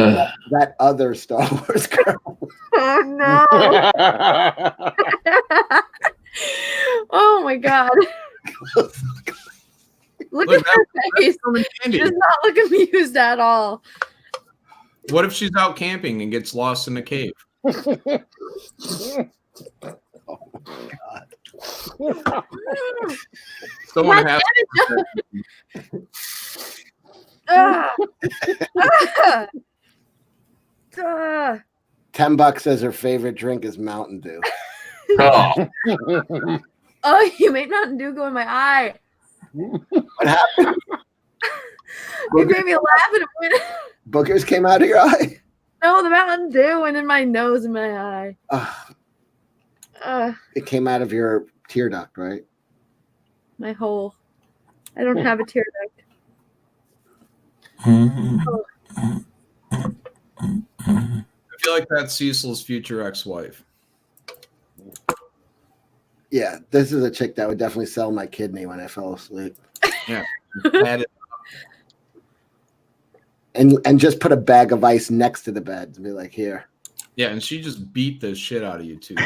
that other Star Wars girl. Oh no. Oh my God. Look at her face. She does not look amused at all. What if she's out camping and gets lost in a cave? Oh my God. Someone has Ah. Ah. Ah. $10 says her favorite drink is Mountain Dew. Oh. Oh, you made Mountain Dew go in my eye. What happened? You made me laugh and it went. Boogers came out of your eye. No, the Mountain Dew went in my nose and my eye. It came out of your tear duct, right? My hole. I don't have a tear duct. feel like that's Cecil's future ex-wife. Yeah, this is a chick that would definitely sell my kidney when I fell asleep. Yeah. And just put a bag of ice next to the bed and be like, here. Yeah, and she just beat the shit out of you too.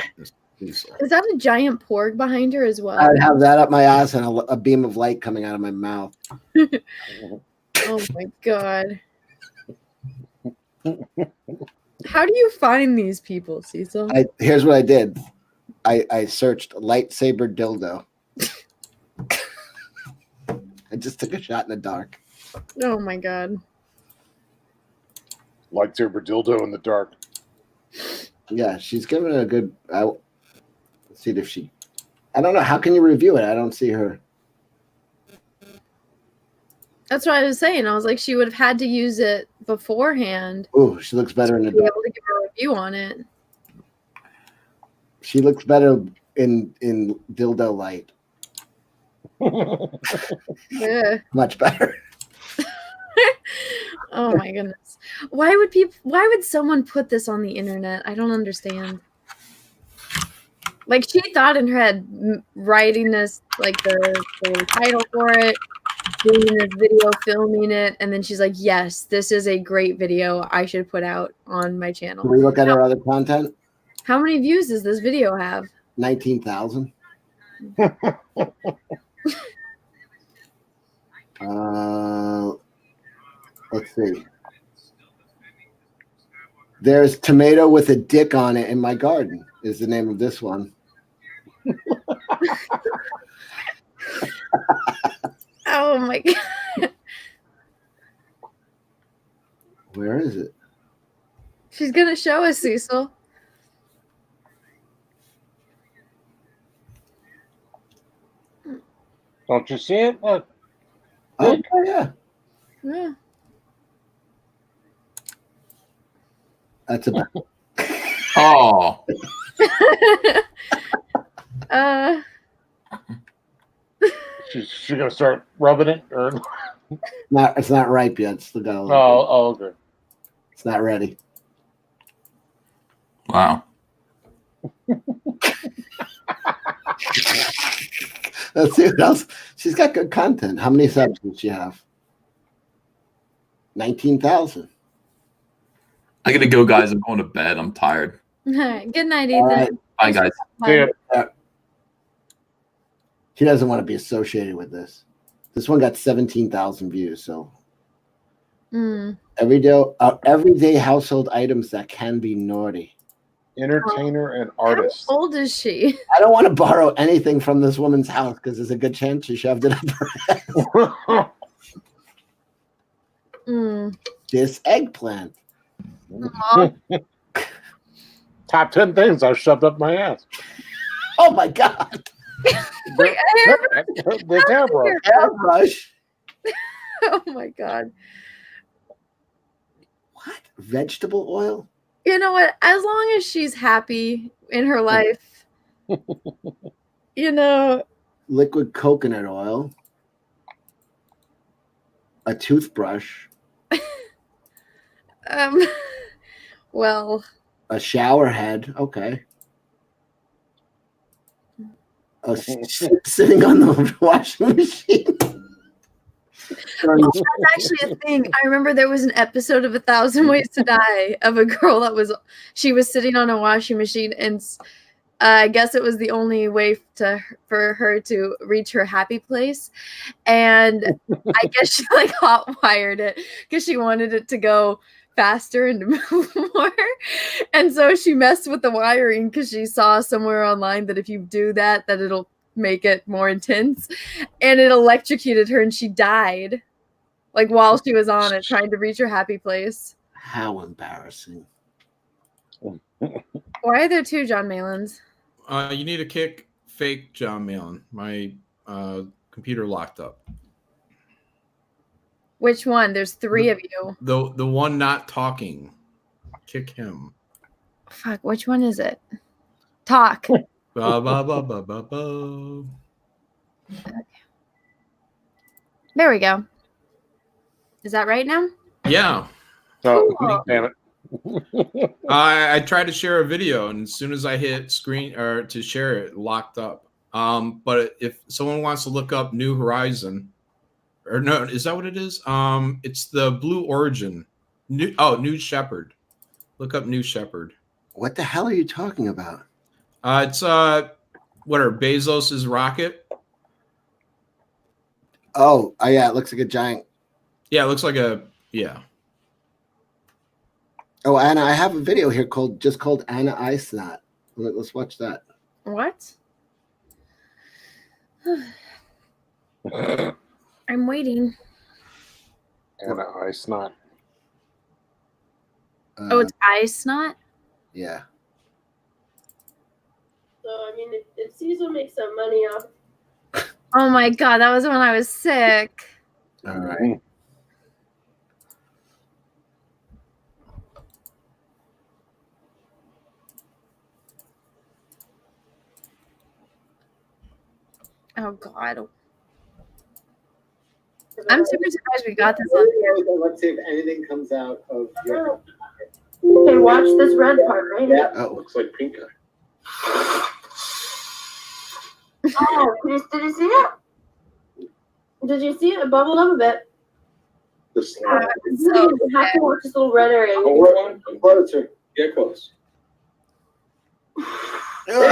Cecil. Is that a giant porg behind her as well? I'd have that up my ass and a beam of light coming out of my mouth. Oh my god. How do you find these people, Cecil? Here's what I did. I searched lightsaber dildo. I just took a shot in the dark. Oh my god. Lightsaber dildo in the dark. Yeah, she's giving it a good. Let's see if she. I don't know. How can you review it? I don't see her. That's what I was saying. I was like, she would have had to use it beforehand. Ooh, she looks better in the to be dark. able to give a review on it. She looks better in dildo light. Yeah. Much better. Oh my goodness. Why would someone put this on the internet? I don't understand. Like, she thought in her head, writing this, like the title for it, doing this video, filming it, and then she's like, yes, this is a great video I should put out on my channel. Can we look at her other content? How many views does this video have? 19,000. Let's see. There's tomato with a dick on it in my garden is the name of this one. Oh my god. Where is it? She's gonna show us, Cecil. Don't you see it? Look. Oh, yeah. Yeah. That's about. Oh. She's gonna start rubbing it, or It's not ripe yet. It's still got a little. okay. It's not ready. Wow. Let's see what else. She's got good content. How many subs does she have? 19,000. I gotta go, guys. I'm going to bed. I'm tired. All right. Good night, Ethan. Right. Bye, guys. Bye. She doesn't want to be associated with this. This one got 17,000 views. So everyday household items that can be naughty. Entertainer and artist. How old is she? I don't want to borrow anything from this woman's house because there's a good chance she shoved it up her ass. This eggplant. Top 10 things I've shoved up my ass. Oh my god. Wait, The airbrush. Airbrush. Oh my god. What? Vegetable oil? You know what? As long as she's happy in her life, you know. Liquid coconut oil. A toothbrush. Well. A shower head. Okay. Sitting on the washing machine. Well, that's actually a thing. I remember there was an episode of 1,000 Ways to Die of a girl that was sitting on a washing machine, and I guess it was the only way for her to reach her happy place. And I guess she like hot wired it because she wanted it to go faster and to move more. And so she messed with the wiring because she saw somewhere online that if you do that it'll make it more intense, and it electrocuted her and she died like while she was on it trying to reach her happy place. How embarrassing. Why are there two John Malins? You need to kick fake John Malin. My computer locked up. Which one? There's three of you. The one not talking. Kick him. Fuck, which one is it? Talk. Ba, ba, ba, ba, ba, ba. Okay. There we go. Is that right now? Yeah. Oh, Cool. damn it. I tried to share a video, and as soon as I hit screen or to share it, locked up. But if someone wants to look up New Horizon, or no, is that what it is? It's the Blue Origin. New Shepard. Look up New Shepard. What the hell are you talking about? It's what are Bezos's rocket? Oh, yeah, it looks like a giant. Yeah, it looks like a Oh, Anna, I have a video here called Anna Ice Knot. Let's watch that. What? I'm waiting. Anna Ice Knot. Oh, it's ice knot? Yeah. So, I mean, if Cecil makes some money off. Oh my god, that was when I was sick. All right. Oh god. I'm super surprised we got this on here. Let's see if anything comes out of your. Okay, watch this red part, right? Yeah, Oh. looks like pink eye. Oh, did you see it? Did you see it? It bubbled up a bit. The slime. You have to watch this little red area. Oh, we're on. I'm closer. Get close. Believe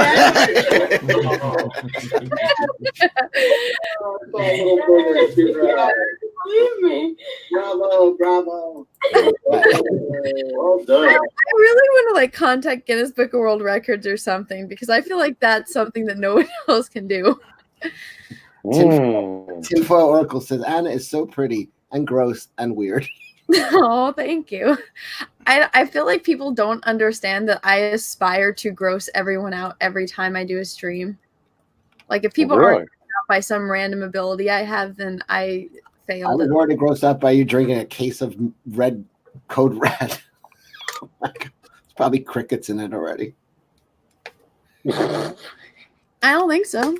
me. Bravo. Well done. I really want to like contact Guinness Book of World Records or something because I feel like that's something that no one else can do. Tinfoil Oracle says Anna is so pretty and gross and weird. Oh, thank you. I feel like people don't understand that I aspire to gross everyone out every time I do a stream. Like if people aren't grossed out by some random ability I have, then I failed. I was already grossed out by you drinking a case of red Code Red. There's probably crickets in it already. I don't think so.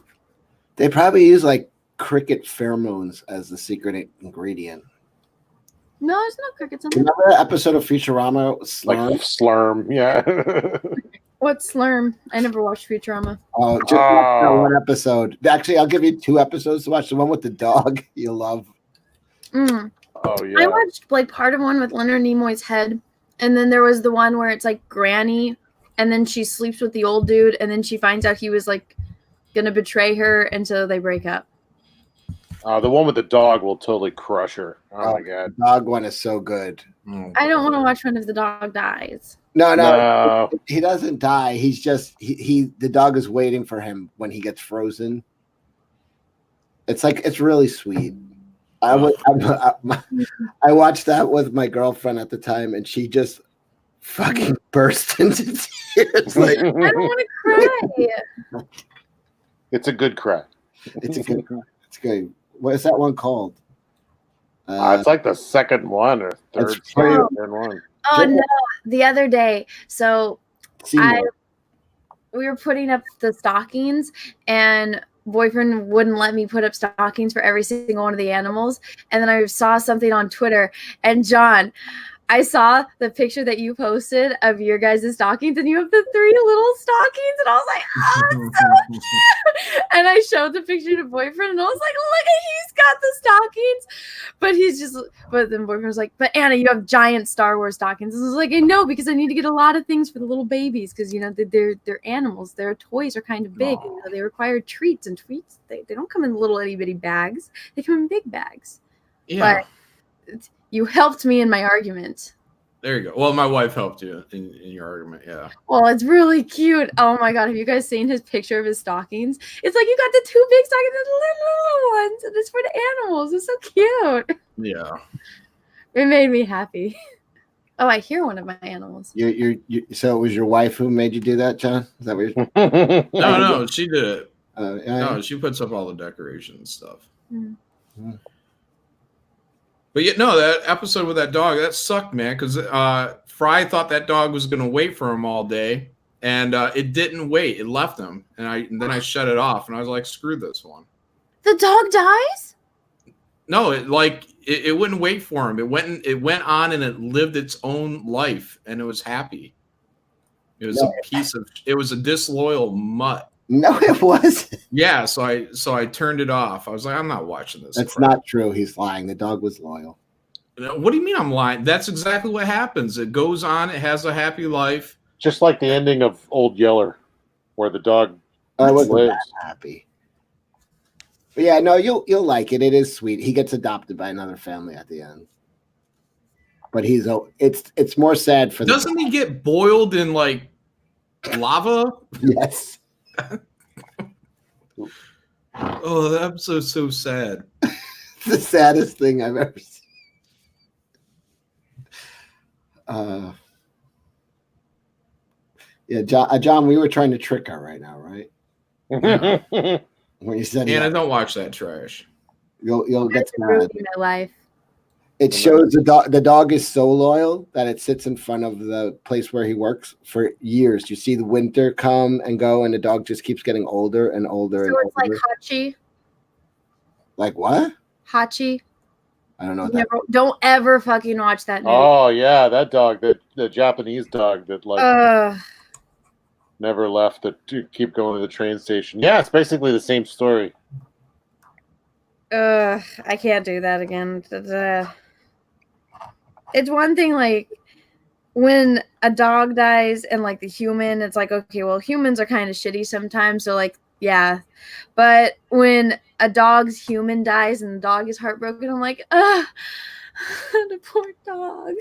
They probably use like cricket pheromones as the secret ingredient. No, there's no crickets on there. Remember that episode of Futurama? Slurm? Like Slurm, yeah. What's Slurm? I never watched Futurama. Oh, just watch that one episode. Actually, I'll give you 2 episodes to watch. The one with the dog you'll love. Mm. Oh, yeah. I watched like part of one with Leonard Nimoy's head, and then there was the one where it's like Granny, and then she sleeps with the old dude, and then she finds out he was like gonna betray her, and so they break up. The one with the dog will totally crush her. Oh my god. The dog one is so good. I don't want to watch one if the dog dies. No. He doesn't die. He's just the dog is waiting for him when he gets frozen. It's really sweet. I watched that with my girlfriend at the time, and she just fucking burst into tears. Like, I don't want to cry. It's a good cry. It's a good cry. It's good. What is that one called? It's like the second one or third one. Oh no! The other day, so we were putting up the stockings, and boyfriend wouldn't let me put up stockings for every single one of the animals. And then I saw something on Twitter, and John, I saw the picture that you posted of your guys' stockings, and you have the 3 little stockings, and I was like, oh, it's so cute. And I showed the picture to boyfriend, and I was like, look, he's got the stockings. But then boyfriend was like, but Anna, you have giant Star Wars stockings. And I was like, I know, because I need to get a lot of things for the little babies, because, you know, they're animals. Their toys are kind of big. You know, they require treats, and treats, they don't come in little itty-bitty bags. They come in big bags. Yeah. But you helped me in my argument. There you go. Well, my wife helped you in your argument. Yeah. Well, it's really cute. Oh my god, have you guys seen his picture of his stockings? It's like you got the 2 big stockings and the little ones, and it's for the animals. It's so cute. Yeah. It made me happy. Oh, I hear one of my animals. So it was your wife who made you do that, John? Is that what you're No, she did it. Yeah. No, she puts up all the decorations and stuff. Mm-hmm. But yeah, no, that episode with that dog, that sucked, man, because Fry thought that dog was going to wait for him all day, and it didn't wait. It left him, and then I shut it off, and I was like, screw this one. The dog dies? No, it wouldn't wait for him. It went on and it lived its own life and it was happy. It was it was a disloyal mutt. No, it wasn't. Yeah, so I turned it off. I was like, I'm not watching this. That's crap. not true. He's lying. The dog was loyal. What do you mean I'm lying? That's exactly what happens. It goes on. It has a happy life. Just like the ending of Old Yeller, where the dog wasn't lives. that happy. But yeah, no, you'll like it. It is sweet. He gets adopted by another family at the end. But it's more sad for Doesn't he get boiled in like lava? Yes. Oh, that episode's so sad. It's the saddest thing I've ever seen. Yeah, John, we were trying to trick her right now, right? Yeah. When you said, Anna, don't watch that trash. You'll get mad. Ruining my life. It shows the dog is so loyal that it sits in front of the place where he works for years. You see the winter come and go, and the dog just keeps getting older and older. So and it's like older. Hachi. Like what? Hachi. I don't know. What Don't ever fucking watch that movie. Oh yeah, that dog, the Japanese dog that like never left to keep going to the train station. Yeah, it's basically the same story. I can't do that again. It's one thing like when a dog dies and like the human, it's like, okay, well, humans are kind of shitty sometimes. So like, yeah. But when a dog's human dies and the dog is heartbroken, I'm like, the poor dog.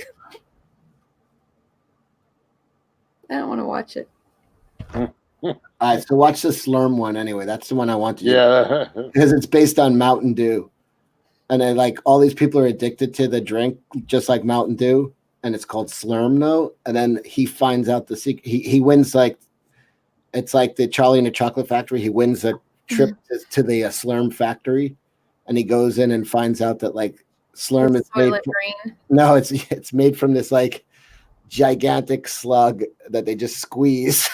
I don't want to watch it. All right, so watch the Slurm one anyway. That's the one I want to do. Yeah. Because it's based on Mountain Dew. And then like all these people are addicted to the drink just like Mountain Dew. And it's called Slurm though. And then he finds out the secret. He wins like it's like the Charlie and the Chocolate Factory. He wins a trip to the Slurm factory. And he goes in and finds out that like Slurm is made no, it's made from this like gigantic slug that they just squeeze.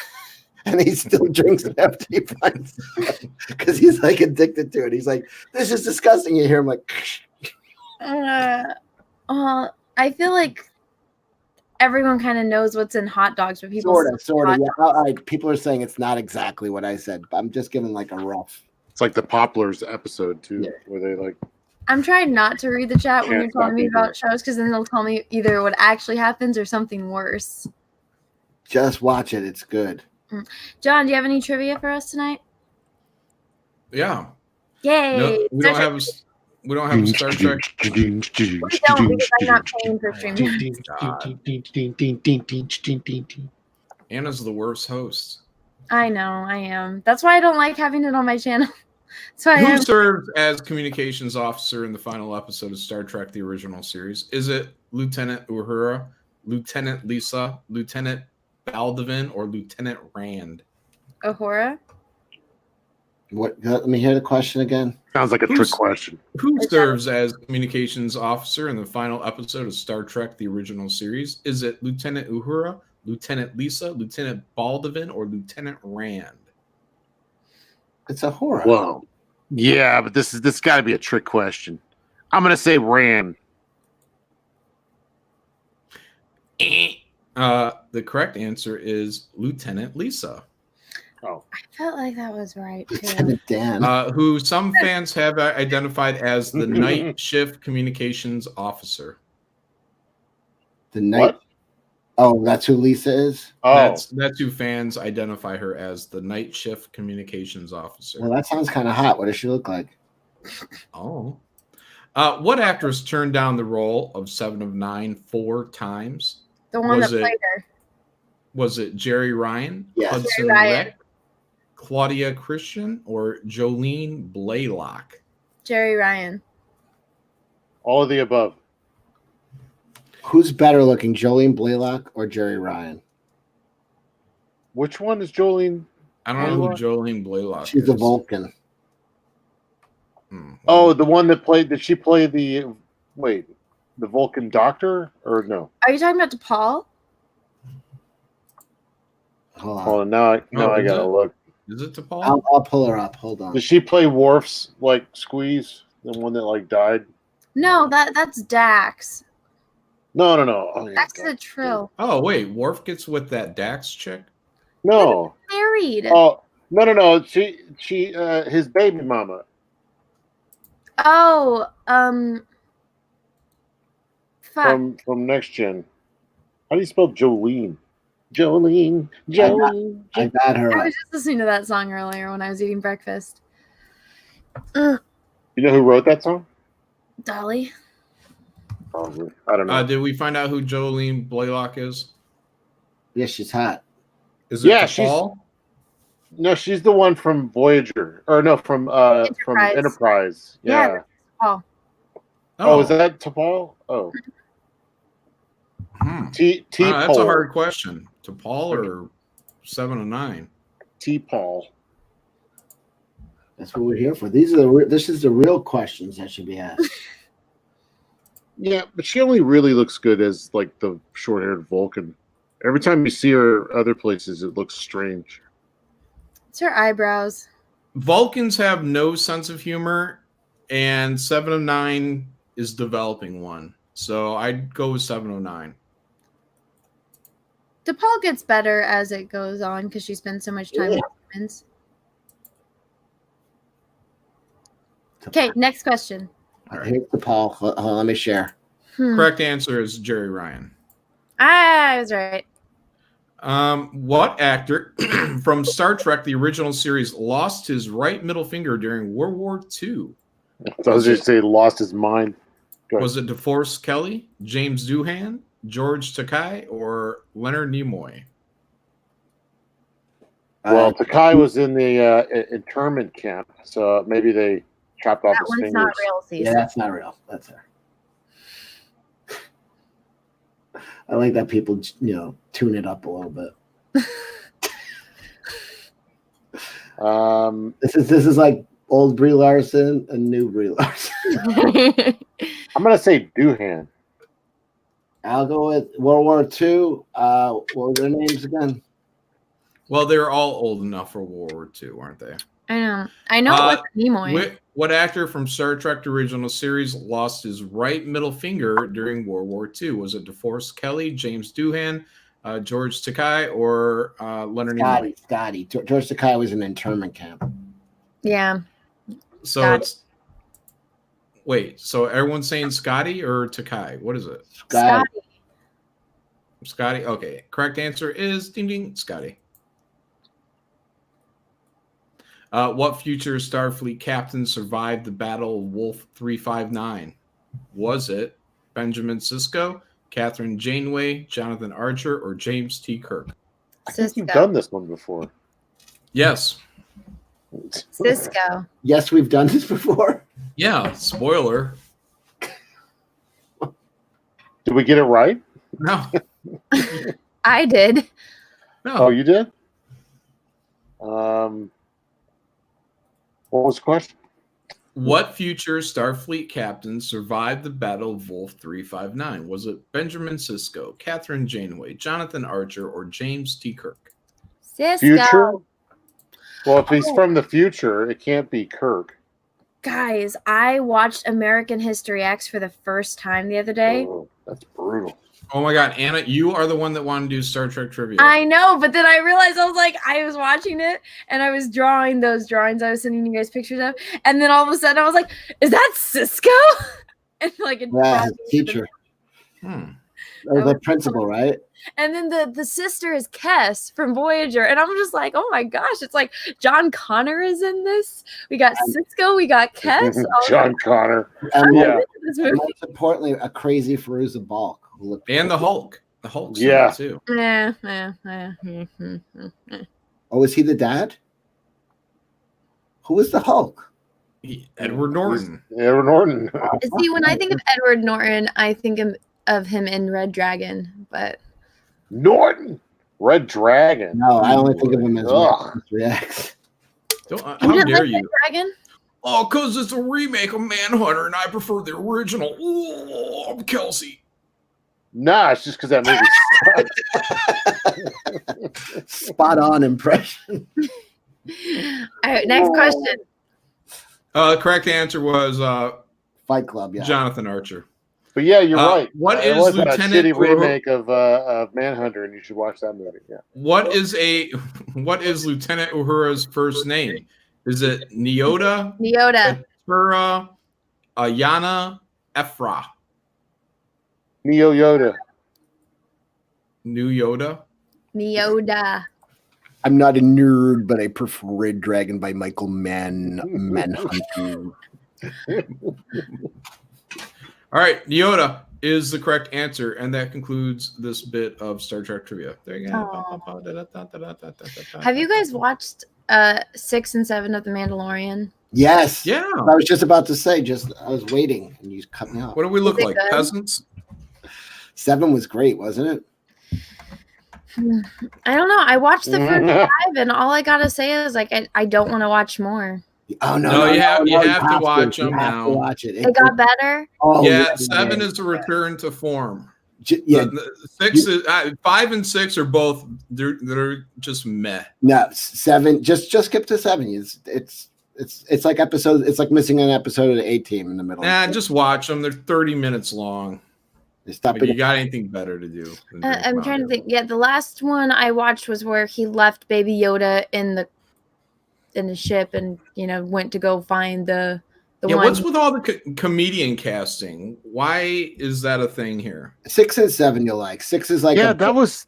And he still drinks it after he finds it because he's like addicted to it. He's like, this is disgusting. You hear him like, I feel like everyone kind of knows what's in hot dogs, but people sort of. Yeah. All right. People are saying it's not exactly what I said, but I'm just giving like a rough. It's like the Poplars episode too, where they like. I'm trying not to read the chat when you're telling me about shows because then they'll tell me either what actually happens or something worse. Just watch it. It's good. John, do you have any trivia for us tonight? Yeah. Yay! No, we don't have a Star Trek. We don't because I'm not paying for streaming. Anna's the worst host. I know, I am. That's why I don't like having it on my channel. That's why Who served as communications officer in the final episode of Star Trek: The Original Series? Is it Lieutenant Uhura, Lieutenant Lisa, Lieutenant Baldwin, or Lieutenant Rand? Uhura? What? Let me hear the question again. Sounds like a trick question. Who serves as communications officer in the final episode of Star Trek: The Original Series? Is it Lieutenant Uhura, Lieutenant Lisa, Lieutenant Baldwin, or Lieutenant Rand? It's Uhura. Whoa. Yeah, but this got to be a trick question. I'm gonna say Rand. The correct answer is Lieutenant Lisa. Oh, I felt like that was right too. Lieutenant Dan. Who some fans have identified as the night shift communications officer. The night. What? Oh, that's who Lisa is? Oh. That's who fans identify her as, the night shift communications officer. Well, that sounds kind of hot. What does she look like? Oh. What actress turned down the role of 7 of 9 4 times? The one that played her. Was it Jerry Ryan, Yes. Hudson Jerry Ryan. Rick, Claudia Christian, or Jolene Blaylock? Jerry Ryan. All of the above. Who's better looking, Jolene Blaylock or Jerry Ryan? Which one is Jolene? I don't know who Jolene Blaylock is. She's a Vulcan. Oh, the one that played. Did she play the Vulcan doctor or no? Are you talking about DePaul? Hold on. Hold on, now I gotta look. Is it DePaul? I'll pull her up. Hold on. Did she play Worf's like squeeze? The one that like died? No, that's Dax. No. Oh, yeah, Dax is a Trill. Oh wait, Worf gets with that Dax chick. No. Married. Oh no. She his baby mama. Oh, fuck. From Next Gen. How do you spell Jolene? Jolene. I got her. I was just listening to that song earlier when I was eating breakfast. You know who wrote that song? Dolly. Probably. I don't know. Did we find out who Jolene Blaylock is? Yeah, she's hot. Is it T'Pol? No, she's the one from Voyager, or no, from Enterprise. Yeah. Oh, is that T'Pol? Oh. That's a hard question. T'Pol or 7 of 9? T'Pol. That's what we're here for. This is the real questions that should be asked. Yeah, but she only really looks good as like the short-haired Vulcan. Every time you see her other places, it looks strange. It's her eyebrows. Vulcans have no sense of humor, and 7 of 9 is developing one. So I'd go with 7 of 9. T'Pol gets better as it goes on because she spends so much time with humans. Okay, next question. Here's T'Pol. Let me share. Correct answer is Jerry Ryan. I was right. What actor from Star Trek, the original series, lost his right middle finger during World War II? I was just saying, lost his mind. Was it DeForest Kelley, James Doohan, George Takei, or Leonard Nimoy? Well, Takei was in the internment camp, so maybe they chopped off his fingers. That one's not real, Cecil. Yeah, that's not real. That's her. I like that people, tune it up a little bit. This is like old Brie Larson and new Brie Larson. I'm gonna say Doohan. I'll go with World War II. What were their names again? Well, they're all old enough for World War II, aren't they? I know it was Nimoy. What actor from Star Trek the original series lost his right middle finger during World War II? Was it DeForest Kelley, James Doohan, George Takei, or Leonard Nimoy? Scotty. George Takei was in internment camp. Yeah. So Scotty. it's wait. So everyone's saying Scotty or Takei? What is it? Scotty. Okay. Correct answer is ding ding Scotty. What future Starfleet captain survived the Battle of Wolf 359? Was it Benjamin Sisko, Catherine Janeway, Jonathan Archer, or James T. Kirk? I think you've done this one before. Yes. Sisko. Yes, we've done this before. Yeah. Spoiler. Did we get it right? No. I did. No. Oh, you did? What was the question? What future Starfleet captain survived the Battle of Wolf 359? Was it Benjamin Sisko, Catherine Janeway, Jonathan Archer, or James T. Kirk? Sisko. Future? Well, if he's from the future, it can't be Kirk. Guys, I watched American History X for the first time the other day. Oh, that's brutal. Oh my God, Anna, you are the one that wanted to do Star Trek trivia. I know, but then I realized I was watching it and I was drawing those drawings I was sending you guys pictures of, and then all of a sudden I was like, "Is that Sisko?" And his teacher. Or the principal, right? And then the sister is Kess from Voyager, and I'm just like, "Oh my gosh!" It's like John Connor is in this. We got Sisko, we got Kess. John Connor. Most importantly, a crazy Fairuza Balk. And the Hulk. The Hulk's yeah. too. Oh, is he the dad? Who is the Hulk? Edward Norton. Edward Norton. See, when I think of Edward Norton, I think of him in Red Dragon, but Norton, Red Dragon. No, I only think of him as 3X. How dare you? Dragon? Oh, because it's a remake of Manhunter, and I prefer the original. Oh, I'm Kelsey. Nah, it's just because that movie Spot on impression. All right, next question. The correct answer was Fight Club, yeah. Jonathan Archer. But yeah, you're right. What It is was Lieutenant a shitty remake of Manhunter, and you should watch that movie. Yeah. What is Lieutenant Uhura's first name? Is it Nyota? Nyota. Katura, Ayana, Ephra. Neo Yoda. New Yoda? Nyota. I'm not a nerd, but I prefer Red Dragon by Michael Manhunter. All right, Nyota is the correct answer, and that concludes this bit of Star Trek trivia. There you go. Have you guys watched 6 and 7 of The Mandalorian? Yes. Yeah. I was just about to say, I was waiting, and you cut me off. What do we look like? good? Peasants? 7 was great, wasn't it? I don't know. I watched the first 5, and all I gotta say is like I don't want to watch more. Oh no! You have to watch them you have now. to watch it. It got better. Oh yeah, 7 is a return to form. Yeah, 6 is 5 and 6 are both they're just meh. No, 7. Just skip to 7. It's like episode. It's like missing an episode of the A-Team in the middle. Nah, just watch them. They're 30 minutes long. You got anything better to do? I'm trying to think. Yeah, the last one I watched was where he left Baby Yoda in the ship and went to go find the one. What's with all the comedian casting? Why is that a thing here? 6 and 7 you'll like. 6 is like that was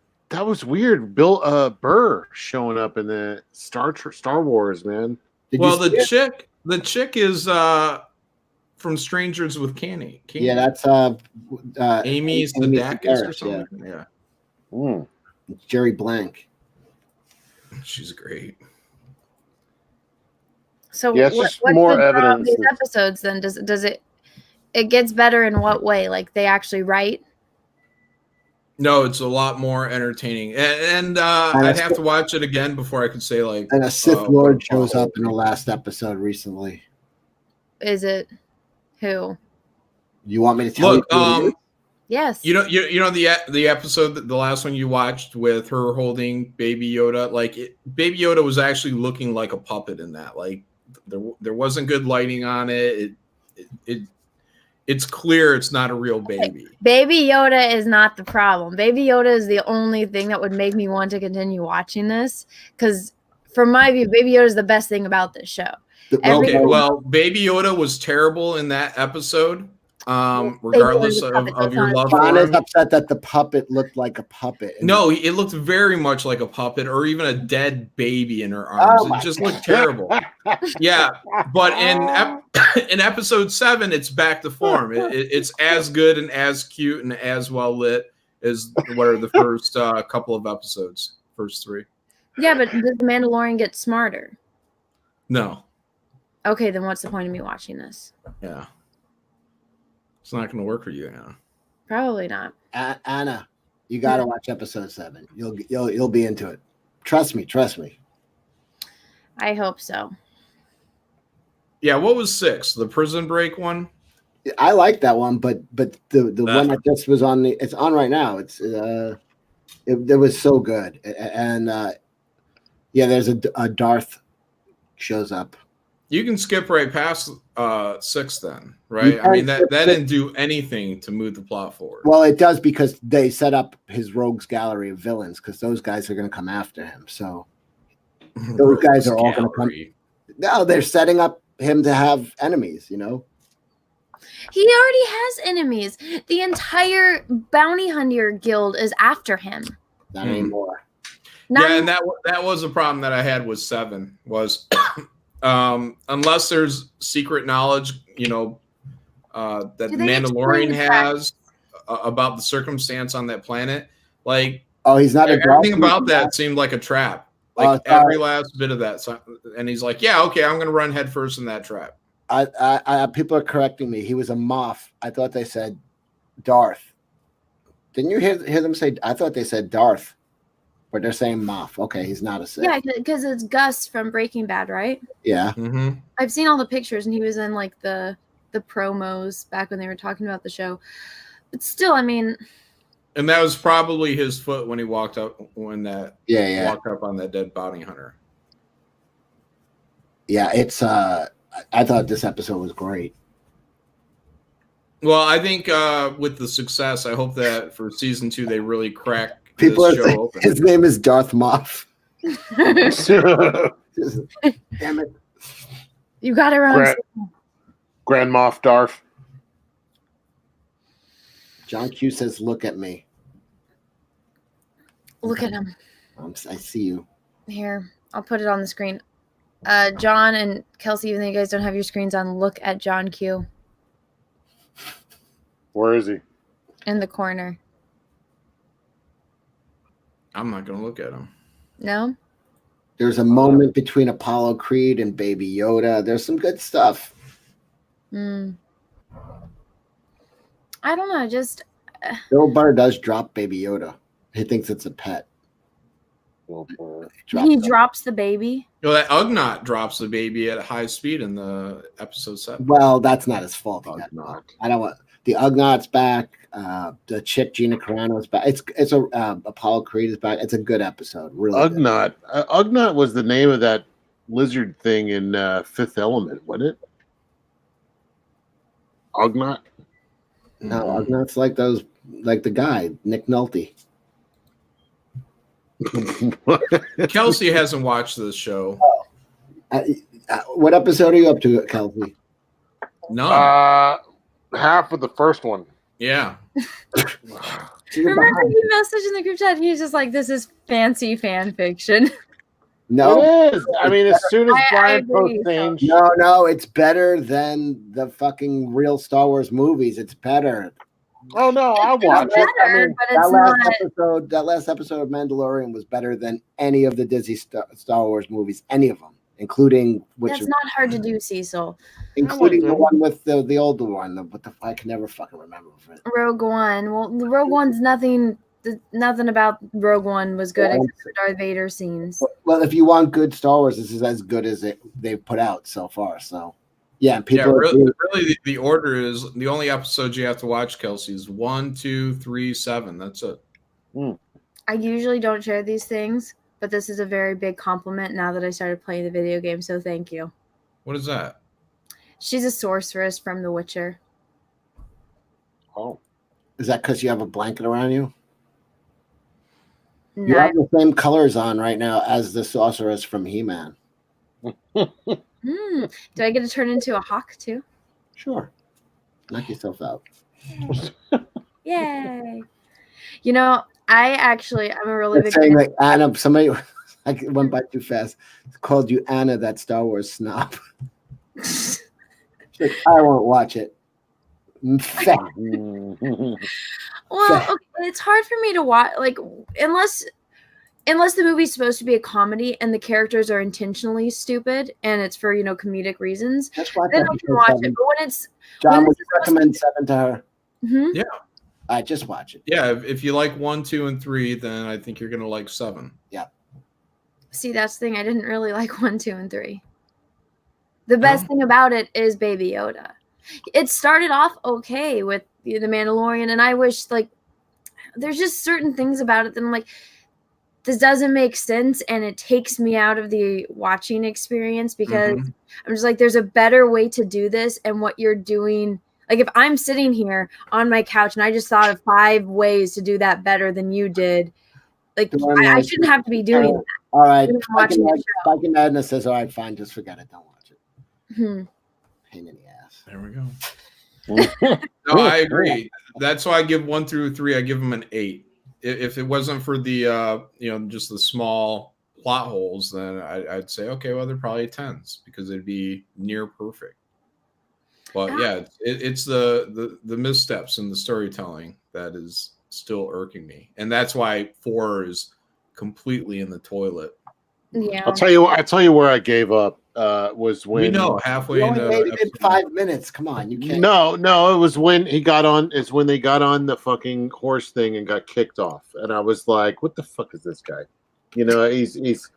weird. Bill Burr showing up in the Star Wars, man. The chick is from Strangers with Candy. Yeah, that's Amy Sedaris or something. Yeah. It's Jerry Blank. She's great. So what's more the evidence? These episodes then does it gets better in what way? Like they actually write? No, it's a lot more entertaining, and I'd have to watch it again before I could say like. And a Sith Lord shows up in the last episode recently. Is it who? You want me to tell you? Yes. You know the episode, the last one you watched with her holding Baby Yoda. Baby Yoda was actually looking like a puppet in that. Like there wasn't good lighting on it. It's clear it's not a real baby. Baby Yoda is not the problem. Baby Yoda is the only thing that would make me want to continue watching this. Because from my view, Baby Yoda is the best thing about this show. Well, Baby Yoda was terrible in that episode. Regardless of your love for him. Is upset that the puppet looked like a puppet. No, it looked very much like a puppet or even a dead baby in her arms. It just looked terrible. Yeah, but in episode 7, it's back to form. It's as good and as cute and as well lit as what are the first couple of episodes, first 3. Yeah, but does the Mandalorian get smarter? No. Okay, then what's the point of me watching this? Yeah. It's not going to work for you, Anna. Probably not. Anna, you got to watch episode 7. You'll be into it. Trust me. I hope so. Yeah, what was 6? The prison break one? I like that one, but the one that just was on it's on right now. It was so good, and there's a Darth shows up. You can skip right past 6 then, right? I mean, that didn't do anything to move the plot forward. Well, it does because they set up his rogues gallery of villains because those guys are going to come after him. So those guys are all going to come. No, they're setting up him to have enemies, He already has enemies. The entire bounty hunter guild is after him. Not anymore. And that was a problem that I had with 7 was unless there's secret knowledge, that the Mandalorian has about the circumstance on that planet. Like, he's not everything about that seemed like a trap. Like every last bit of that. And he's like, yeah, okay, I'm going to run headfirst in that trap. I people are correcting me. He was a Moff. I thought they said Darth. Didn't you hear them say? I thought they said Darth, but they're saying Moff. Okay, he's not a Sith. Yeah, because it's Gus from Breaking Bad, right? Yeah. Mm-hmm. I've seen all the pictures, and he was in like the promos back when they were talking about the show. But still, I mean. And that was probably his foot when he walked up walked up on that dead bounty hunter. Yeah, it's I thought this episode was great. Well, I think with the success, I hope that for season 2 they really crack People this are show saying open. his name is Darth Moff. Damn it. You got it wrong. Grand Moff Darth. John Q says, "Look at me." Look at him. I see you. Here, I'll put it on the screen. John and Kelsey, even though you guys don't have your screens on, look at John Q. Where is he? In the corner. I'm not gonna look at him. No? There's a moment between Apollo Creed and Baby Yoda. There's some good stuff. I don't know. Just Bill Burr does drop Baby Yoda. He thinks it's a pet. he drops the baby. No, that Ugnaught drops the baby at high speed in the episode 7. Well, that's not his fault. I don't want the Ugnaught's back. The chick Gina Carano's back. It's a Apollo Creed is back. It's a good episode. Really. Ugnaught. Ugnaught was the name of that lizard thing in Fifth Element, wasn't it? Ugnaught. No, Ugnaught's like the guy Nick Nolte. Kelsey hasn't watched this show. What episode are you up to, Kelsey? No. Half of the first one. Yeah. Remember he messaged in the group chat? He was just like, "This is fancy fan fiction." No, it is. I mean, as soon as Brian posts things, no, it's better than the fucking real Star Wars movies. It's better. Oh no, I watch it. I mean, that last episode of Mandalorian was better than any of the Disney Star Wars movies, any of them, including That's not hard to do, Cecil. Including the one with the older one. I can never fucking remember it. Rogue One. Well, the Rogue One's nothing about Rogue One was good except for Darth Vader scenes. Well, if you want good Star Wars, this is as good as they've put out so far. So. Yeah, really, the order is the only episodes you have to watch, Kelsey, is 1, 2, 3, 7. That's it. I usually don't share these things, but this is a very big compliment now that I started playing the video game, so thank you. What is that? She's a sorceress from The Witcher. Oh. Is that because you have a blanket around you? No. You have the same colors on right now as the sorceress from He-Man. Do I get to turn into a hawk too? Sure. Knock yourself out. Yay. You know, I'm a really big saying like Anna, somebody I went by too fast. Called you Anna, that Star Wars snob. She's like, I won't watch it. Well, okay, it's hard for me to watch, like, unless the movie's supposed to be a comedy and the characters are intentionally stupid and it's for, comedic reasons, then I can watch it. But when it's John, would you recommend 7 to her? Mm-hmm. Yeah. I just watch it. Yeah, if you like 1, 2, and 3, then I think you're gonna like 7. Yeah. See, that's the thing. I didn't really like 1, 2, and 3. The best thing about it is Baby Yoda. It started off okay with the Mandalorian, and I wish, there's just certain things about it that I'm like, this doesn't make sense, and it takes me out of the watching experience because I'm just like, there's a better way to do this, and what you're doing. Like, if I'm sitting here on my couch and I just thought of 5 ways to do that better than you did, like, I shouldn't have to be doing that. All right. Spiking Madness says, all right, fine, just forget it. Don't watch it. Pain in the ass. There we go. No, I agree. That's why I give 1 through 3, I give them an 8. If it wasn't for the, just the small plot holes, then I'd say, okay, well, they're probably 10s because it'd be near perfect. But yeah, it's the missteps in the storytelling that is still irking me, and that's why 4 is completely in the toilet. Yeah, I'll tell you where I gave up. Was when we know halfway in the 5 minutes. Come on, you can't. No, it was when he got on. It's when they got on the fucking horse thing and got kicked off, and I was like, "What the fuck is this guy?" He's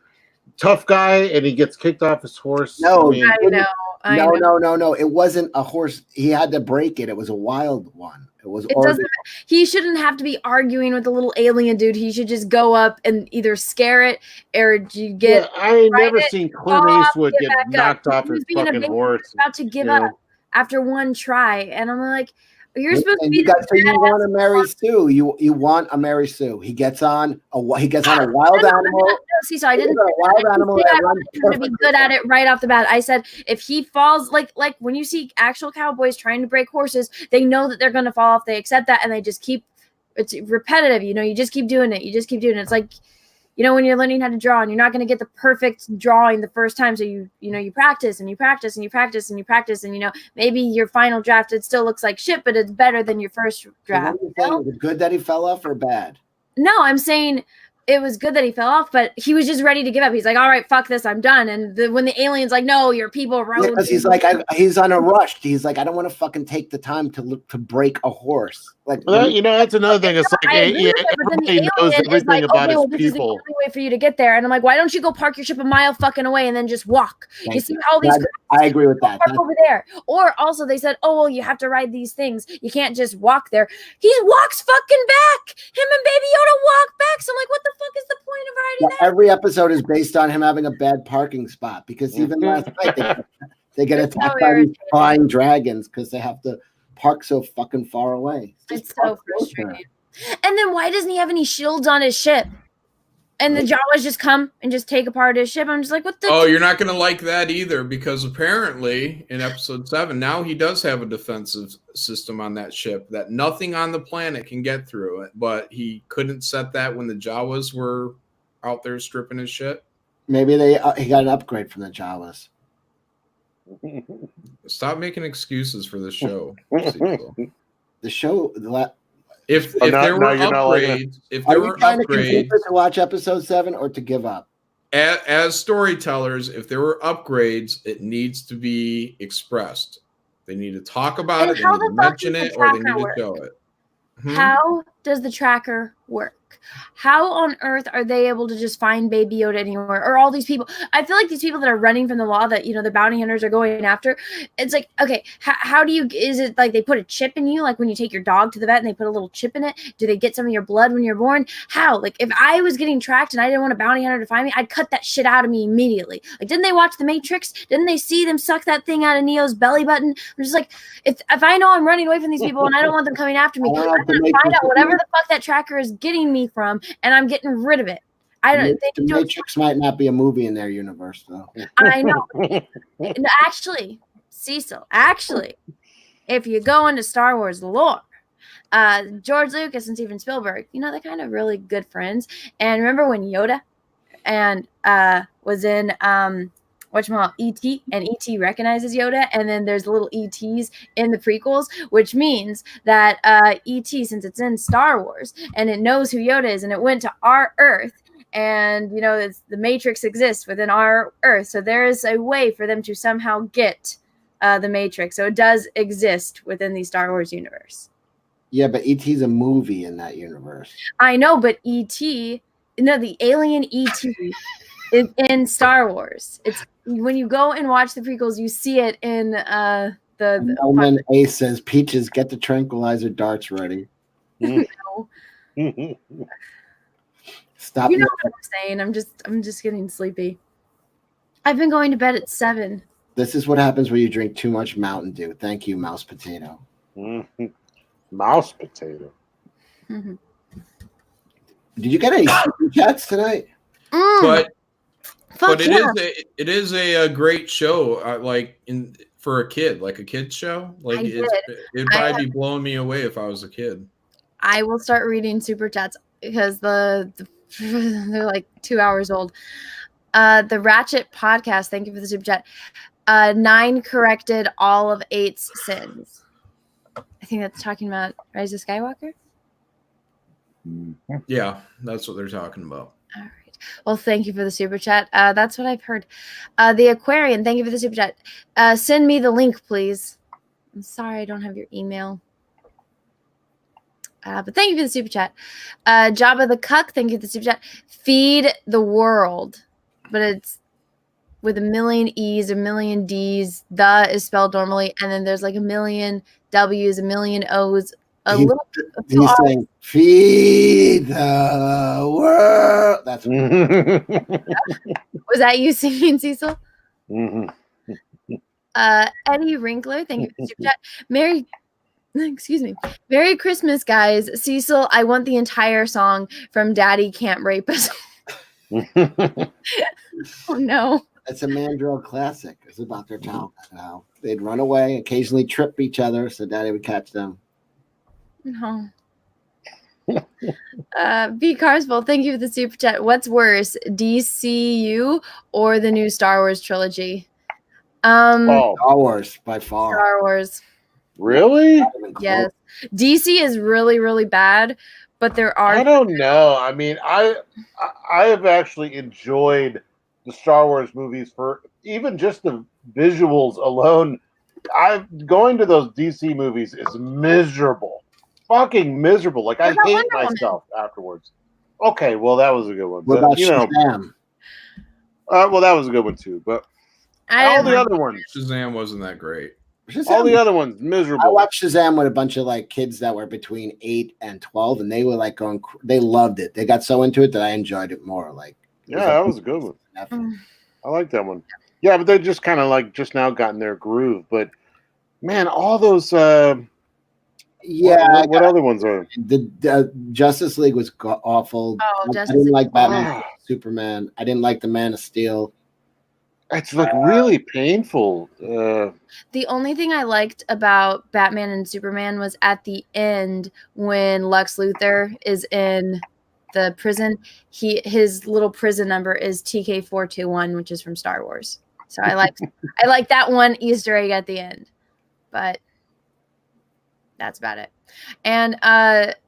tough guy, and he gets kicked off his horse. No, I know. No. It wasn't a horse. He had to break it. It was a wild one. He shouldn't have to be arguing with the little alien dude. He should just go up and either scare it or get. Yeah, I ain't never seen Clint Eastwood get knocked off his fucking horse. About to give up after one try, and I'm like, You're supposed to be you want to marry Sue. You want a Mary Sue. He gets on a wild animal. See, so I didn't. A wild animal that runs to be good at it right off the bat. I said if he falls, like when you see actual cowboys trying to break horses, they know that they're going to fall off. They accept that, and they just keep. It's repetitive, you just keep doing it. It's like, when you're learning how to draw and you're not going to get the perfect drawing the first time. So you practice and you practice and you practice and you practice. And, maybe your final draft, it still looks like shit, but it's better than your first draft. Was it good that he fell off or bad? No, I'm saying it was good that he fell off, but he was just ready to give up. He's like, all right, fuck this, I'm done. And when the alien's like, no, your people rode. Because he's like, he's on a rush. He's like, I don't want to fucking take the time to break a horse. Like, that's another thing. It's like, everybody knows everything about his people. This is the only way for you to get there. And I'm like, why don't you go park your ship a mile fucking away and then just walk? You see all these. I agree with that. Over there. Or also they said, oh, well, you have to ride these things. You can't just walk there. He walks fucking back. Him and Baby Yoda walk back. So I'm like, what the fuck is the point of riding that? Every episode is based on him having a bad parking spot because even last night they get attacked by these flying dragons because they have to park so fucking far away. It's so frustrating. And then why doesn't he have any shields on his ship? And the Jawas just come and just take apart his ship. I'm just like, what the? Oh, you're not going to like that either because apparently in episode 7, now he does have a defensive system on that ship that nothing on the planet can get through it. But he couldn't set that when the Jawas were out there stripping his shit. Maybe he got an upgrade from the Jawas. Stop making excuses for the show. The show. If there were upgrades, to watch episode 7 or to give up? As storytellers, if there were upgrades, it needs to be expressed. They need to talk about it, they need to mention it, or they need to show it. How does the tracker work? How on earth are they able to just find Baby Yoda anywhere? Or all these people? I feel like these people that are running from the law that, the bounty hunters are going after. It's like, okay, how do you, is it like they put a chip in you? Like when you take your dog to the vet and they put a little chip in it? Do they get some of your blood when you're born? How? Like if I was getting tracked and I didn't want a bounty hunter to find me, I'd cut that shit out of me immediately. Like, didn't they watch The Matrix? Didn't they see them suck that thing out of Neo's belly button? I'm just like, if I know I'm running away from these people and I don't want them coming after me, I'm going to find out whatever the fuck that tracker is getting me from, and I'm getting rid of it. I don't think The Matrix might not be a movie in their universe, though. I know. Actually, Cecil, if you go into Star Wars lore, George Lucas and Steven Spielberg, they're kind of really good friends. And remember when Yoda and was in E.T. and E.T. recognizes Yoda, and then there's little E.T.s in the prequels, which means that E.T., since it's in Star Wars and it knows who Yoda is and it went to our Earth, and the Matrix exists within our Earth, so there is a way for them to somehow get the Matrix. So it does exist within the Star Wars universe. Yeah, but E.T.'s a movie in that universe. I know, but the alien E.T. is in Star Wars. It's when you go and watch the prequels, you see it in the. Elman A says, "Peaches, get the tranquilizer darts ready." Stop. You know what I'm saying? I'm just getting sleepy. I've been going to bed at 7. This is what happens when you drink too much Mountain Dew. Thank you, Mouse Potato. Mouse Potato. Did you get any chats tonight? But it is a great show. For a kid, like a kid's show. Like it'd probably be blowing me away if I was a kid. I will start reading super chats because they're like 2 hours old. The Ratchet podcast. Thank you for the super chat. 9 corrected all of 8's sins. I think that's talking about Rise of Skywalker. Yeah, that's what they're talking about. All right. Well, thank you for the super chat. That's what I've heard. The Aquarian, thank you for the super chat. Send me the link, please. I'm sorry I don't have your email. But thank you for the super chat. Jabba the Cuck, thank you for the super chat. Feed the world. But it's with a million E's, a million D's. The is spelled normally. And then there's like a million W's, a million O's. He's saying, "Feed the world." That's was that you singing, Cecil? Mm-hmm. Eddie Wrinkler, thank you for the super chat. Merry Excuse me. Merry Christmas, guys. Cecil, I want the entire song from Daddy Can't Rape Us. Oh, no. It's a Mandrill classic. It's about their town. They'd run away, occasionally trip each other, so Daddy would catch them. No. B. Carsville, thank you for the super chat. What's worse, DCU or the new Star Wars trilogy? Star Wars by far. Star Wars. Really? Yes. DC is really, really bad, but there are. I don't know. I mean, I have actually enjoyed the Star Wars movies for even just the visuals alone. Going to those DC movies is miserable. Fucking miserable. Like, I hate myself afterwards. Okay, well, that was a good one. What about Shazam? Well, that was a good one too. But all the other ones, Shazam wasn't that great. All the other ones miserable. I watched Shazam with a bunch of like kids that were between 8 and 12, and they were like going. They loved it. They got so into it that I enjoyed it more. Like, that was a good one. I like that one. Yeah, but they just kind of like just now got in their groove. But man, all those. What other ones are? The Justice League was awful. Oh, I didn't like Batman, Superman. I didn't like the Man of Steel. It's like really painful. The only thing I liked about Batman and Superman was at the end when Lex Luthor is in the prison. His little prison number is TK421, which is from Star Wars. So I like that one Easter egg at the end. But that's about it. And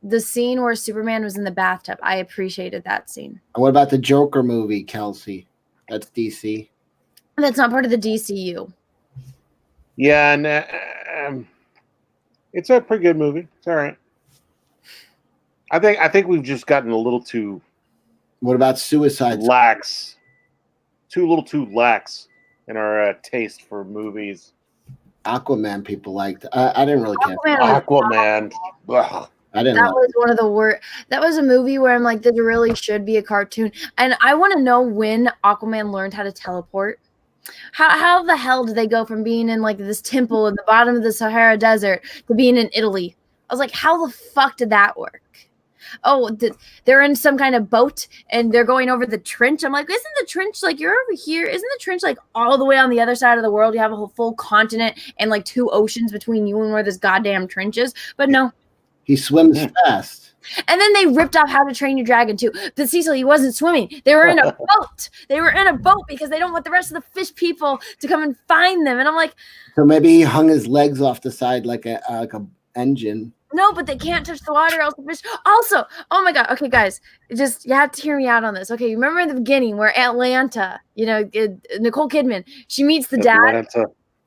the scene where Superman was in the bathtub, I appreciated that scene. What about the Joker movie, Kelsey? That's DC. That's not part of the DCU. Yeah, and it's a pretty good movie. It's all right. I think we've just gotten a little too. What about Suicide? Lax. Too lax in our taste for movies. Aquaman, people liked. I didn't really care. Aquaman. I didn't. That was one of the worst. That was a movie where I'm like, this really should be a cartoon. And I want to know when Aquaman learned how to teleport. How the hell did they go from being in like this temple in the bottom of the Sahara Desert to being in Italy? I was like, how the fuck did that work? Oh, they're in some kind of boat and they're going over the trench. I'm like, isn't the trench like you're over here? Isn't the trench like all the way on the other side of the world? You have a whole full continent and like 2 oceans between you and where this goddamn trench is. But no. He swims fast. And then they ripped off How to Train Your Dragon too. But Cecil, he wasn't swimming. They were in a boat. They were in a boat because they don't want the rest of the fish people to come and find them. And I'm like, so maybe he hung his legs off the side like a engine. No, but they can't touch the water, else the fish. Also, oh my god. Okay, guys, you have to hear me out on this. Okay, you remember in the beginning where Atlanta, Nicole Kidman, she meets the dad.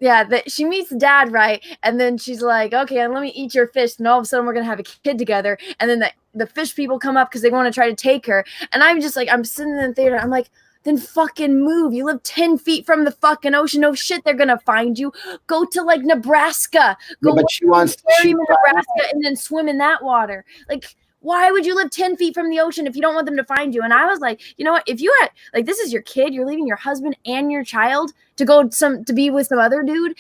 Yeah, she meets the dad, right? And then she's like, okay, let me eat your fish. And all of a sudden, we're going to have a kid together. And then the fish people come up because they want to try to take her. And I'm just like, I'm sitting in the theater. I'm like, then fucking move. You live 10 feet from the fucking ocean. No shit, they're going to find you. Go to like Nebraska. Go but she wants to Nebraska and then swim in that water. Like, why would you live 10 feet from the ocean if you don't want them to find you? And I was like, you know what? If you had, like, this is your kid, you're leaving your husband and your child to go to be with some other dude.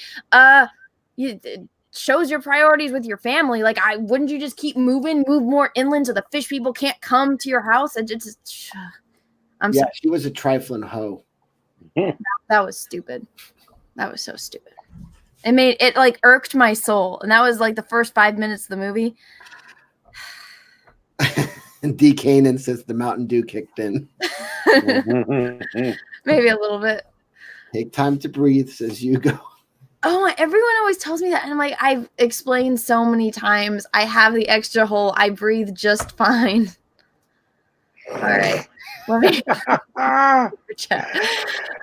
It shows your priorities with your family. Like, wouldn't you just keep move more inland so the fish people can't come to your house? She was a trifling hoe. That was stupid. That was so stupid. It like irked my soul. And that was like the first 5 minutes of the movie. And D. Kanan says the Mountain Dew kicked in. Maybe a little bit. Take time to breathe, says Hugo. Oh, everyone always tells me that. And I'm like, I've explained so many times. I have the extra hole. I breathe just fine. All right. Let me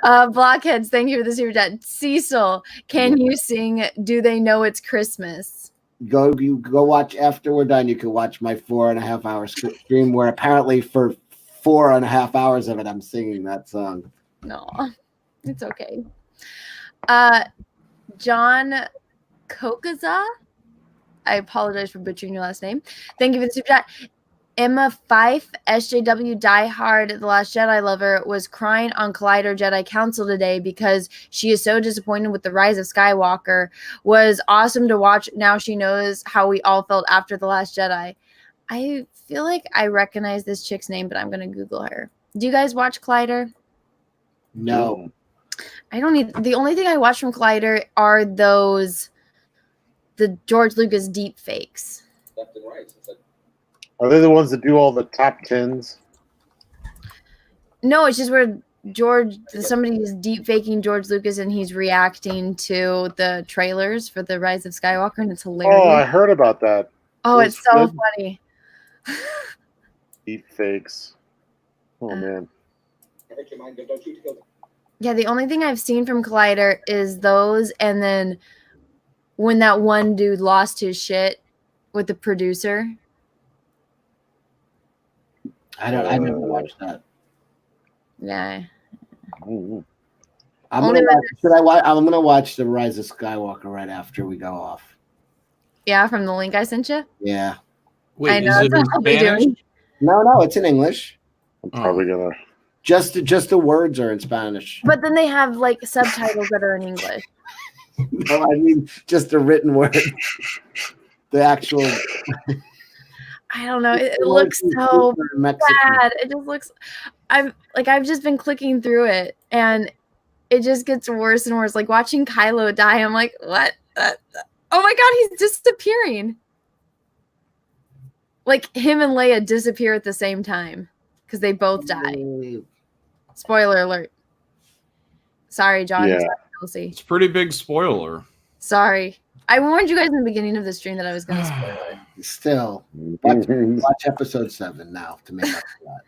Blockheads, thank you for the super chat. Cecil, can you sing Do They Know It's Christmas? Go watch after we're done. You can watch my 4.5 hour stream where apparently for 4.5 hours of it I'm singing that song. No, it's okay. John Kokaza, I apologize for butchering your last name. Thank you for the super chat. Emma Fife, SJW diehard The Last Jedi lover, was crying on Collider Jedi Council today because she is so disappointed with The Rise of Skywalker. Was awesome to watch. Now she knows how we all felt after The Last Jedi. I feel like I recognize this chick's name, but I'm going to Google her. Do you guys watch Collider? No. I don't need. The only thing I watch from Collider are the George Lucas deep fakes. Left and right. Are they the ones that do all the top 10s? No, it's just where somebody is deep faking George Lucas and he's reacting to the trailers for The Rise of Skywalker, and it's hilarious. Oh, I heard about that. Oh, it's so good. funny. Deep fakes. Oh man. Yeah, the only thing I've seen from Collider is those, and then when that one dude lost his shit with the producer. I never watched that. Yeah. I'm gonna watch The Rise of Skywalker right after we go off. Yeah, from the link I sent you. Yeah. Wait, I know, is it that's in what I'll be Spanish? doing. No, it's in English. I'm probably gonna. Just the words are in Spanish. But then they have like subtitles that are in English. No, I mean just the written word. The actual. I don't know. It looks so bad. It just looks. I've just been clicking through it, and it just gets worse and worse. Like watching Kylo die, I'm like, what? Oh my god, he's disappearing. Like him and Leia disappear at the same time because they both die. Spoiler alert. Sorry, John. Yeah. Sorry, It's a pretty big spoiler. sorry. I warned you guys in the beginning of the stream that I was going to spoil it. Still, watch episode 7 now to make up for that.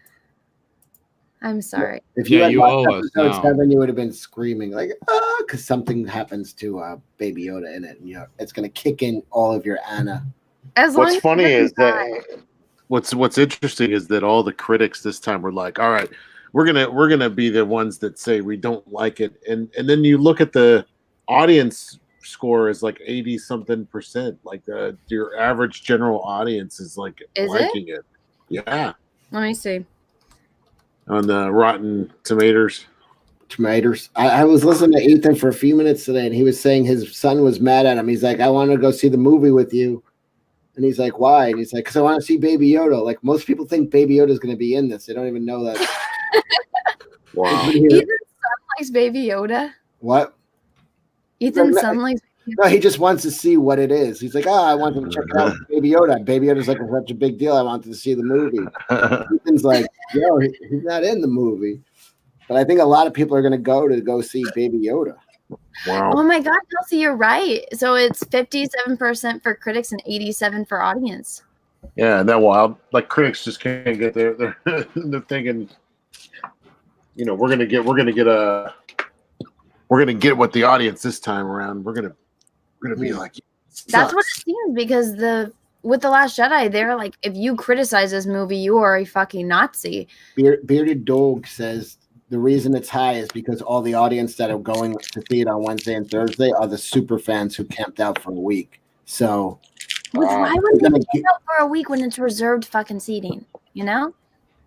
I'm sorry. If you had you watched owe us episode now. 7, you would have been screaming like, because something happens to Baby Yoda in it, and it's going to kick in all of your Anna. As long What's as funny he is doesn't die. that what's interesting is that all the critics this time were like, all right, we're gonna be the ones that say we don't like it, and then you look at the audience score is like 80-something%. Like your average general audience is like liking it. Yeah. Let me see. On the Rotten Tomatoes. I was listening to Ethan for a few minutes today, and he was saying his son was mad at him. He's like, I want to go see the movie with you. And he's like, why? And he's like, because I want to see Baby Yoda. Like, most people think Baby Yoda is going to be in this. They don't even know that. Wow. Ethan's son likes Baby Yoda. What? Ethan's son likes Baby Yoda. No, he just wants to see what it is. He's like, I want to check out Baby Yoda. Baby Yoda's like such a big deal. I wanted to see the movie. Ethan's like, yo, he's not in the movie. But I think a lot of people are going to go see Baby Yoda. Wow. Oh my God, Kelsey, you're right. So it's 57% for critics and 87% for audience. Yeah, that wild. Like critics just can't get there. They're thinking, we're gonna get what the audience this time around. We're gonna be like, that's what it seems, because with The Last Jedi, they're like, if you criticize this movie, you are a fucking Nazi. Bearded Dog says the reason it's high is because all the audience that are going to see it on Wednesday and Thursday are the super fans who camped out for a week. So why would they camp out for a week when it's reserved fucking seating?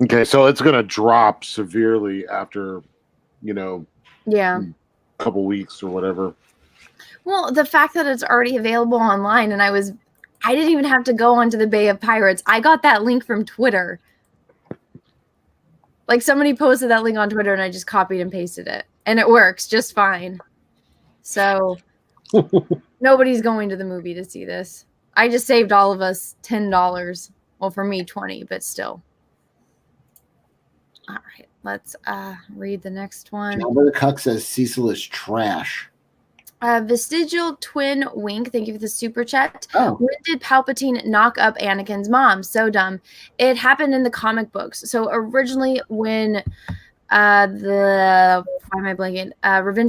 Okay, so it's gonna drop severely after, Yeah. a couple weeks or whatever. Well, the fact that it's already available online, and I didn't even have to go onto the Bay of Pirates. I got that link from Twitter. Like somebody posted that link on Twitter and I just copied and pasted it. And it works just fine. So nobody's going to the movie to see this. I just saved all of us $10. Well, for me, $20, but still. All right, let's read the next one. Albert Cuck says Cecil is trash. Vestigial Twin Wink, thank you for the super chat. Oh. When did Palpatine knock up Anakin's mom? So dumb. It happened in the comic books. So originally when Revenge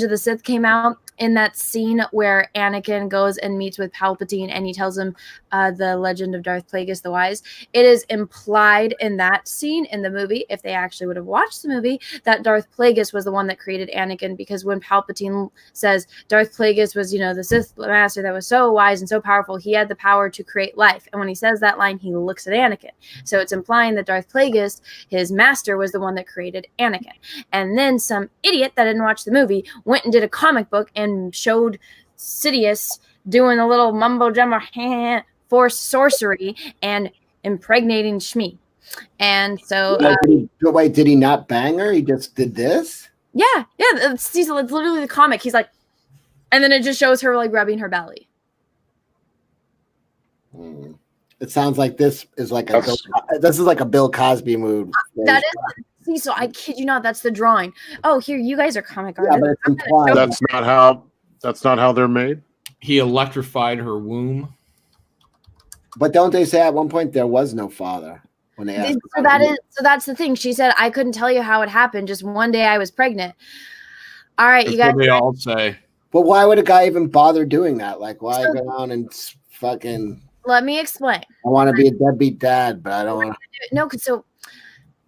of the Sith came out, in that scene where Anakin goes and meets with Palpatine and he tells him the legend of Darth Plagueis the Wise, it is implied in that scene in the movie, if they actually would have watched the movie, that Darth Plagueis was the one that created Anakin, because when Palpatine says Darth Plagueis was, the Sith master that was so wise and so powerful, he had the power to create life. And when he says that line, he looks at Anakin. So it's implying that Darth Plagueis, his master, was the one that created Anakin. And then some idiot that didn't watch the movie went and did a comic book and showed Sidious doing a little mumbo jumbo force sorcery and impregnating Shmi. And so wait, did he not bang her? He just did this? Yeah, it's literally the comic. He's like, and then it just shows her like rubbing her belly. It sounds like this is like a Bill Cosby move. That is. See, so I kid you not, that's the drawing. Oh, here, you guys are comic artists. Yeah, but it's implied. That's not how they're made. He electrified her womb. But don't they say at one point there was no father when they asked? So that's the thing. She said, I couldn't tell you how it happened. Just one day I was pregnant. All right, that's you guys. What they all say. But why would a guy even bother doing that? Like, why go on and fucking? Let me explain. I want to be a deadbeat dad, but I don't want to. No, so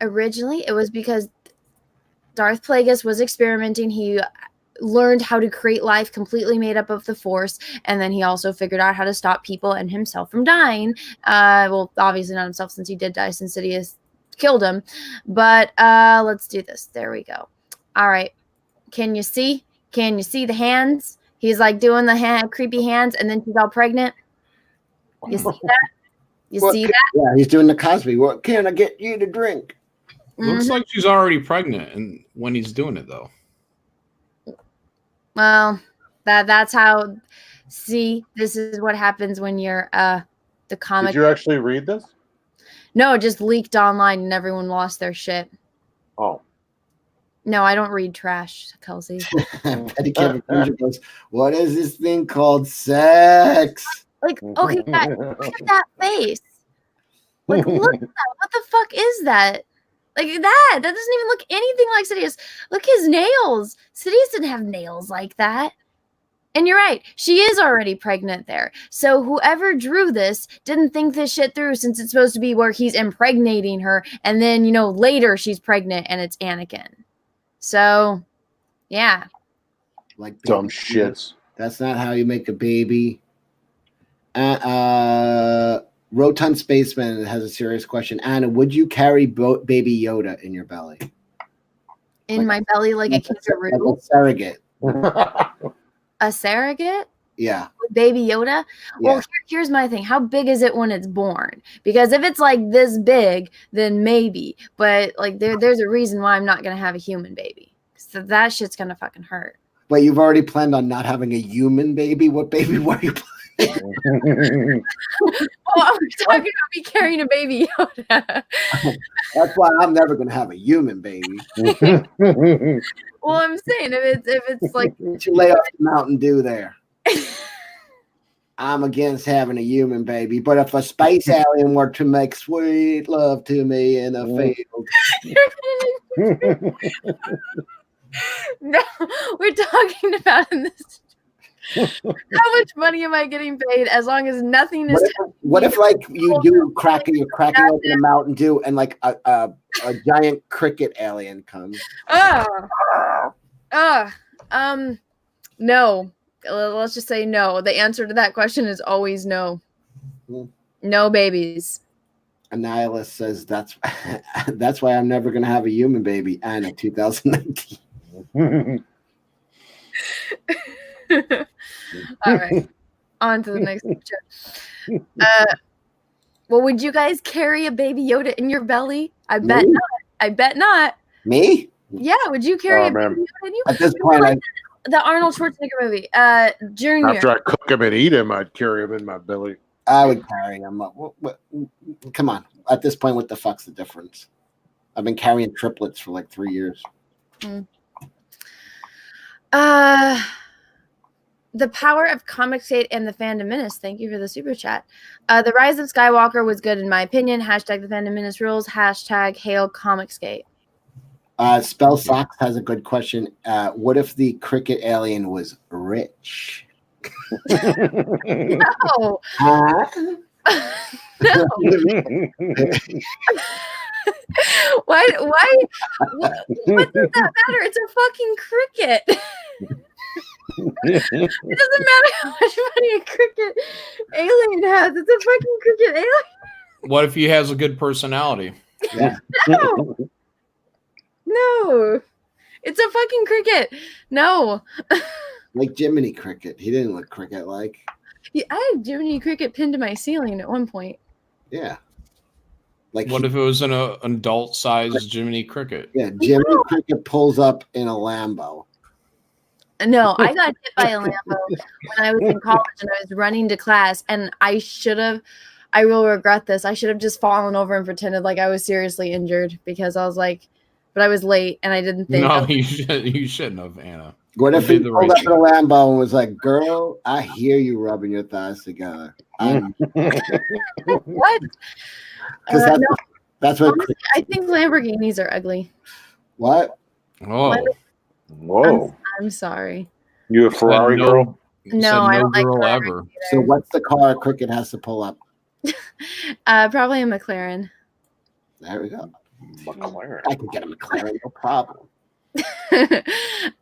originally it was because Darth Plagueis was experimenting. He learned how to create life completely made up of the Force, and then he also figured out how to stop people and himself from dying. Well, obviously not himself, since he did die since Sidious killed him. But let's do this. There we go. All right. Can you see? Can you see the hands? He's like doing the creepy hands, and then she's all pregnant. You see that? You see that? Yeah, he's doing the Cosby. What can I get you to drink? Looks like she's already pregnant, and when he's doing it though. Well, that's how. See, this is what happens when you're the comic. Did you actually read this? No, it just leaked online and everyone lost their shit. Oh. No, I don't read trash, Kelsey. Betty Kevin goes, what is this thing called sex? Like, okay, look at that face. Like, look at that. What the fuck is that? Like that doesn't even look anything like Sidious. Look his nails. Sidious didn't have nails like that. And you're right. She is already pregnant there. So whoever drew this didn't think this shit through, since it's supposed to be where he's impregnating her. And then, later she's pregnant and it's Anakin. So, yeah. Like dumb shits. That's not how you make a baby. Rotund Spaceman has a serious question. Anna, would you carry baby Yoda in your belly? In my belly like a kangaroo? Like a surrogate. A surrogate? Yeah. Baby Yoda? Well, here's my thing. How big is it when it's born? Because if it's like this big, then maybe. But like there's a reason why I'm not going to have a human baby. So that shit's going to fucking hurt. But you've already planned on not having a human baby? What baby were you planning? Well, we're talking about me carrying a baby Yoda. That's why I'm never going to have a human baby. Well, I'm saying if it's like you lay off the Mountain Dew there. I'm against having a human baby, but if a space alien were to make sweet love to me in a field. No, we're talking about in this. How much money am I getting paid as long as nothing is? What if like you're cracking open a Mountain Dew and like a giant cricket alien comes? No. Let's just say no. The answer to that question is always no. No babies. Annihilus says that's why I'm never gonna have a human baby. Anna, 2019. All right. On to the next picture. Well, would you guys carry a baby Yoda in your belly? I bet not. I bet not. Me? Yeah, would you carry a baby Yoda in you? At this point, the Arnold Schwarzenegger movie, Junior. After I cook him and eat him, I'd carry him in my belly. I would carry him. Come on. At this point, what the fuck's the difference? I've been carrying triplets for like 3 years. The power of Comicsgate and the Fandom Menace. Thank you for the super chat. The Rise of Skywalker was good in my opinion. Hashtag the Fandom Menace rules. Hashtag hail Comicsgate. Spell Socks has a good question. What if the cricket alien was rich? No. Huh? No. Why? What does that matter? It's a fucking cricket. It doesn't matter how much money a cricket alien has. It's a fucking cricket alien. What if he has a good personality? Yeah. No. It's a fucking cricket. No. Like Jiminy Cricket. He didn't look cricket-like. Yeah, I had Jiminy Cricket pinned to my ceiling at one point. Yeah. Like What if it was an adult-sized Jiminy Cricket? Yeah, Jiminy Cricket pulls up in a Lambo. No, I got hit by a Lambo when I was in college and I was running to class, and I will regret this. I should have just fallen over and pretended like I was seriously injured because I was like, but I was late and I didn't think. No, you shouldn't have, Anna. What if he did the pulled right up in a Lambo and was like, "Girl, I hear you rubbing your thighs together." What? Because that's what. Honestly, I think Lamborghinis are ugly. What? Oh, Whoa! I'm sorry. You a Ferrari girl? No, I don't like girl Ferrari ever. either. So what's the car a cricket has to pull up? Probably a McLaren. There we go. McLaren. I can get a McLaren, no problem.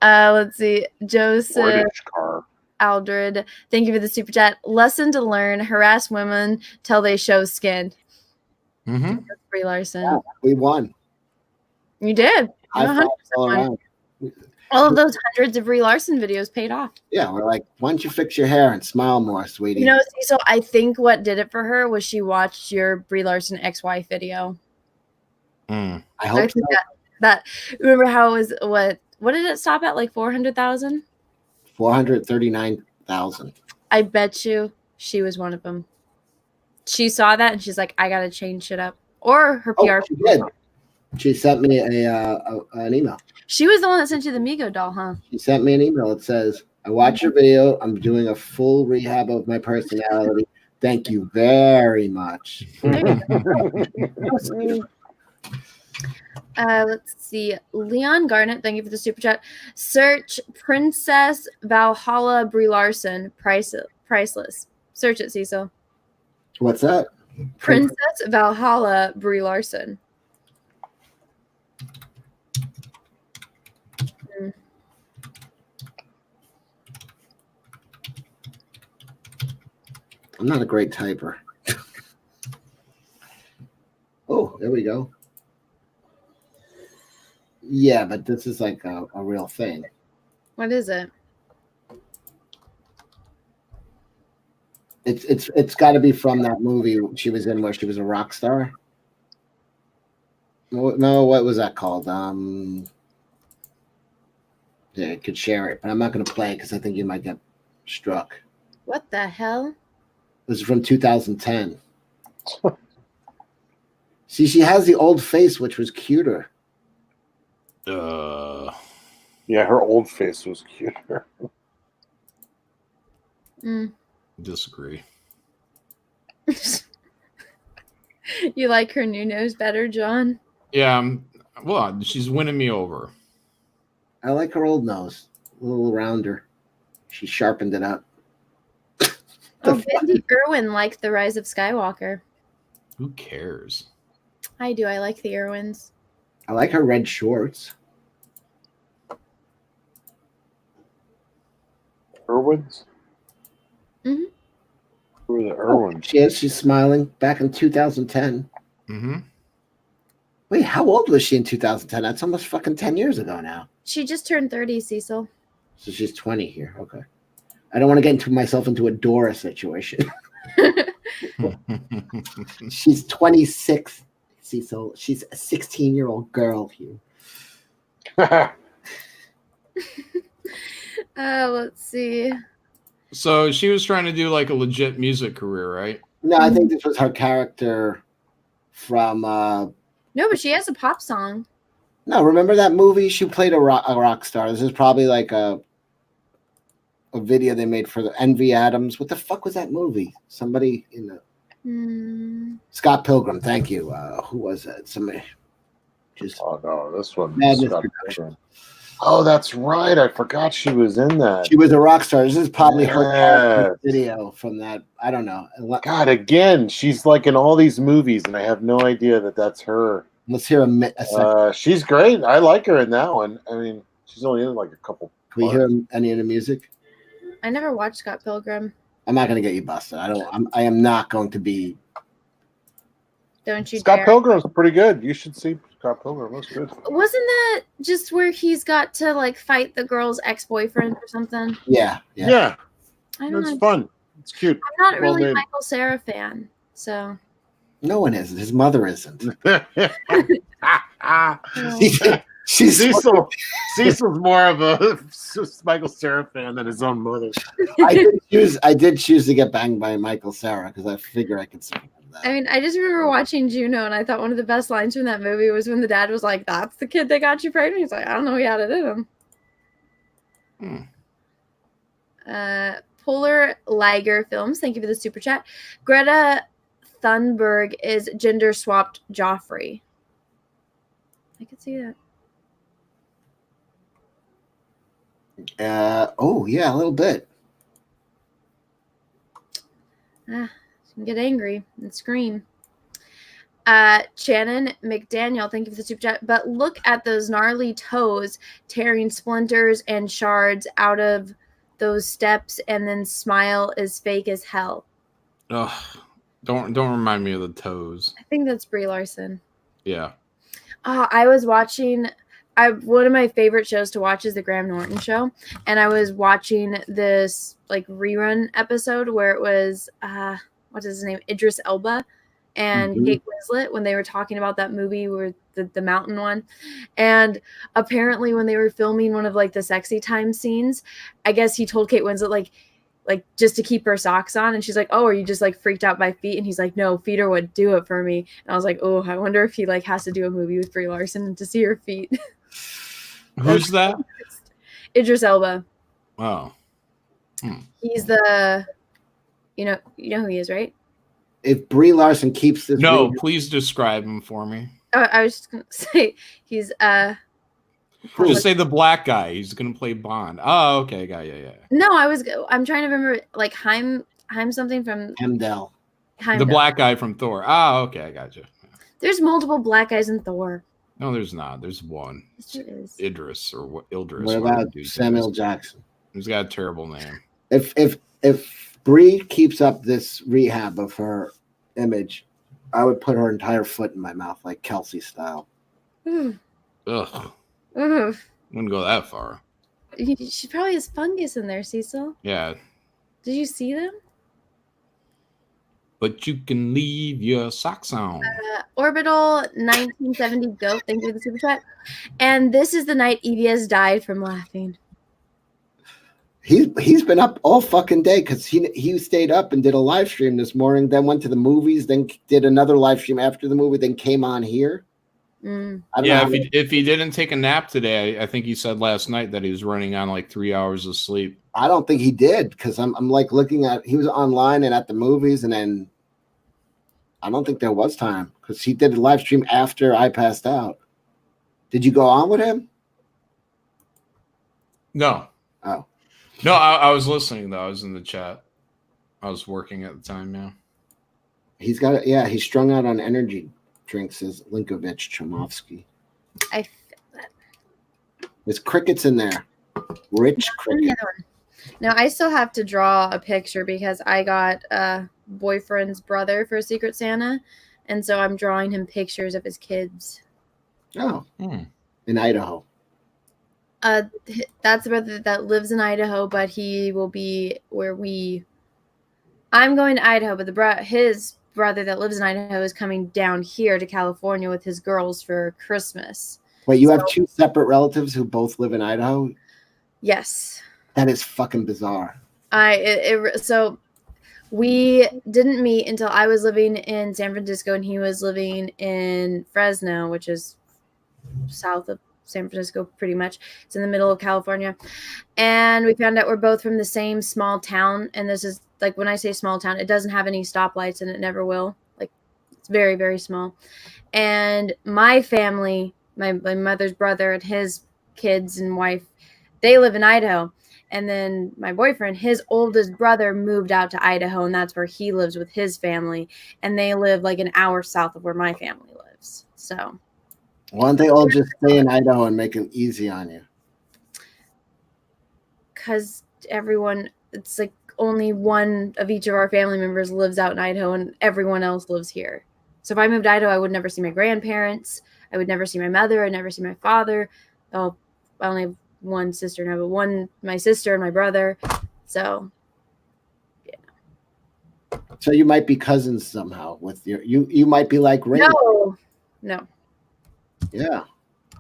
Let's see. Joseph British car. Aldred, thank you for the super chat. Lesson to learn: harass women till they show skin. Mm-hmm. Brie Larson. Yeah, we won. You did. High fives all around. All of those hundreds of Brie Larson videos paid off. Yeah, we're like, why don't you fix your hair and smile more, sweetie? You know, so I think what did it for her was she watched your Brie Larson ex-wife video. I hope so. That remember how it was what did it stop at, like 400,000? 439,000. I bet you she was one of them. She saw that and she's like, I gotta change shit up. Or her PR. She did. She sent me an email. She was the one that sent you the Migo doll, huh? She sent me an email. It says, I watched your video. I'm doing a full rehab of my personality. Thank you very much. Let's see. Leon Garnett, thank you for the super chat. Search Princess Valhalla Brie Larson. Priceless. Search it, Cecil. What's that? Princess Valhalla Brie Larson. I'm not a great typer. Oh, there we go. Yeah, but this is like a real thing. What is it? It's got to be from that movie she was in where she was a rock star. No, what was that called? Yeah, I could share it, but I'm not going to play it because I think you might get struck. What the hell? This is from 2010. See, she has the old face, which was cuter. Yeah, her old face was cuter. Disagree. You like her new nose better, John? Yeah, well, she's winning me over. I like her old nose, a little rounder. She sharpened it up. Oh, Bendy Irwin liked The Rise of Skywalker. Who cares? I do. I like the Irwins. I like her red shorts. Irwins? Mm-hmm. Who are the Irwins? Oh, she's smiling back in 2010. Mm-hmm. Wait, how old was she in 2010? That's almost fucking 10 years ago now. She just turned 30, Cecil. So she's 20 here. Okay. I don't want to get myself into a Dora situation. She's 26, Cecil. She's a 16-year-old girl here. Let's see. So she was trying to do like a legit music career, right? No, I think this was her character from... No, but she has a pop song. No, remember that movie? She played a rock star. This is probably like a video they made for the Envy Adams. What the fuck was that movie? Somebody in the... Scott Pilgrim, thank you. Who was that? Somebody... Just Oh no, this one. madness Scott production. Pilgrim. Oh, that's right. I forgot she was in that. She was a rock star. This is probably her Yes. video from that. I don't know. God, again, she's like in all these movies, and I have no idea that that's her. Let's hear a second. She's great. I like her in that one. I mean, she's only in like a couple. Can we hear any of the music? I never watched Scott Pilgrim. I'm not going to get you busted. I am not going to be. Don't you Scott dare. Pilgrim's pretty good. You should see Scott Pilgrim. That's good. Wasn't that just where he's got to like fight the girl's ex-boyfriend or something? Yeah. I don't It's know. fun. It's cute. I'm not Well really a named. Michael Cera fan, so. No one is. His mother isn't. She's Cecil's more of a Michael Cera fan than his own mother. I did choose to get banged by Michael Cera because I figure I could survive that. I mean, I just remember watching Juno, and I thought one of the best lines from that movie was when the dad was like, "That's the kid that got you pregnant." He's like, "I don't know, he had it in him." Polar Liger Films, thank you for the super chat. Greta Thunberg is gender swapped Joffrey. I could see that. Oh yeah, a little bit. You can get angry and scream. Shannon McDaniel, thank you for the super chat. But look at those gnarly toes tearing splinters and shards out of those steps, and then smile is fake as hell. Ugh, don't remind me of the toes. I think that's Brie Larson. Yeah. I was watching. One of my favorite shows to watch is the Graham Norton Show, and I was watching this like rerun episode where it was what is his name, Idris Elba and Kate Winslet, when they were talking about that movie where the mountain one. And apparently when they were filming one of like the sexy time scenes, I guess he told Kate Winslet like just to keep her socks on, and she's like, "Oh, are you just like freaked out by feet?" And he's like, "No, feet are what do it for me." And I was like, "Oh, I wonder if he like has to do a movie with Brie Larson to see her feet." Who's that? Idris Elba. Oh. He's the you know who he is, right? If Brie Larson keeps this, No, please describe him for me. I was just gonna say he's Just say the black guy. He's gonna play Bond. Oh, okay, yeah. No, I'm trying to remember like Heim something from Hemdell. The black guy from Thor. Oh, okay, I got you. There's multiple black guys in Thor. No, there's not. There's one. Yes, there is. Idris or what? Ildris. What about Samuel Jackson? He's got a terrible name. If Brie keeps up this rehab of her image, I would put her entire foot in my mouth like Kelsey style. Ooh. Ugh. Ooh. Wouldn't go that far. She probably has fungus in there, Cecil. Yeah. Did you see them? But you can leave your socks on. Orbital 1970 Goat, thank you for the super chat. And this is the night EVS died from laughing. He's been up all fucking day because he stayed up and did a live stream this morning, then went to the movies, then did another live stream after the movie, then came on here. Yeah, if he didn't take a nap today, I think he said last night that he was running on like 3 hours of sleep. I don't think he did because I'm like looking at, he was online and at the movies, and then I don't think there was time because he did a live stream after I passed out. Did you go on with him? No. Oh. No, I was listening though. I was in the chat. I was working at the time. Yeah. He's got it. Yeah, he's strung out on energy drinks, says Linkovich Chomovsky. I feel that. There's crickets in there. Rich cricket. Now I still have to draw a picture because I got a boyfriend's brother for Secret Santa, and so I'm drawing him pictures of his kids. Oh. In Idaho. That's the brother that lives in Idaho, but he will be where I'm going to Idaho, but his brother that lives in Idaho is coming down here to California with his girls for Christmas. Wait, you have two separate relatives who both live in Idaho? Yes. That is fucking bizarre. So we didn't meet until I was living in San Francisco and he was living in Fresno, which is south of San Francisco, pretty much. It's in the middle of California. And we found out we're both from the same small town. And this is like, when I say small town, it doesn't have any stoplights and it never will. Like, it's very, very small. And my family my mother's brother and his kids and wife, they live in Idaho. And then my boyfriend, his oldest brother moved out to Idaho, and that's where he lives with his family. And they live like an hour south of where my family lives. So why don't they all just stay in Idaho and make it easy on you? Because everyone, it's like only one of each of our family members lives out in Idaho, and everyone else lives here. So if I moved to Idaho, I would never see my grandparents. I would never see my mother. I'd never see my father. Oh, I only have one sister now, but my sister and my brother. So, yeah. So you might be cousins somehow with you might be like Ray. No. Yeah.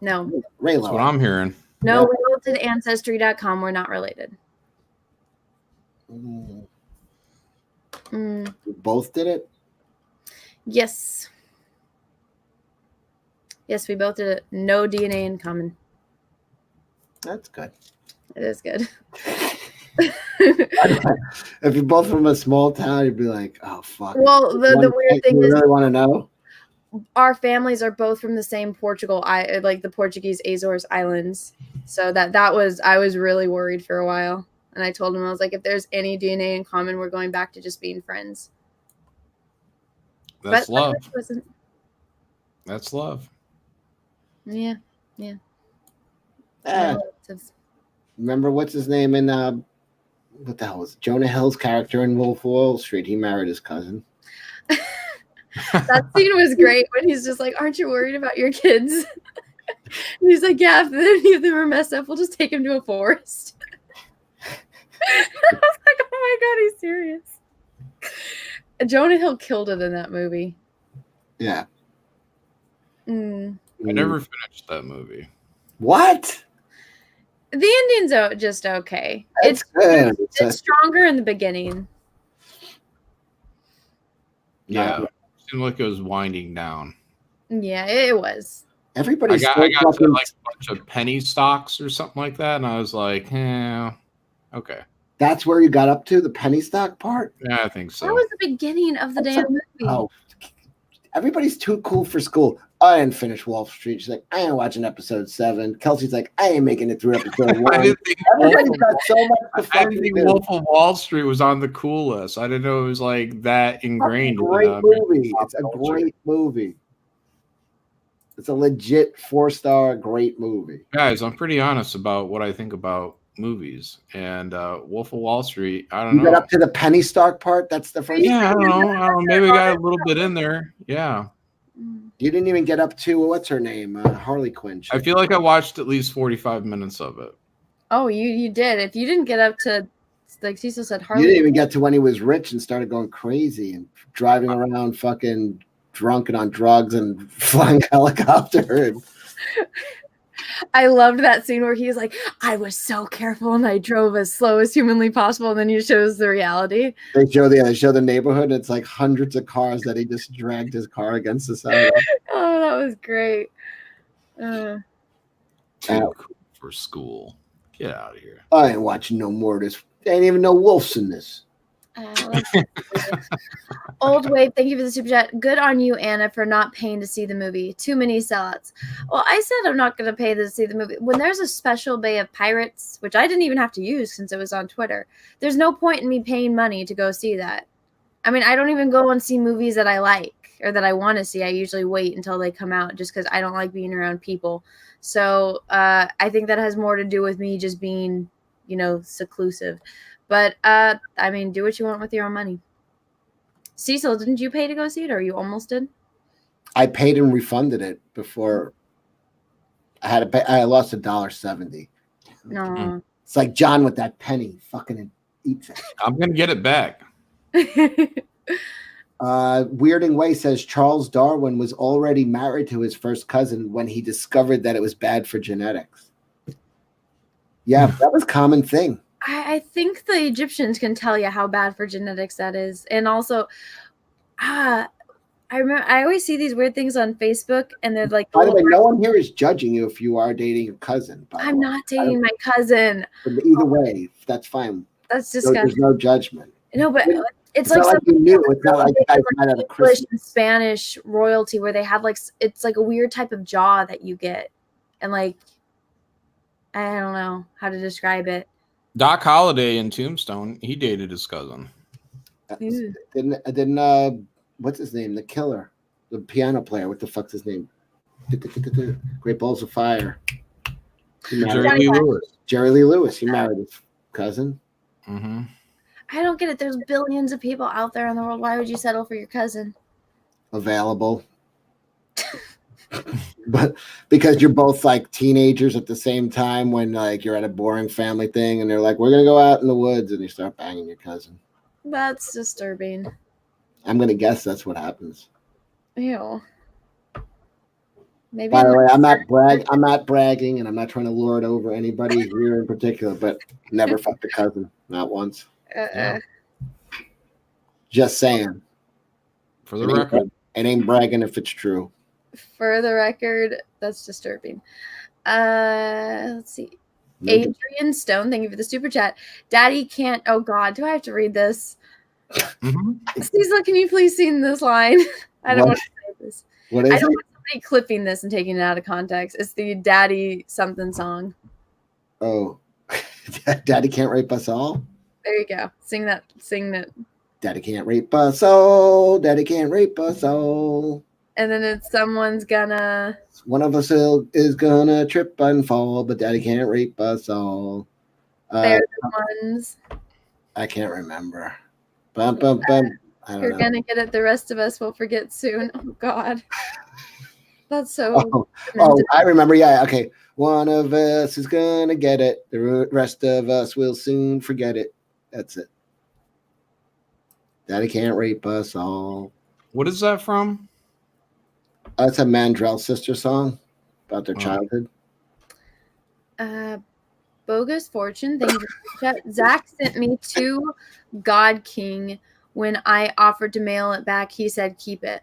No. Raylo. That's what I'm hearing. No, we both did Ancestry.com. We're not related. You both did it? Yes. Yes, we both did it. No DNA in common. That's good. It is good. If you're both from a small town, you'd be like, oh, fuck. Well, the weird thing you is, really want to know? Our families are both from the same Portugal, like the Portuguese Azores Islands. So I was really worried for a while. And I told him, I was like, if there's any DNA in common, we're going back to just being friends. That's love. That's love. Yeah. Remember what's his name in what the hell was it? Jonah Hill's character in Wolf of Wall Street? He married his cousin. That scene was great when he's just like, aren't you worried about your kids? And he's like, yeah, if any of them are messed up, we'll just take them to a forest. I was like, oh my God, he's serious. Jonah Hill killed it in that movie. Yeah. I never finished that movie. What? The ending's just okay. It's stronger in the beginning. Yeah. It seemed like it was winding down. Yeah, it was. I got to like a bunch of penny stocks or something like that, and I was like, okay. That's where you got up to, the penny stock part? Yeah, I think so. That was the beginning of the damn movie. Oh, everybody's too cool for school. I didn't finish Wall Street. She's like, I ain't watching episode 7. Kelsey's like, I ain't making it through episode 1. Everybody's got so much to I didn't think Wolf of Wall Street was on the cool list. I didn't know it was like that ingrained. It's a great movie. It's a great movie. It's a legit 4-star great movie. Guys, I'm pretty honest about what I think about movies. And Wolf of Wall Street, I don't know. You got up to the penny stock part? That's the first. Yeah, I don't know. Maybe we got a little bit in there. Yeah. You didn't even get up to, what's her name? Harley Quinn. I feel like I watched at least 45 minutes of it. Oh, you did. If you didn't get up to, like Cecil said, Harley. You didn't even get to when he was rich and started going crazy and driving around fucking drunk and on drugs and flying helicopter. I loved that scene where he's like, I was so careful and I drove as slow as humanly possible. And then he shows the reality. They show the neighborhood. And it's like hundreds of cars that he just dragged his car against the side. Oh, that was great. Too cool for school. Get out of here. I ain't watching no more of this. There ain't even no wolves in this. Old Wave, thank you for the super chat. Good on you, Anna, for not paying to see the movie. Too many sellouts. Well, I said I'm not going to pay to see the movie. When there's a special Bay of Pirates, which I didn't even have to use since it was on Twitter, there's no point in me paying money to go see that. I mean, I don't even go and see movies that I like or that I want to see. I usually wait until they come out just because I don't like being around people. So I think that has more to do with me just being, seclusive. But, I mean, do what you want with your own money. Cecil, didn't you pay to go see it, or you almost did? I paid and refunded it before I had to pay. I lost $1.70. No. It's like John with that penny. Fucking eats it. I'm going to get it back. Weirding Way says Charles Darwin was already married to his first cousin when he discovered that it was bad for genetics. Yeah, that was a common thing. I think the Egyptians can tell you how bad for genetics that is. And also, I remember I always see these weird things on Facebook, and they're like, by the way, no one here is judging you if you are dating your cousin. I'm not dating my cousin. But either way, that's fine. That's disgusting. There's no judgment. No, but It's not like you knew. It's not like you guys met at a English Christmas. and Spanish royalty where they have like it's like a weird type of jaw that you get, and like I don't know how to describe it. Doc Holliday in Tombstone, he dated his cousin. Didn't what's his name? The killer, the piano player. What the fuck's his name? Great Balls of Fire. Jerry Lee Lewis. Jerry Lee Lewis. He married his cousin. Mm-hmm. I don't get it. There's billions of people out there in the world. Why would you settle for your cousin? Available. But because you're both like teenagers at the same time when like you're at a boring family thing and they're like, we're gonna go out in the woods, and you start banging your cousin. That's disturbing. I'm gonna guess that's what happens. Ew. Maybe. By the way, I'm not bragging, and I'm not trying to lord over anybody here in particular, but never fucked a cousin, not once. Yeah. Just saying. For the record, it ain't bragging if it's true. For the record, that's disturbing. Let's see. Nope. Adrian Stone, thank you for the super chat. Daddy can't. Oh God, do I have to read this? Mm-hmm. Cecil, can you please sing this line? I don't want to say this. What is I don't it? want somebody clipping this and taking it out of context. It's the Daddy something song. Oh, Daddy can't rape us all. There you go. Sing that. Sing that. Daddy can't rape us all. Daddy can't rape us all. And then it's someone's gonna. One of us is gonna trip and fall, but Daddy can't rape us all. They're the ones. I can't remember. Bum, bum, bum. I don't You're know. gonna get it. The rest of us will forget soon. Oh God. That's so. Oh, I remember. Yeah, okay. One of us is gonna get it. The rest of us will soon forget it. That's it. Daddy can't rape us all. What is that from? That's a Mandrell sister song about their childhood. Bogus Fortune. Thank you for the chat. Zach sent me to God King. When I offered to mail it back, he said keep it.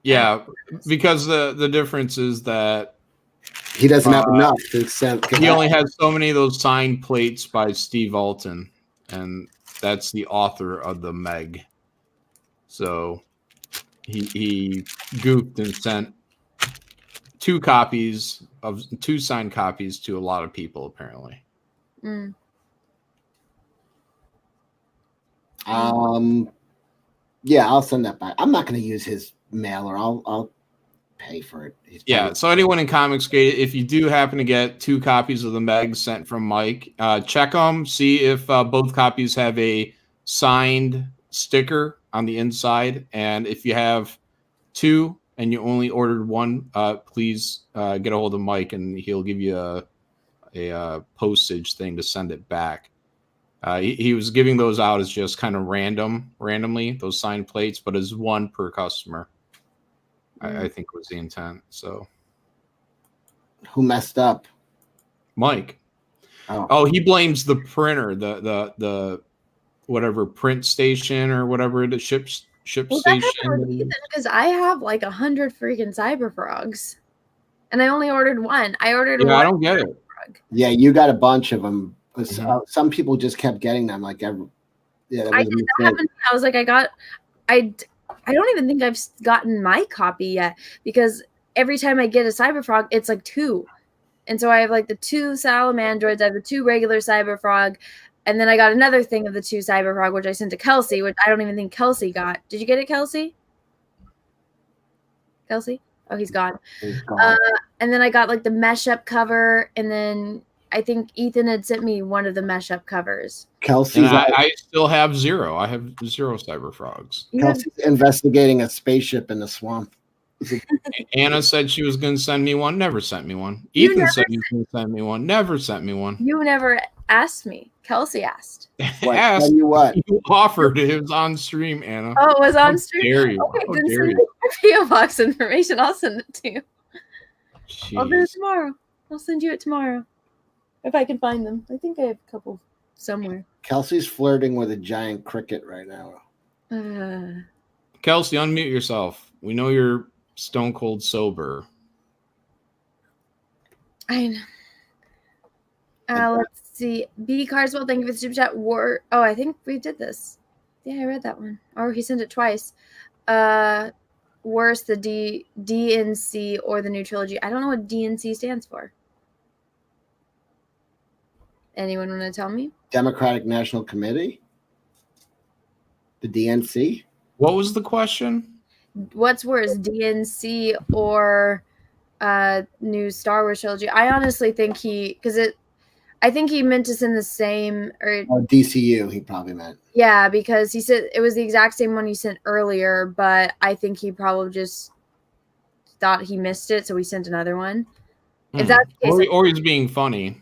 Yeah, because the difference is that he doesn't have enough to send. He only has so many of those signed plates by Steve Alton, and that's the author of the Meg. So he goofed and sent two signed copies to a lot of people apparently. Mm. Yeah, I'll send that back. I'm not going to use his mailer. I'll pay for it. Yeah, so anyone in Comicsgate, if you do happen to get two copies of the Meg sent from Mike, check them, see if both copies have a signed sticker on the inside, and if you have two and you only ordered one, please get a hold of Mike and he'll give you a postage thing to send it back. He was giving those out as just kind of randomly, those signed plates, but as one per customer. I think was the intent. So, who messed up? Mike. Oh, he blames the printer, the whatever print station or whatever the ship station. Because I have like 100 freaking cyber frogs, and I only ordered one. I ordered one. I don't get it. Frog. Yeah, you got a bunch of them. Some people just kept getting them. Like that happened. I was like, I don't even think I've gotten my copy yet because every time I get a cyberfrog, it's like two. And so I have like the two salamandroids, I have the two regular cyberfrog, and then I got another thing of the two cyberfrog, which I sent to Kelsey, which I don't even think Kelsey got. Did you get it, Kelsey? Kelsey? Oh, he's gone. And then I got like the mesh up cover, and then I think Ethan had sent me one of the mesh up covers. Kelsey's I still have zero. I have zero cyber frogs. Kelsey's investigating a spaceship in the swamp. Anna said she was going to send me one. Never sent me one. Ethan said he was going to send me one. Never sent me one. You never asked me. Kelsey asked. Asked you what? You offered. It was on stream, Anna. Oh, it was on stream? Dare you? Okay, How then dare send you? me your PO box information. I'll send it to you. Jeez. I'll do it tomorrow. I'll send you it tomorrow. If I can find them. I think I have a couple somewhere. Kelsey's flirting with a giant cricket right now. Kelsey, unmute yourself. We know you're stone cold sober. I know. Let's see. B. Carswell, thank you for the super chat. I think we did this. Yeah, I read that one. Or he sent it twice. Worse, the DNC or the new trilogy. I don't know what DNC stands for. Anyone want to tell me? Democratic National Committee? The DNC? What was the question? What's worse, DNC or new Star Wars trilogy? I honestly think I think he meant to send the same or DCU, he probably meant. Yeah, because he said it was the exact same one he sent earlier, but I think he probably just thought he missed it, so we sent another one. If that's the case, or he's being funny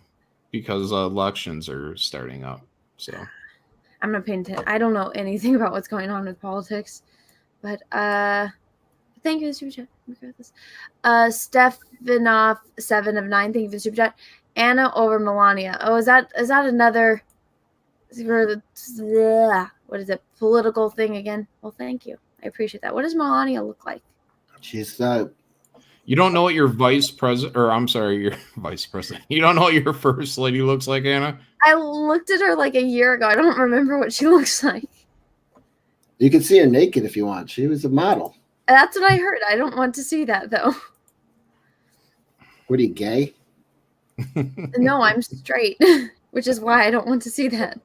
because elections are starting up. So I'm not paying attention. I don't know anything about what's going on with politics, but thank you for the super chat. Stefanoff 7 of 9. Thank you for the super chat. Anna over Melania. Oh, is that another? What is it? Political thing again? Well, thank you. I appreciate that. What does Melania look like? She's you don't know what your vice president, or I'm sorry, your vice president. You don't know what your first lady looks like, Anna? I looked at her like a year ago. I don't remember what she looks like. You can see her naked if you want. She was a model. That's what I heard. I don't want to see that though. What are you, gay? No, I'm straight, which is why I don't want to see that.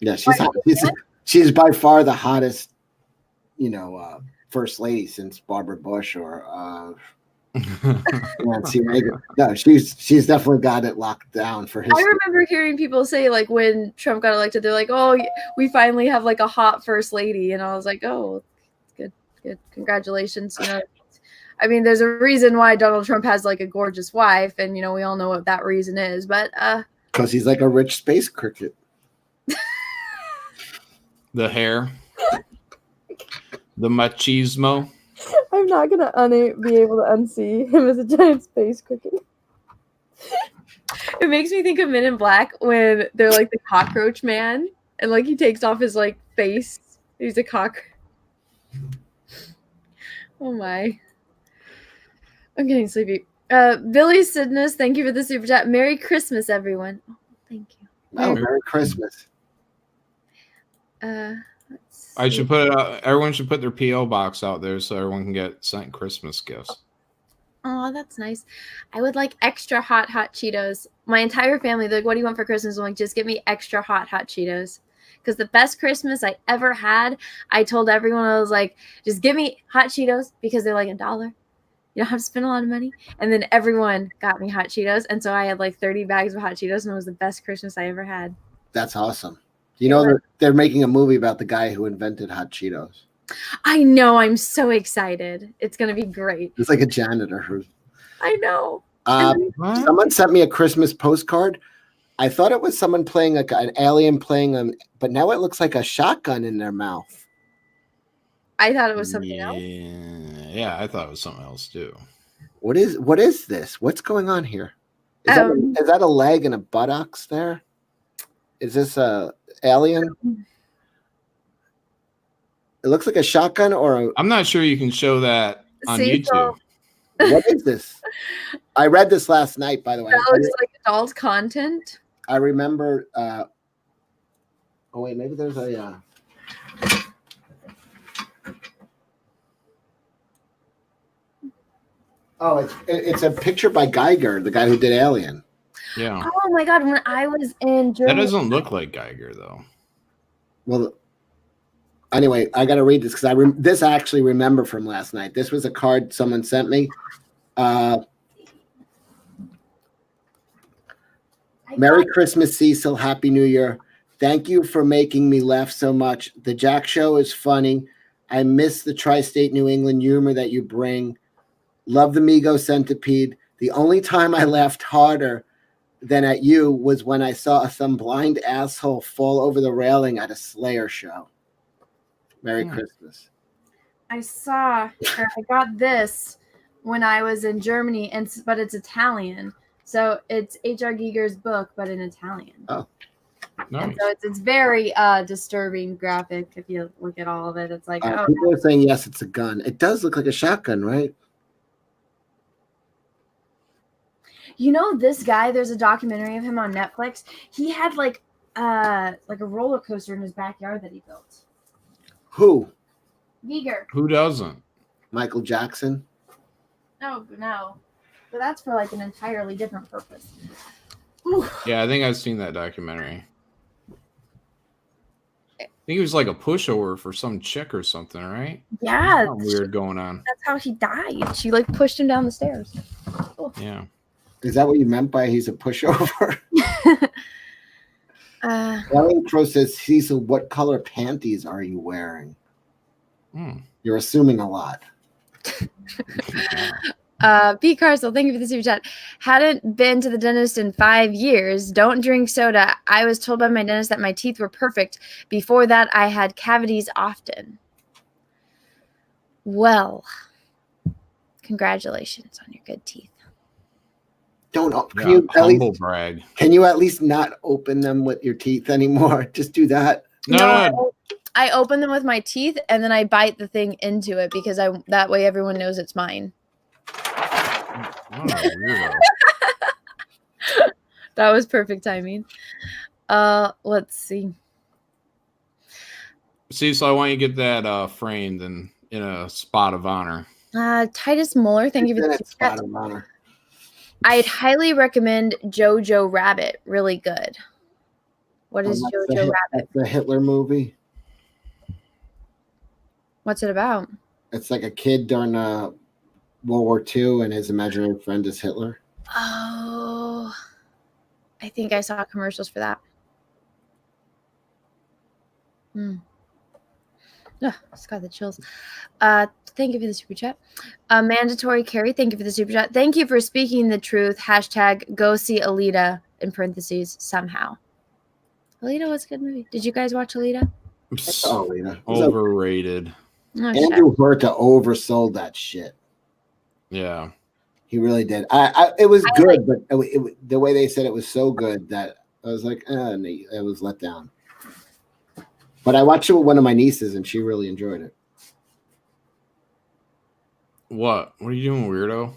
Yeah, she's by far the hottest, first lady since Barbara Bush or Nancy Reagan. No, she's definitely got it locked down for history. I remember hearing people say, like, when Trump got elected, they're like, "Oh, we finally have like a hot first lady," and I was like, "Oh, good, congratulations." I mean, there's a reason why Donald Trump has like a gorgeous wife, and we all know what that reason is. But because he's like a rich space cricket. The hair, the machismo. I'm not gonna be able to unsee him as a giant space cricket. It makes me think of Men in Black when they're like the cockroach man, and like he takes off his like face. He's a cockroach. Oh my. I'm getting sleepy. Billy Sidness, thank you for the super chat. Merry Christmas, everyone. Oh, thank you. Oh, Merry Christmas. I should put everyone should put their PO box out there so everyone can get sent Christmas gifts. Oh, that's nice. I would like extra hot Cheetos. My entire family, they're like, "What do you want for Christmas?" I'm like, "Just give me extra hot Cheetos." Because the best Christmas I ever had, I told everyone, I was like, "Just give me hot Cheetos because they're like $1. You don't have to spend a lot of money." And then everyone got me hot Cheetos. And so I had like 30 bags of hot Cheetos, and it was the best Christmas I ever had. That's awesome. They're making a movie about the guy who invented hot Cheetos. I know. I'm so excited. It's going to be great. It's like a janitor. I know. Someone sent me a Christmas postcard. I thought it was someone playing like an alien playing but now it looks like a shotgun in their mouth. I thought it was something else. Yeah, I thought it was something else too. What is this? What's going on here? Is that a leg and a buttocks there? Is this a alien? It looks like a shotgun I'm not sure you can show that on YouTube. What is this? I read this last night, by the way. That looks like adult content. I remember maybe there's a it's a picture by Geiger, the guy who did Alien. Yeah. Oh my God! When I was in Germany, that doesn't look like Geiger though. Well, anyway, I got to read this because this I actually remember from last night. This was a card someone sent me. Merry Christmas, Cecil. Happy New Year. Thank you for making me laugh so much. The Jack Show is funny. I miss the tri-state New England humor that you bring. Love the Migo Centipede. The only time I laughed harder than at you was when I saw some blind asshole fall over the railing at a Slayer show. Merry Christmas. I got this when I was in Germany, but it's Italian. So it's H.R. Giger's book, but in Italian. Oh, nice. And so it's very disturbing graphic. If you look at all of it, it's like people are saying yes, it's a gun. It does look like a shotgun, right? You know this guy, there's a documentary of him on Netflix. He had like a roller coaster in his backyard that he built. Who? Viger. Who doesn't? Michael Jackson? No. But that's for like an entirely different purpose. Yeah, I think I've seen that documentary. I think he was like a pushover for some chick or something, right? Yeah. Something weird going on. That's how he died. She like pushed him down the stairs. Yeah. Is that what you meant by he's a pushover? Ellen Crow says, Cecil, what color panties are you wearing? You're assuming a lot. B. Carsel, thank you for the super chat. Hadn't been to the dentist in 5 years. Don't drink soda. I was told by my dentist that my teeth were perfect. Before that, I had cavities often. Well, congratulations on your good teeth. Brag. Can you at least not open them with your teeth anymore? Just do that. No. I open them with my teeth and then I bite the thing into it because that way everyone knows it's mine. Weirdo. That was perfect timing. Let's see. So I want you to get that framed and in a spot of honor. Titus Muller, thank you for the spot of honor. I'd highly recommend Jojo Rabbit. Really good. What is Jojo Rabbit? The Hitler movie. What's it about? It's like a kid during World War II, and his imaginary friend is Hitler. Oh, I think I saw commercials for that. It's got the chills. Thank you for the super chat. Mandatory Carrie, thank you for the super chat. Thank you for speaking the truth. # go see Alita in parentheses somehow. Alita was a good movie. Did you guys watch Alita? Alita. Overrated. Andrew Berta oversold that shit. Yeah. He really did. It was good, but the way they said it was so good that I was like, it was let down. But I watched it with one of my nieces, and she really enjoyed it. What? What are you doing, weirdo?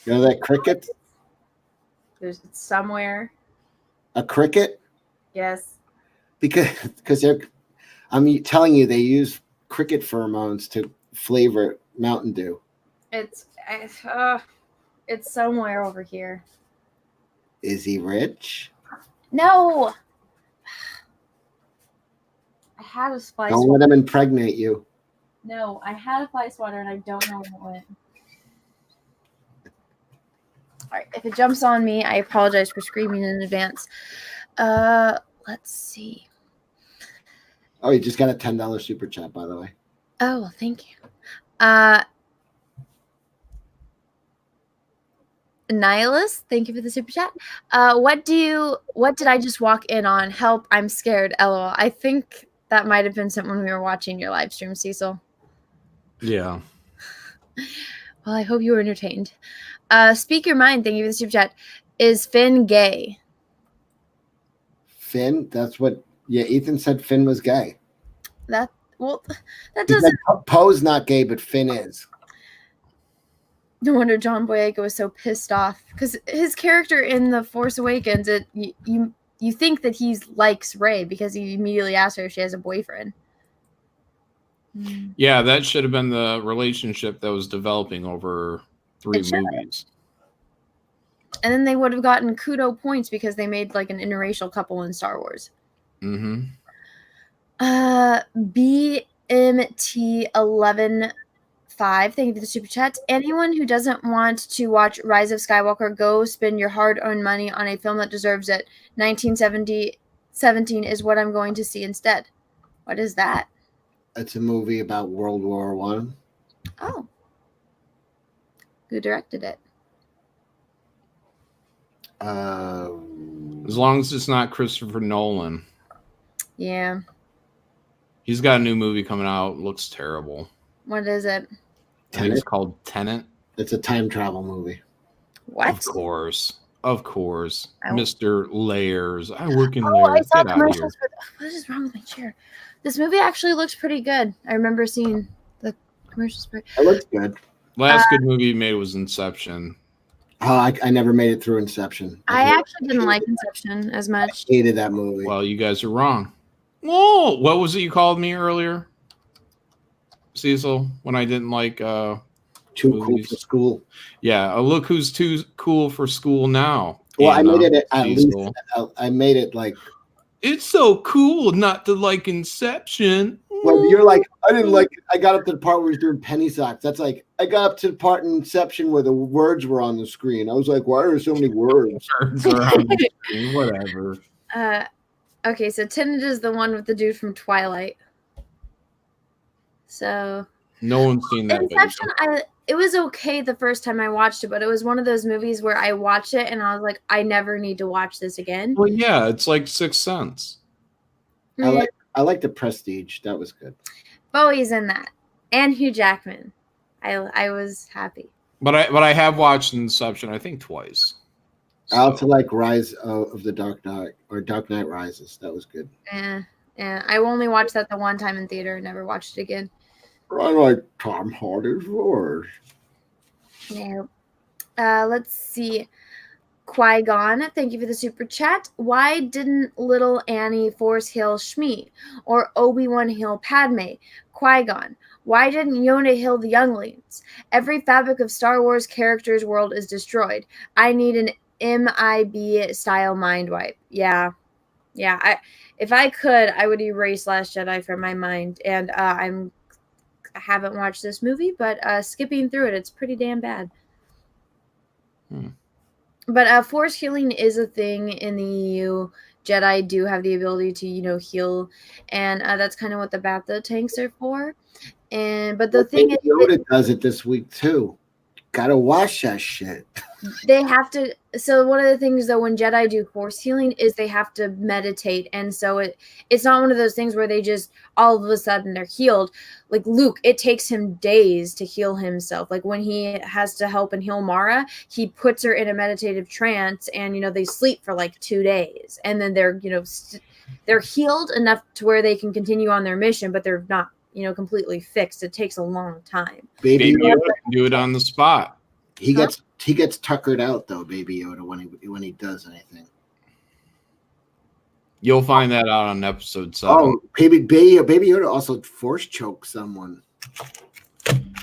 You know that cricket? There's somewhere. A cricket? Yes. Because I'm telling you, they use cricket pheromones to flavor Mountain Dew. It's somewhere over here. Is he rich? No. I had a spice. Don't let him impregnate you. No, I had a fly swatter and I don't know where it went. All right, if it jumps on me, I apologize for screaming in advance. Let's see. Oh, you just got a $10 super chat, by the way. Oh, well, thank you. Nihilus, thank you for the super chat. What did I just walk in on? Help, I'm scared. LOL. I think that might have been something when we were watching your live stream, Cecil. Yeah. Well, I hope you were entertained. Speak your mind, thank you for the super chat. Is Finn gay? Finn? That's what Ethan said Finn was gay. That doesn't. Poe's not gay, but Finn is. No wonder John Boyega was so pissed off because his character in The Force Awakens, you think that he likes Rey because he immediately asks her if she has a boyfriend. Yeah, that should have been the relationship that was developing over 3 movies. And then they would have gotten kudo points because they made like an interracial couple in Star Wars. Mm-hmm. BMT115, thank you for the super chat. Anyone who doesn't want to watch Rise of Skywalker, go spend your hard-earned money on a film that deserves it. 1917 is what I'm going to see instead. What is that? It's a movie about World War I. Oh. Who directed it? As long as it's not Christopher Nolan. Yeah. He's got a new movie coming out. It looks terrible. What is it? I think it's called Tenet. It's a time travel movie. What? Of course. Oh. Mr. Layers. I work in Layers. I saw Get out of here. commercials for what is wrong with my chair? This movie actually looks pretty good. I remember seeing the commercials for it. It looks good. Last good movie he made was Inception. Oh, I never made it through Inception. I actually didn't like Inception as much. I hated that movie. Well, you guys are wrong. Whoa, what was it you called me earlier, Cecil? When I didn't like too movies? cool for school. Yeah, look who's too cool for school now. Well, Anna, I made it at Cecil. least. I made it like. It's so cool not to like Inception. Well, you're like, I didn't like it. I got up to the part where he's doing penny stocks. That's like, I got up to the part in Inception where the words were on the screen. I was like, why are there so many words? Words are on the screen, whatever. Okay, so Tinge is the one with the dude from Twilight. So No one's seen that Inception, video. it was okay the first time I watched it, but it was one of those movies where I watched it and I was like, I never need to watch this again. Well, yeah, it's like Sixth Sense. I like The Prestige. That was good. Bowie's in that, and Hugh Jackman. I was happy. But I have watched Inception, I think twice. I also like Rise of the Dark Knight or Dark Knight Rises. That was good. Yeah. I only watched that the one time in theater. Never watched it again. I like Tom Hardy's voice. No. Let's see. Qui-Gon, thank you for the super chat. Why didn't little Annie Force heal Shmi or Obi-Wan heal Padme? Qui-Gon, why didn't Yoda heal the younglings? Every fabric of Star Wars characters' world is destroyed. I need an MIB style mind wipe. Yeah. If I could, I would erase Last Jedi from my mind. And I haven't watched this movie, but skipping through it, it's pretty damn bad. But Force healing is a thing in the EU. Jedi do have the ability to, heal, and that's kind of what the Bacta tanks are for. But the thing is, Yoda does it this week too. Gotta wash that shit. They have to. So one of the things though, when Jedi do Force healing, is they have to meditate, and so it's not one of those things where they just all of a sudden they're healed. Like Luke, it takes him days to heal himself. Like when he has to help and heal Mara, he puts her in a meditative trance, and they sleep for like 2 days, and then they're they're healed enough to where they can continue on their mission, but they're not completely fixed. It takes a long time. Baby Yoda can do it on the spot. He gets tuckered out though, Baby Yoda, when he does anything. You'll find that out on episode 7. Oh, Baby Yoda also force choked someone.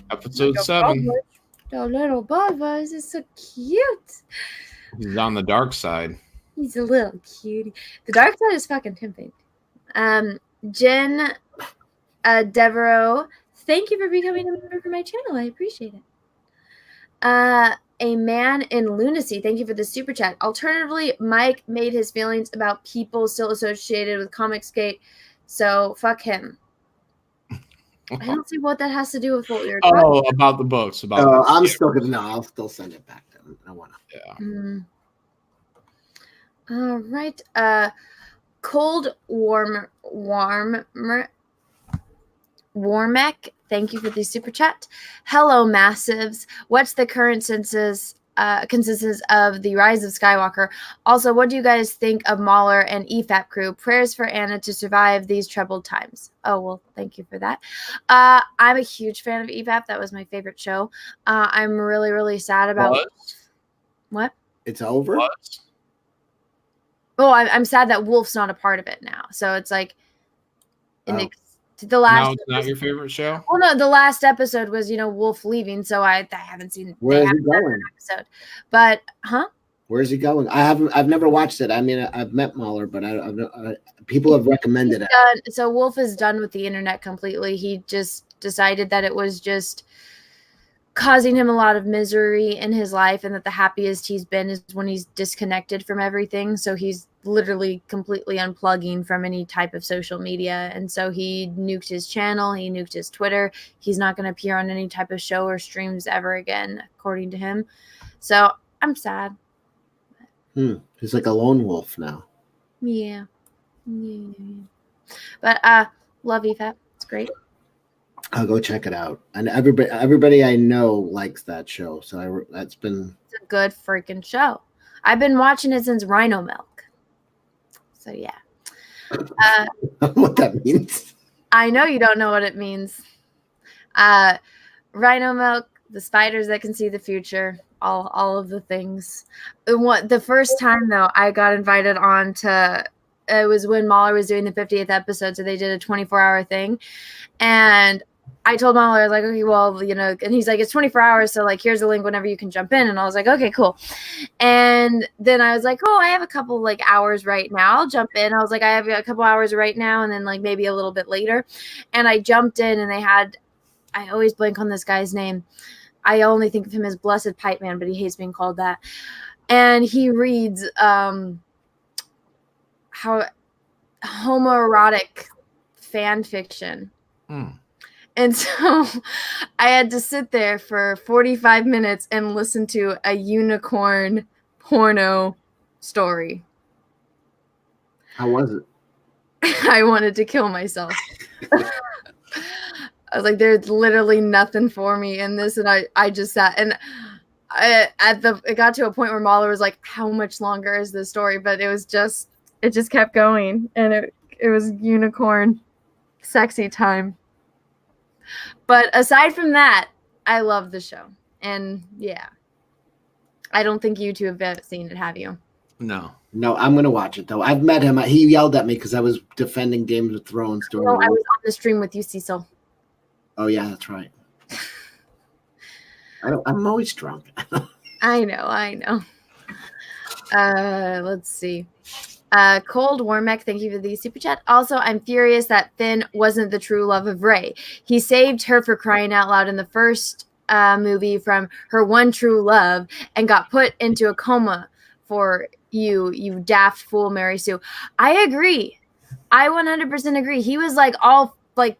Episode 7. The little Bubba is so cute. He's on the dark side. He's a little cutie. The dark side is fucking tempting. Jen Devereaux, thank you for becoming a member for my channel. I appreciate it. A man in lunacy, thank you for the super chat. Alternatively, Mike made his feelings about people still associated with Comicsgate, so fuck him. I don't see what that has to do with what we were talking about. About the books. I'm still gonna I'll still send it back to him. I wanna. Yeah. All right. Cold Warmek, thank you for the super chat. Hello, massives. What's the current consensus of the Rise of Skywalker? Also, what do you guys think of Mahler and EFAP crew? Prayers for Anna to survive these troubled times. Oh, well, thank you for that. I'm a huge fan of EFAP. That was my favorite show. I'm really, really sad about what? It's over? What? Oh, I'm sad that Wolf's not a part of it now. So it's like the last. Now it's not your favorite show? Well, no, the last episode was Wolf leaving, so I haven't seen. Where is he going? Episode, but Where's he going? I've never watched it. I mean, I've met Mahler, but people have recommended it. So Wolf is done with the internet completely. He just decided that it was just causing him a lot of misery in his life, and that the happiest he's been is when he's disconnected from everything. So he's literally completely unplugging from any type of social media, and so he nuked his channel, he nuked his Twitter. He's not going to appear on any type of show or streams ever again, according to him. So I'm sad. He's like a lone wolf now. Yeah. But love EFAP. It's great. I'll go check it out. And everybody I know likes that show. So it's a good freaking show. I've been watching it since Rhino Milk. So yeah. What that means. I know you don't know what it means. Rhino Milk, the spiders that can see the future, all of the things. The first time though I got invited on to, it was when Mahler was doing the 50th episode, so they did a 24-hour thing, and I told Mahler, I was like, okay, well, and he's like, it's 24 hours, so like here's the link whenever you can jump in. And I was like, okay, cool. And then I was like, oh, I have a couple like hours right now, I'll jump in. I was like, I have a couple hours right now, and then like maybe a little bit later. And I jumped in, and they had, I always blank on this guy's name. I only think of him as Blessed Pipe Man, but he hates being called that. And he reads how homoerotic fan fiction. And so I had to sit there for 45 minutes and listen to a unicorn porno story. How was it? I wanted to kill myself. I was like, there's literally nothing for me in this. And I just sat, and it got to a point where Mahler was like, how much longer is this story? But it just kept going. And it was unicorn sexy time. But aside from that, I love the show. And yeah, I don't think you two have seen it, have you? No, I'm going to watch it, though. I've met him. He yelled at me because I was defending Game of Thrones. I was on the stream with you, Cecil. Oh, yeah, that's right. I'm always drunk. I know. Let's see. Cold Warmack, thank you for the super chat. Also, I'm furious that Finn wasn't the true love of Rey. He saved her, for crying out loud, in the first movie from her one true love and got put into a coma for you daft fool, Mary Sue. I agree. I 100% agree. He was like all like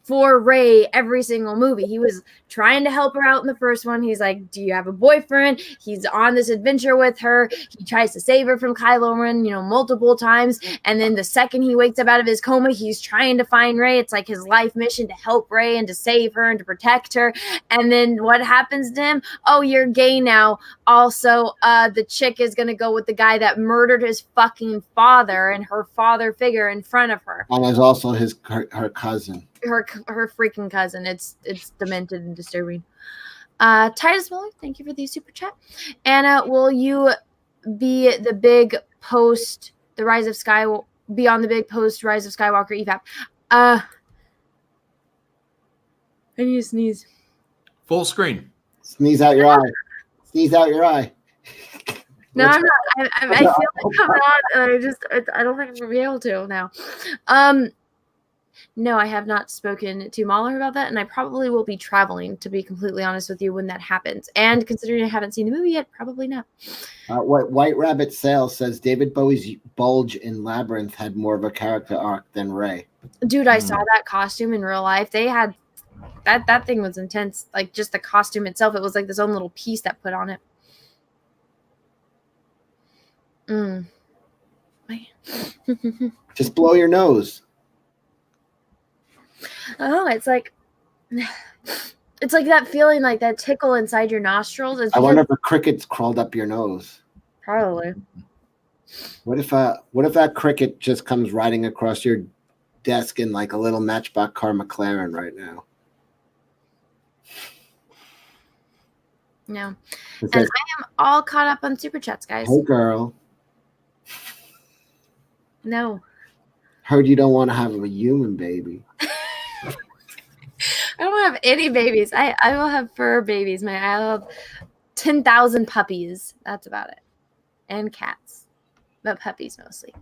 for Rey every single movie. He was trying to help her out in the first one. He's like, do you have a boyfriend? He's on this adventure with her. He tries to save her from Kylo Ren, multiple times. And then the second he wakes up out of his coma, he's trying to find Rey. It's like his life mission to help Rey and to save her and to protect her. And then what happens to him? Oh, you're gay now. Also, the chick is going to go with the guy that murdered his fucking father and her father figure in front of her. And there's also her cousin. Her freaking cousin. It's demented and disturbing. Titus Miller, thank you for the super chat. Anna, will you be the big post the Rise of Skywalker? Be on the big post Rise of Skywalker EFAP? I need to sneeze. Full screen. Sneeze out your eye. Sneeze out your eye. No, I'm not. I feel like coming on, and I don't think I'm gonna be able to now. No, I have not spoken to Mahler about that, and I probably will be traveling, to be completely honest with you, when that happens. And considering I haven't seen the movie yet, probably not. White Rabbit Sales says David Bowie's bulge in Labyrinth had more of a character arc than Rey. Dude, I saw that costume in real life. They had that thing was intense. Like just the costume itself, it was like this own little piece that put on it. Just blow your nose. Oh, it's like that feeling, like that tickle inside your nostrils. I wonder if a cricket's crawled up your nose. Probably. What if that cricket just comes riding across your desk in like a little Matchbox car McLaren right now? No. And I am all caught up on super chats, guys. Hey, girl. No. Heard you don't want to have a human baby. I don't have any babies. I will have fur babies. I'll have 10,000 puppies. That's about it. And cats. But puppies mostly.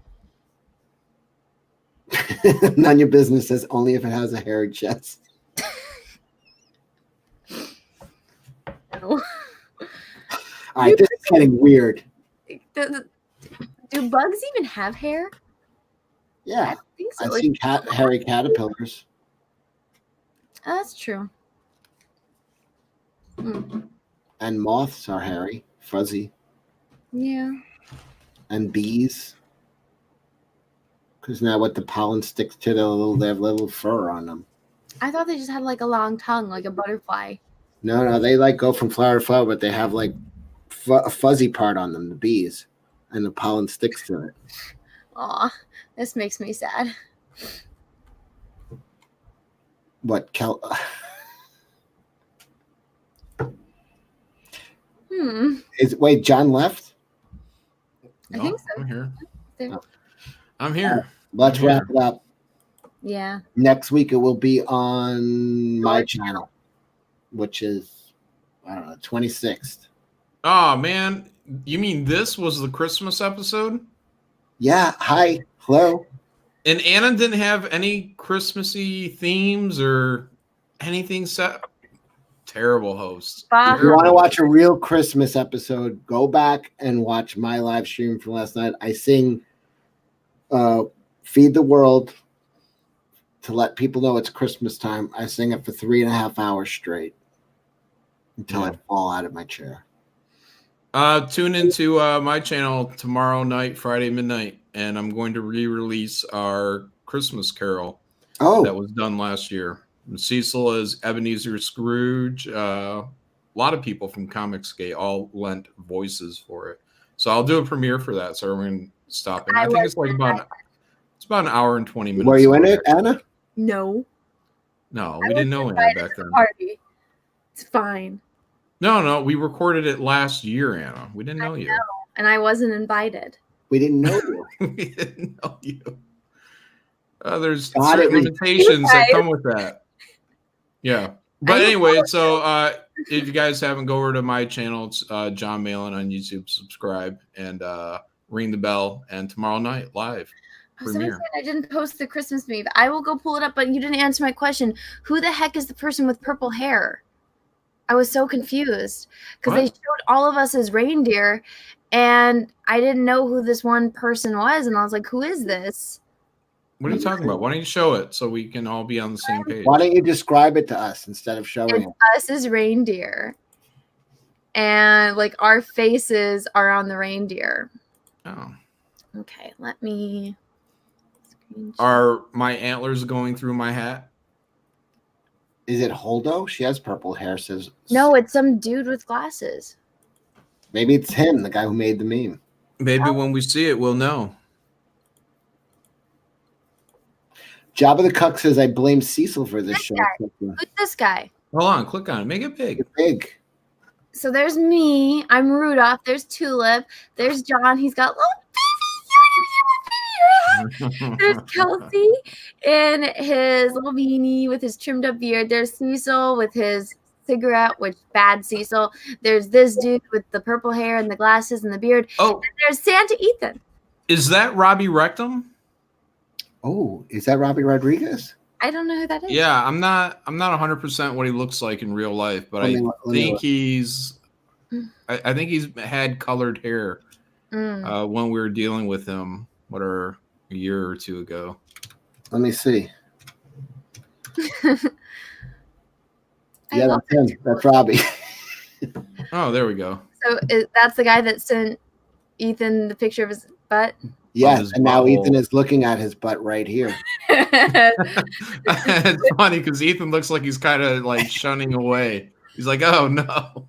None of your business says only if it has a hairy chest. No. All right, this is getting weird. Do bugs even have hair? Yeah. I think so. I've seen hairy caterpillars. Oh, that's true. And moths are hairy, fuzzy. Yeah. And bees. Because now what the pollen sticks to they have little fur on them. I thought they just had like a long tongue, like a butterfly. No, they like go from flower to flower, but they have like a fuzzy part on them, the bees, and the pollen sticks to it. Aw, this makes me sad. What, Wait, John left? I think so. I'm here. There. I'm here. Let's wrap it up. Yeah. Next week it will be on my channel, which is, I don't know, 26th. Oh, man. You mean this was the Christmas episode? Yeah. Hi. Hello. And Anna didn't have any Christmassy themes or anything set? Terrible host. If you want to watch a real Christmas episode, go back and watch my live stream from last night. I sing Feed the World to let people know it's Christmas time. I sing it for 3.5 hours straight until I fall out of my chair. Tune into my channel tomorrow night, Friday midnight, and I'm going to re-release our Christmas Carol that was done last year. Cecil is Ebenezer Scrooge. A lot of people from Comicsgate all lent voices for it. So I'll do a premiere for that. So we're going to stop it. I think it's like about an hour and 20 minutes. Were you in it, Anna? No. No, we didn't know Anna back then. Party. It's fine. No, we recorded it last year, Anna. We didn't know you. And I wasn't invited. We didn't know you. We didn't know you. There's certain limitations that come with that. Yeah. But anyway, so if you guys haven't, go over to my channel. It's John Malin on YouTube. Subscribe and ring the bell. And tomorrow night, live premiere. Said I didn't post the Christmas meme. I will go pull it up, but you didn't answer my question. Who the heck is the person with purple hair? I was so confused because they showed all of us as reindeer, and I didn't know who this one person was. And I was like, who is this? What are you talking about? Why don't you show it so we can all be on the same page? Why don't you describe it to us instead of showing it? Us as reindeer. And like our faces are on the reindeer. Oh. Okay, let me. Are my antlers going through my hat? Is it Holdo? She has purple hair. Says no, it's some dude with glasses. Maybe it's him, the guy who made the meme. Maybe when we see it, we'll know. Jabba the Cuck says, I blame Cecil for this show. Who's this guy? Hold on, click on it. Make it big. Big. So there's me. I'm Rudolph. There's Tulip. There's John. He's got little baby. There's Kelsey in his little beanie with his trimmed up beard. There's Cecil with his cigarette, which bad Cecil. There's this dude with the purple hair and the glasses and the beard. Oh, and there's Santa Ethan. Is that Robbie Rectum? Oh, is that Robbie Rodriguez? I don't know who that is. Yeah, I'm not 100% what he looks like in real life, but I think he's had colored hair when we were dealing with him, a year or two ago. Let me see. Yeah, that's him. That's Robbie. Oh, there we go. So that's the guy that sent Ethan the picture of his butt? Yes, and now Ethan is looking at his butt right here. It's funny because Ethan looks like he's kind of like shunning away. He's like, oh, no.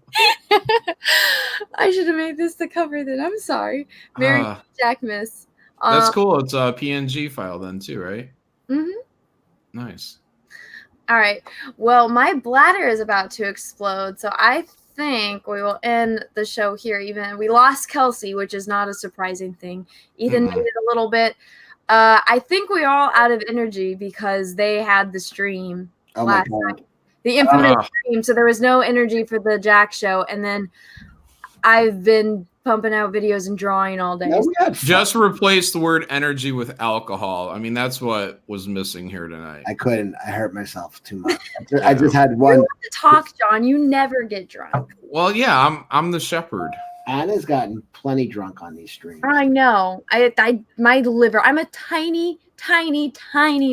I should have made this the cover then. I'm sorry. Merry Jackmas. That's cool. It's a PNG file then too, right? Mm-hmm. Nice. All right. Well, my bladder is about to explode, so I think we will end the show here. Even we lost Kelsey, which is not a surprising thing. Ethan made it a little bit. I think we're all out of energy because they had the stream last night, the infamous stream. So there was no energy for the Jack show, and then I've been pumping out videos and drawing all day. Just replace the word energy with alcohol. I mean, that's what was missing here tonight. I couldn't. I hurt myself too much. I just had one. You want to talk, John. You never get drunk. Well, yeah, I'm the shepherd. Anna's gotten plenty drunk on these streams. I know. My liver. I'm a tiny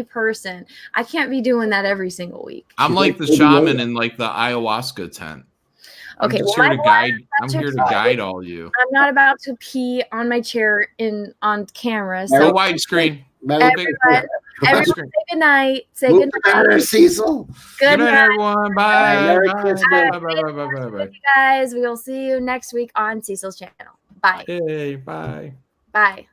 person. I can't be doing that every single week. I'm like the shaman in like the ayahuasca tent. Okay, I'm here to guide all you. I'm not about to pee on my chair on camera. So widescreen. Everyone say good night. Say good night. Cecil. Good night, everyone. Bye. Bye. Guys, we will see you next week on Cecil's channel. Bye. Hey, bye. Bye.